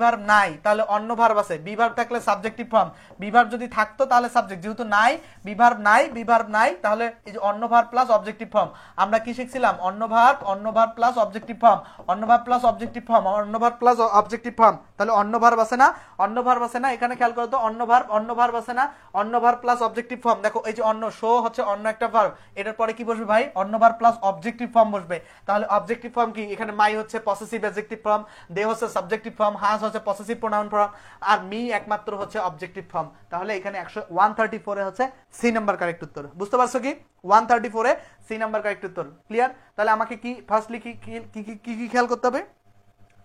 ভার্ব নাই, তাহলে অন্য ভার্ব আছে। বি ভার্ব থাকলে সাবজেক্টিভ ফর্ম, বি ভার্ব যদি থাকতো তাহলে সাবজেক্ট, যেহেতু নাই বি ভার্ব নাই, তাহলে এই যে অন্য ভার্ব প্লাস অবজেক্টিভ ফর্ম। আমরা কি শিখছিলাম? অন্য ভার্ব প্লাস অবজেক্টিভ ফর্ম, তাহলে অন্য ভার্ব আছে না, এখানে খেয়াল করো তো, অন্য ভার্ব আছে না, অন্য ভার্ব প্লাস অবজেক্টিভ ফর্ম। দেখো এই যে অন্য, শো হচ্ছে অন্য একটা ভার্ব, এটার পরে কি বসবে ভাই? অন্য ভার্ব প্লাস অবজেক্টিভ ফর্ম বসবে। তাহলে অবজেক্টিভ ফর্ম কি? এখানে মাই হচ্ছে পসেসিভ অ্যাডজেক্টিভ ফর্ম, দে হচ্ছে সাবজেক্টিভ ফর্ম, হাস হচ্ছে পসেসিভ প্রোনাউন ফর্ম, আর মি একমাত্র হচ্ছে অবজেক্টিভ ফর্ম। তাহলে এখানে 134 এ হচ্ছে সি নাম্বার কারেক্ট উত্তর। বুঝতে পারছো কি? 134 এ সি নাম্বার কারেক্ট উত্তর। ক্লিয়ার? তাহলে আমাকে কি ফার্স্টলি কি খেয়াল করতে হবে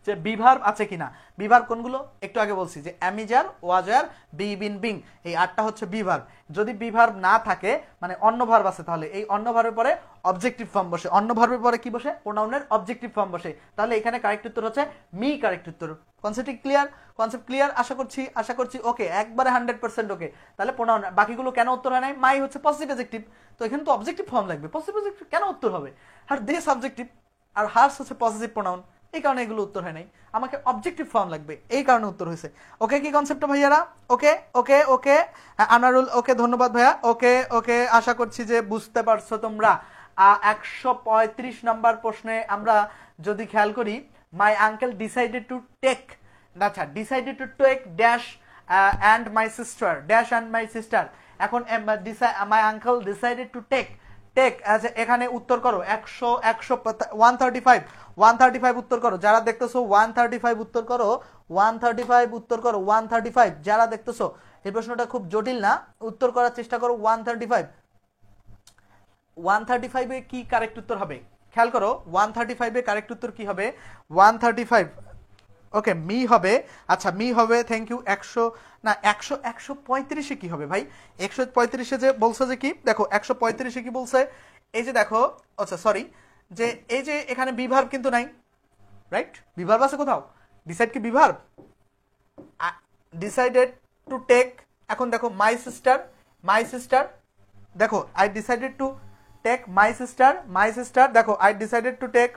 যে বি ভার্ব আছে কিনা। বি ভার্ব কোনগুলো একটু আগে বলছি যে অ্যামিজার, ওয়াজার, বি বিন বিং, এই 8টা হচ্ছে বি ভার্ব। যদি বি ভার্ব না থাকে মানে অন্য ভার্ব আছে, তাহলে এই অন্য ভার্বের পরে অবজেক্টিভ ফর্ম বসে। অন্য ভার্বের পরে কি বসে? প্রোনাউনের অবজেক্টিভ ফর্ম বসে। তাহলে এখানে কারেক্ট উত্তর হচ্ছে মি কারেক্ট উত্তর। Concept clear? আশা করছি ওকে, একবারে 100% ওকে। তাহলে প্রোনাউন বাকিগুলো কেন উত্তর হয় নাই? মাই হচ্ছে পজিটিভ অ্যাডজেক্টিভ, তো এখানে তো অবজেক্টিভ ফর্ম লাগবে, পজিটিভ অ্যাডজেক্টিভ কেন উত্তর হবে? আর দে সাবজেক্টিভ, আর হার্স হচ্ছে পজিটিভ প্রোনাউন, এই কারণে এগুলো উত্তর হয় নাই। আমাকে অবজেক্টিভ ফর্ম লাগবে, এই কারণে উত্তর হয়েছে। ওকে কি কনসেপ্টটা ভাইয়ারা? ওকে আনারুল ওকে, ধন্যবাদ ভাইয়া। ওকে আশা করছি যে বুঝতে পারছো তোমরা। 135 নাম্বার প্রশ্নে আমরা যদি খেয়াল করি, my uncle decided to take dash and my sister. এখন my uncle decided to take, আচ্ছা এখানে উত্তর করো 135 উত্তর করো। যারা দেখতেছো 135 উত্তর করো, 135 যারা দেখতেছো। এই প্রশ্নটা খুব জটিল না, উত্তর করার চেষ্টা করো। 135 এ কি কারেক্ট উত্তর হবে খেয়াল করো। 135 এ কারেক্ট উত্তর কি হবে? 135 ওকে মি হবে। আচ্ছা মি হবে, থ্যাংক ইউ। 135 এ কি হবে ভাই? 135 এ যে বলছে যে কি, দেখো 135 এ কি বলছে, এই যে দেখো, আচ্ছা সরি, যে এই যে এখানে বি ভার্ব কিন্তু নাই, রাইট? বি ভার্ব আছে কোথাও? ডিসাইড কি be verb? Decided to take, এখন দেখো মাই সিস্টার, দেখো I decided to take my sister, দেখো I decided to take,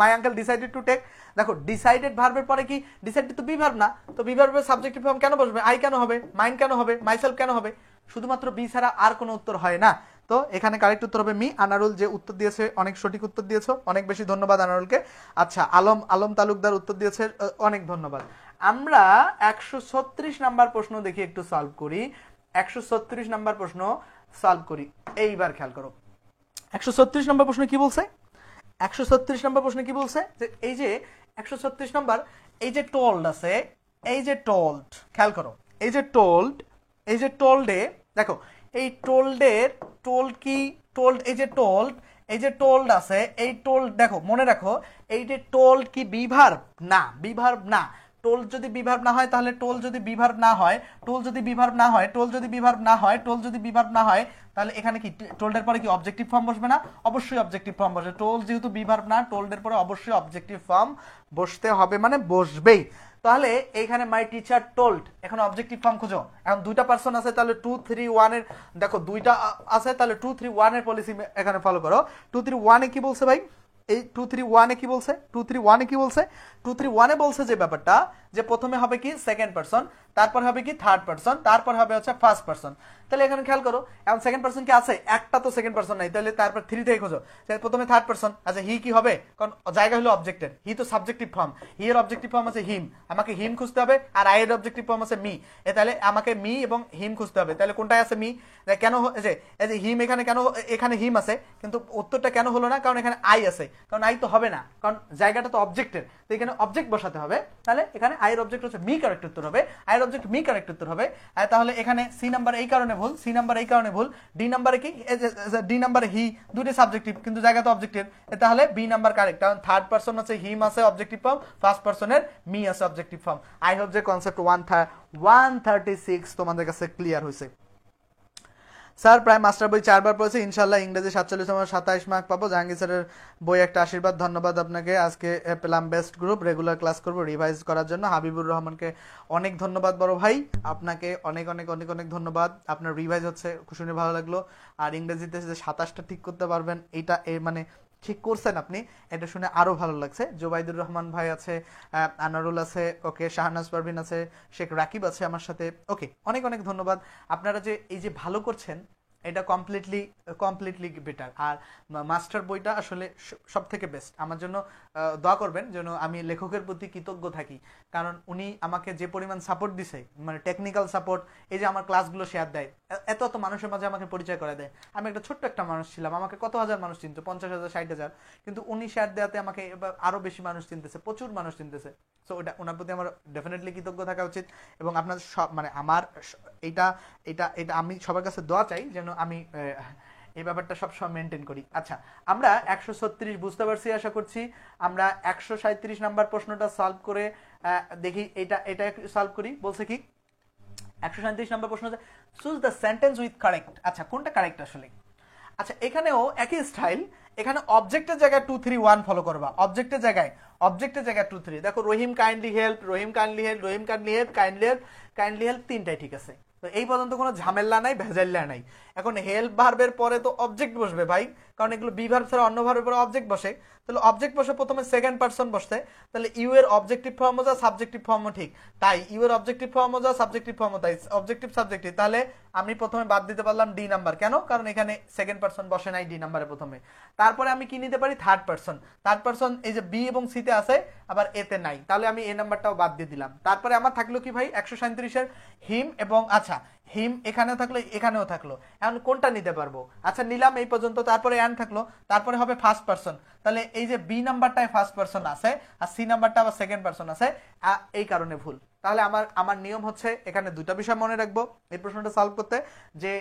my uncle decided to take. দেখো ডিসাইডেড ভার্বের পরে কি, ডিসাইডেড তো বি ভার্ব না, তো বি ভার্বের সাবজেক্টিভ ফর্ম কেন বসবে, আই কেন হবে, মাইন্ড কেন হবে, মাইসেলফ কেন হবে, শুধুমাত্র বি ছাড়া আর কোনো উত্তর হয় না। তো এখানে কারেক্ট উত্তর হবে মি। আনারুল যে উত্তর দিয়েছে অনেক সঠিক উত্তর দিয়েছো, অনেক বেশি ধন্যবাদ আনারুলকে। আচ্ছা আলম তালুকদার উত্তর দিয়েছে, অনেক ধন্যবাদ। আমরা 136 নাম্বার প্রশ্ন দেখি একটু সলভ করি। 136 নাম্বার প্রশ্ন সলভ করি। এইবার খেয়াল করো 136 নম্বর প্রশ্ন কি বলছে, 136 নম্বর প্রশ্ন কি বলছে যে এই যে 136 নম্বর, এই যে টোল্ড আছে, এই যে টোল্ড, খেয়াল করো এই যে টোল্ড, এই যে টোল্ডে দেখো, এই টোল্ডের টোল্ড কি, টোল্ড এই যে টোল্ড, এই যে টোল্ড আছে, এই টোল্ড দেখো মনে রাখো, এই যে টোল্ড কি বি ভার্ব না, বি ভার্ব না। টোল যদি বি ভার্ব না হয় তাহলে টোল যদি বি ভার্ব না হয়, টোল যদি বি ভার্ব না হয়, টোল যদি বি ভার্ব না হয়, টোল যদি বি ভার্ব না হয়, তাহলে এখানে কি টোল্ডের পরে কি অবজেক্টিভ ফর্ম বসবে না? অবশ্যই অবজেক্টিভ ফর্ম বসবে। টোল যেহেতু বি ভার্ব না, টোল্ডের পরে অবশ্যই অবজেক্টিভ ফর্ম বসতে হবে, মানে বসবেই। তাহলে এইখানে মাই টিচার টোল্ড, এখন অবজেক্টিভ ফর্ম খুঁজো। এখন দুইটা পার্সন আছে, তাহলে 2 3 1 এর, দেখো দুইটা আছে, তাহলে 2 3 1 এর পলিসি এখানে ফলো করো। 2 3 1 এ কি বলছে ভাই, এই 2 3 1 এ কি বলছে, 2 3 1 এ কি বলছে, 2 3 1 এ বলছে যে ব্যাপারটা যে প্রথমে হবে কি সেকেন্ড পারসন, তারপর হবে কি থার্ড পারসন, তারপর হবে হচ্ছে ফার্স্ট পারসন। তাহলে এখানে খেয়াল করো, এখন সেকেন্ড পারসন কি আছে, একটা তো সেকেন্ড পারসন নাই, তাহলে তারপর 3 থেকে খোঁজো, প্রথমে থার্ড পারসন। আচ্ছা হি কি হবে, কারণ জায়গা হলো অবজেক্টের, হি তো সাবজেক্টিভ ফর্ম, হি এর অবজেক্টিভ ফর্ম আছে হিম, আমাকে হিম খুঁজতে হবে, আর আই এর অবজেক্টিভ ফর্ম আছে মি, তাহলে আমাকে মি এবং হিম খুঁজতে হবে। তাহলে কোনটায় আছে মি, কেন এই যে হিম এখানে কেন, এখানে হিম আছে কিন্তু উত্তরটা কেন হলো না, কারণ এখানে আই আছে, কারণ আই তো হবে না, কারণ জায়গাটা তো অবজেক্টের, তো এখানে অবজেক্ট বসাতে হবে। তাহলে এখানে আই এর অবজেক্ট হচ্ছে মি, কারেক্ট উত্তর হবে, আই এর অবজেক্ট মি, কারেক্ট উত্তর হবে। তাহলে এখানে সি নাম্বার এই কারণে ভুল, সি নাম্বার এই কারণে ভুল, ডি নাম্বারে কি, ডি নাম্বারে হি, দুটো সাবজেক্টিভ কিন্তু জায়গা তো অবজেক্টের, তাহলে বি নাম্বার কারেক্ট, কারণ থার্ড পারসন আছে হিম আছে অবজেক্টিভ ফর্ম, ফার্স্ট পারসনের মি আছে অবজেক্টিভ ফর্ম। আই হোপ যে কনসেপ্ট 136 তোমাদের কাছে ক্লিয়ার হয়েছে। স্যার প্রায় মাস্টার বই 4 বার পড়েছে, ইনশাল্লাহ ইংরেজি 47 আমার 27 মার্ক পাবো। জাহাঙ্গীর স্যারের বই একটা আশীর্বাদ, ধন্যবাদ আপনাকে। আজকে পেলাম বেস্ট গ্রুপ, রেগুলার ক্লাস করব রিভাইজ করার জন্য। হাবিবুর রহমানকে অনেক ধন্যবাদ বড় ভাই, আপনাকে অনেক অনেক অনেক অনেক ধন্যবাদ, আপনার রিভাইজ হচ্ছে শুনে ভালো লাগলো। আর ইংরেজিতে যে 27টা ঠিক করতে পারবেন, এটা মানে ঠিক করছেন আপনি, এটা শুনে আরো ভালো লাগছে। জোবাইদুর রহমান ভাই আছে, আনারুল আছে, ওকে, শাহনাজ পারভিন আছে, শেখ রাকিব আছে আমার সাথে, ওকে, অনেক অনেক ধন্যবাদ। আপনারা যে এই যে ভালো করছেন, এটা কমপ্লিটলি বেটার। আর মাস্টার বইটা আসলে সব থেকে বেস্ট। আমার জন্য দোয়া করবেন যেন আমি লেখকের প্রতি কৃতজ্ঞ থাকি, কারণ উনি আমাকে যে পরিমাণ সাপোর্ট দিছে, মানে টেকনিক্যাল সাপোর্ট, এই যে আমার ক্লাসগুলো শেয়ার দেয়, এত এত মানুষের মাঝে আমাকে পরিচয় করে দেয়। আমি একটা ছোট্ট একটা মানুষ ছিলাম, আমাকে কত হাজার মানুষ চিনতো, 50,000 60,000, কিন্তু উনি শেয়ার দেওয়াতে আমাকে এবার আরো বেশি মানুষ চিনতেছে, প্রচুর মানুষ চিনতেছে। সো ওটা ওনার প্রতি আমার ডেফিনেটলি কৃতজ্ঞ থাকা উচিত। এবং আপনার সব মানে আমার এটা এটা এটা আমি সবার কাছে দোয়া চাই যেন আমি এই ব্যাপারটা সবসময় মেনটেন করি। আচ্ছা, আমরা 136 বুঝতে পারছি আশা করছি। আমরা 137 নাম্বার প্রশ্নটা সলভ করে দেখি, এটা সলভ করি। বলছে কি 137 নাম্বার প্রশ্ন, choose the sentence with correct. আচ্ছা, কোনটা কারেক্ট আসলে? আচ্ছা, এখানেও একই স্টাইল, এখানে অবজেক্টের জায়গায় 2 3 1 ফলো করবা, অবজেক্টের জায়গায় 2 3। দেখো রহিম কাইন্ডলি হেল্প, রহিম কাইন্ডলি হেল্প, রহিম কাইন্ডলি হেল্প, কাইন্ডলি হেল্প, তিনটাই ঠিক আছে। তো এই পর্যন্ত কোনো ঝামেলা নাই, ভেজাল্লা নাই। এখন হেল্প ভার্বের পরে তো অবজেক্ট বসবে ভাই, কারণ এগুলো বি ভার্ব ছাড়া অন্য ভার্বের পরে অবজেক্ট বসে। তাহলে অবজেক্ট বসে প্রথমে সেকেন্ড পারসন বসছে, তাহলে ইউ এর অবজেক্টিভ ফর্মও যা সাবজেক্টিভ ফর্মও ঠিক তাই, ইউ এর অবজেক্টিভ ফর্মও যা সাবজেক্টিভ ফর্মও তাই, অবজেক্টিভ সাবজেক্টিভ। তাহলে আমি প্রথমে বাদ দিতে পারলাম ডি নাম্বার, কেন? কারণ এখানে সেকেন্ড পারসন বসে নাই ডি নাম্বারে প্রথমে। তারপরে আমি কি নিতে পারি? Third person. থার্ড পারসন এই যে বি এবং সিতে আছে, আবার এতে নাই, তাহলে আমি এ নাম্বারটাও বাদ দিয়ে দিলাম। তারপরে আমার থাকলো কি ভাই 137-এর হিম এবং, আচ্ছা হিম এখানেও থাকলো এখানেও থাকলো, এখন কোনটা নিতে পারবো? আচ্ছা নিলাম এই পর্যন্ত, তারপরে অ্যান থাকলো, তারপরে হবে ফার্স্ট পারসন। তাহলে এই যে বি নাম্বারটায় ফার্স্ট পারসন আছে আর সি নাম্বারটা আবার সেকেন্ড পারসন আছে, এই কারণে ভুল। তাহলে আমার নিয়ম হচ্ছে এখানে দুটো বিষয় মনে রাখবো এই প্রশ্নটা সলভ করতে, যে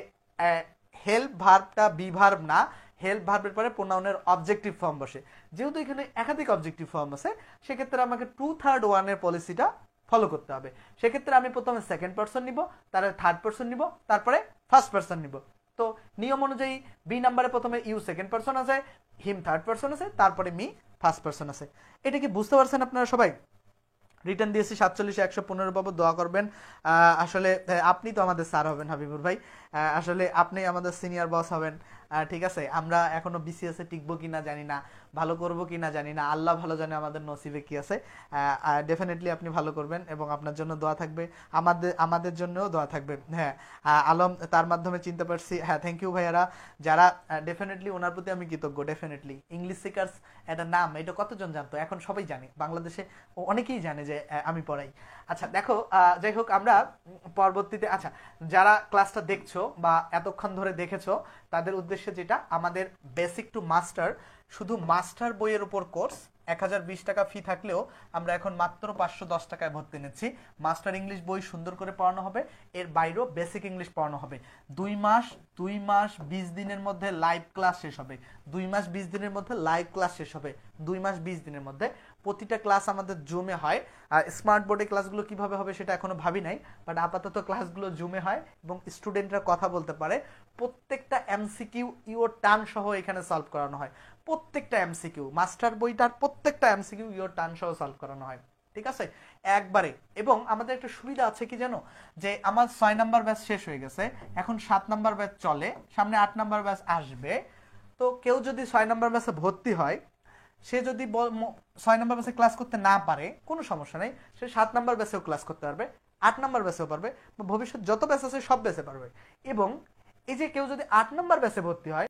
হেল্প ভার্বটা বি ভার্ব না, হেল্প ভার্বের পরে প্রোনাউনের অবজেক্টিভ ফর্ম বসে। যেহেতু এখানে একাধিক অবজেক্টিভ ফর্ম আছে, সেক্ষেত্রে আমাকে 2 3 1 এর পলিসিটা ফলো করতে হবে। সেক্ষেত্রে আমি প্রথমে সেকেন্ড পারসন নিব, তারপরে থার্ড পারসন নিব, তারপরে ফার্স্ট পারসন নিব। তো নিয়ম অনুযায়ী বি নাম্বারে প্রথমে ইউ সেকেন্ড পারসন আছে, হিম থার্ড পারসন আছে, তারপরে মি ফার্স্ট পারসন আছে। এটা কি বুঝতে পারছেন আপনারা সবাই? রিটার্ন দিয়েছি 47 115 বাবু, দোয়া করবেন। আসলে আপনি তো আমাদের স্যার হবেন হাবিবুর ভাই, আসলে আপনি আমাদের সিনিয়র বস হবেন। ঠিক আছে, আমরা এখনো বিসিএস এ টিকবো কিনা জানি না, ভালো করব কিনা জানি না, আল্লাহ ভালো জানে আমাদের নসিবে কি আছে। ডেফিনেটলি আপনি ভালো করবেন এবং আপনার জন্য দোয়া থাকবে, আমাদের আমাদের জন্যও দোয়া থাকবে। হ্যাঁ, আলম তার মাধ্যমে চিনতে পারছি। হ্যাঁ, থ্যাংক ইউ ভাইয়ারা, যারা ডেফিনেটলি ওনার প্রতি আমি কৃতজ্ঞ। ডেফিনেটলি ইংলিশ সিকার্স একটা নাম, এটা কতজন জানতো, এখন সবাই জানে বাংলাদেশে, অনেকেই জানে যে আমি পড়াই। আচ্ছা দেখো, যাই হোক আমরা পরবর্তীতে, আচ্ছা যারা ক্লাসটা দেখছো বা এতক্ষণ ধরে দেখেছো তাদের উদ্দেশ্যে যেটা, আমাদের বেসিক টু মাস্টার, শুধু মাস্টার বইয়ের উপর কোর্স 1020 টাকা ফি থাকলেও আমরা এখন মাত্র 510 টাকায় ভর্তি নিচ্ছি। মাস্টার ইংলিশ বই সুন্দর করে পড়ানো হবে, এর বাইরেও বেসিক ইংলিশ পড়ানো হবে। 2 মাস 20 দিনের মধ্যে লাইভ ক্লাস শেষ হবে। 2 মাস 20 দিনের মধ্যে লাইভ ক্লাস শেষ হবে। 2 মাস 20 দিনের মধ্যে প্রতিটা ক্লাস আমাদের জুমে হয়। স্মার্ট বোর্ডে ক্লাসগুলো কিভাবে হবে সেটা এখনো ভাবি নাই, বাট আপাতত ক্লাসগুলো জুমে হয় এবং স্টুডেন্টরা কথা বলতে পারে। প্রত্যেকটা এমসিকিউ ইওর টান সহ এখানে সলভ করানো হয়। প্রত্যেকটা এমসিকিউ, মাস্টার বইটার প্রত্যেকটা এমসিকিউ ইওর টান সহ সলভ করানো হয়। ঠিক আছে, একবারে। এবং আমাদের একটা সুবিধা আছে কি জানো, যে আমার 6 নাম্বার ব্যাচ শেষ হয়ে গেছে, এখন 7 নাম্বার ব্যাচ চলে, সামনে 8 নাম্বার ব্যাচ আসবে। তো কেউ যদি 6 নাম্বার ব্যাচে ভর্তি হয়, সে যদি 6 নাম্বার ব্যাচে ক্লাস করতে না পারে কোনো সমস্যা নেই, সে 7 নাম্বার ব্যাচেও ক্লাস করতে পারবে, 8 নাম্বার ব্যাচেও পারবে, ভবিষ্যৎ যত ব্যাচ আছে সব ব্যাচে পারবে। এবং এই যে কেউ যদি 8 নাম্বার ব্যাচে ভর্তি হয়,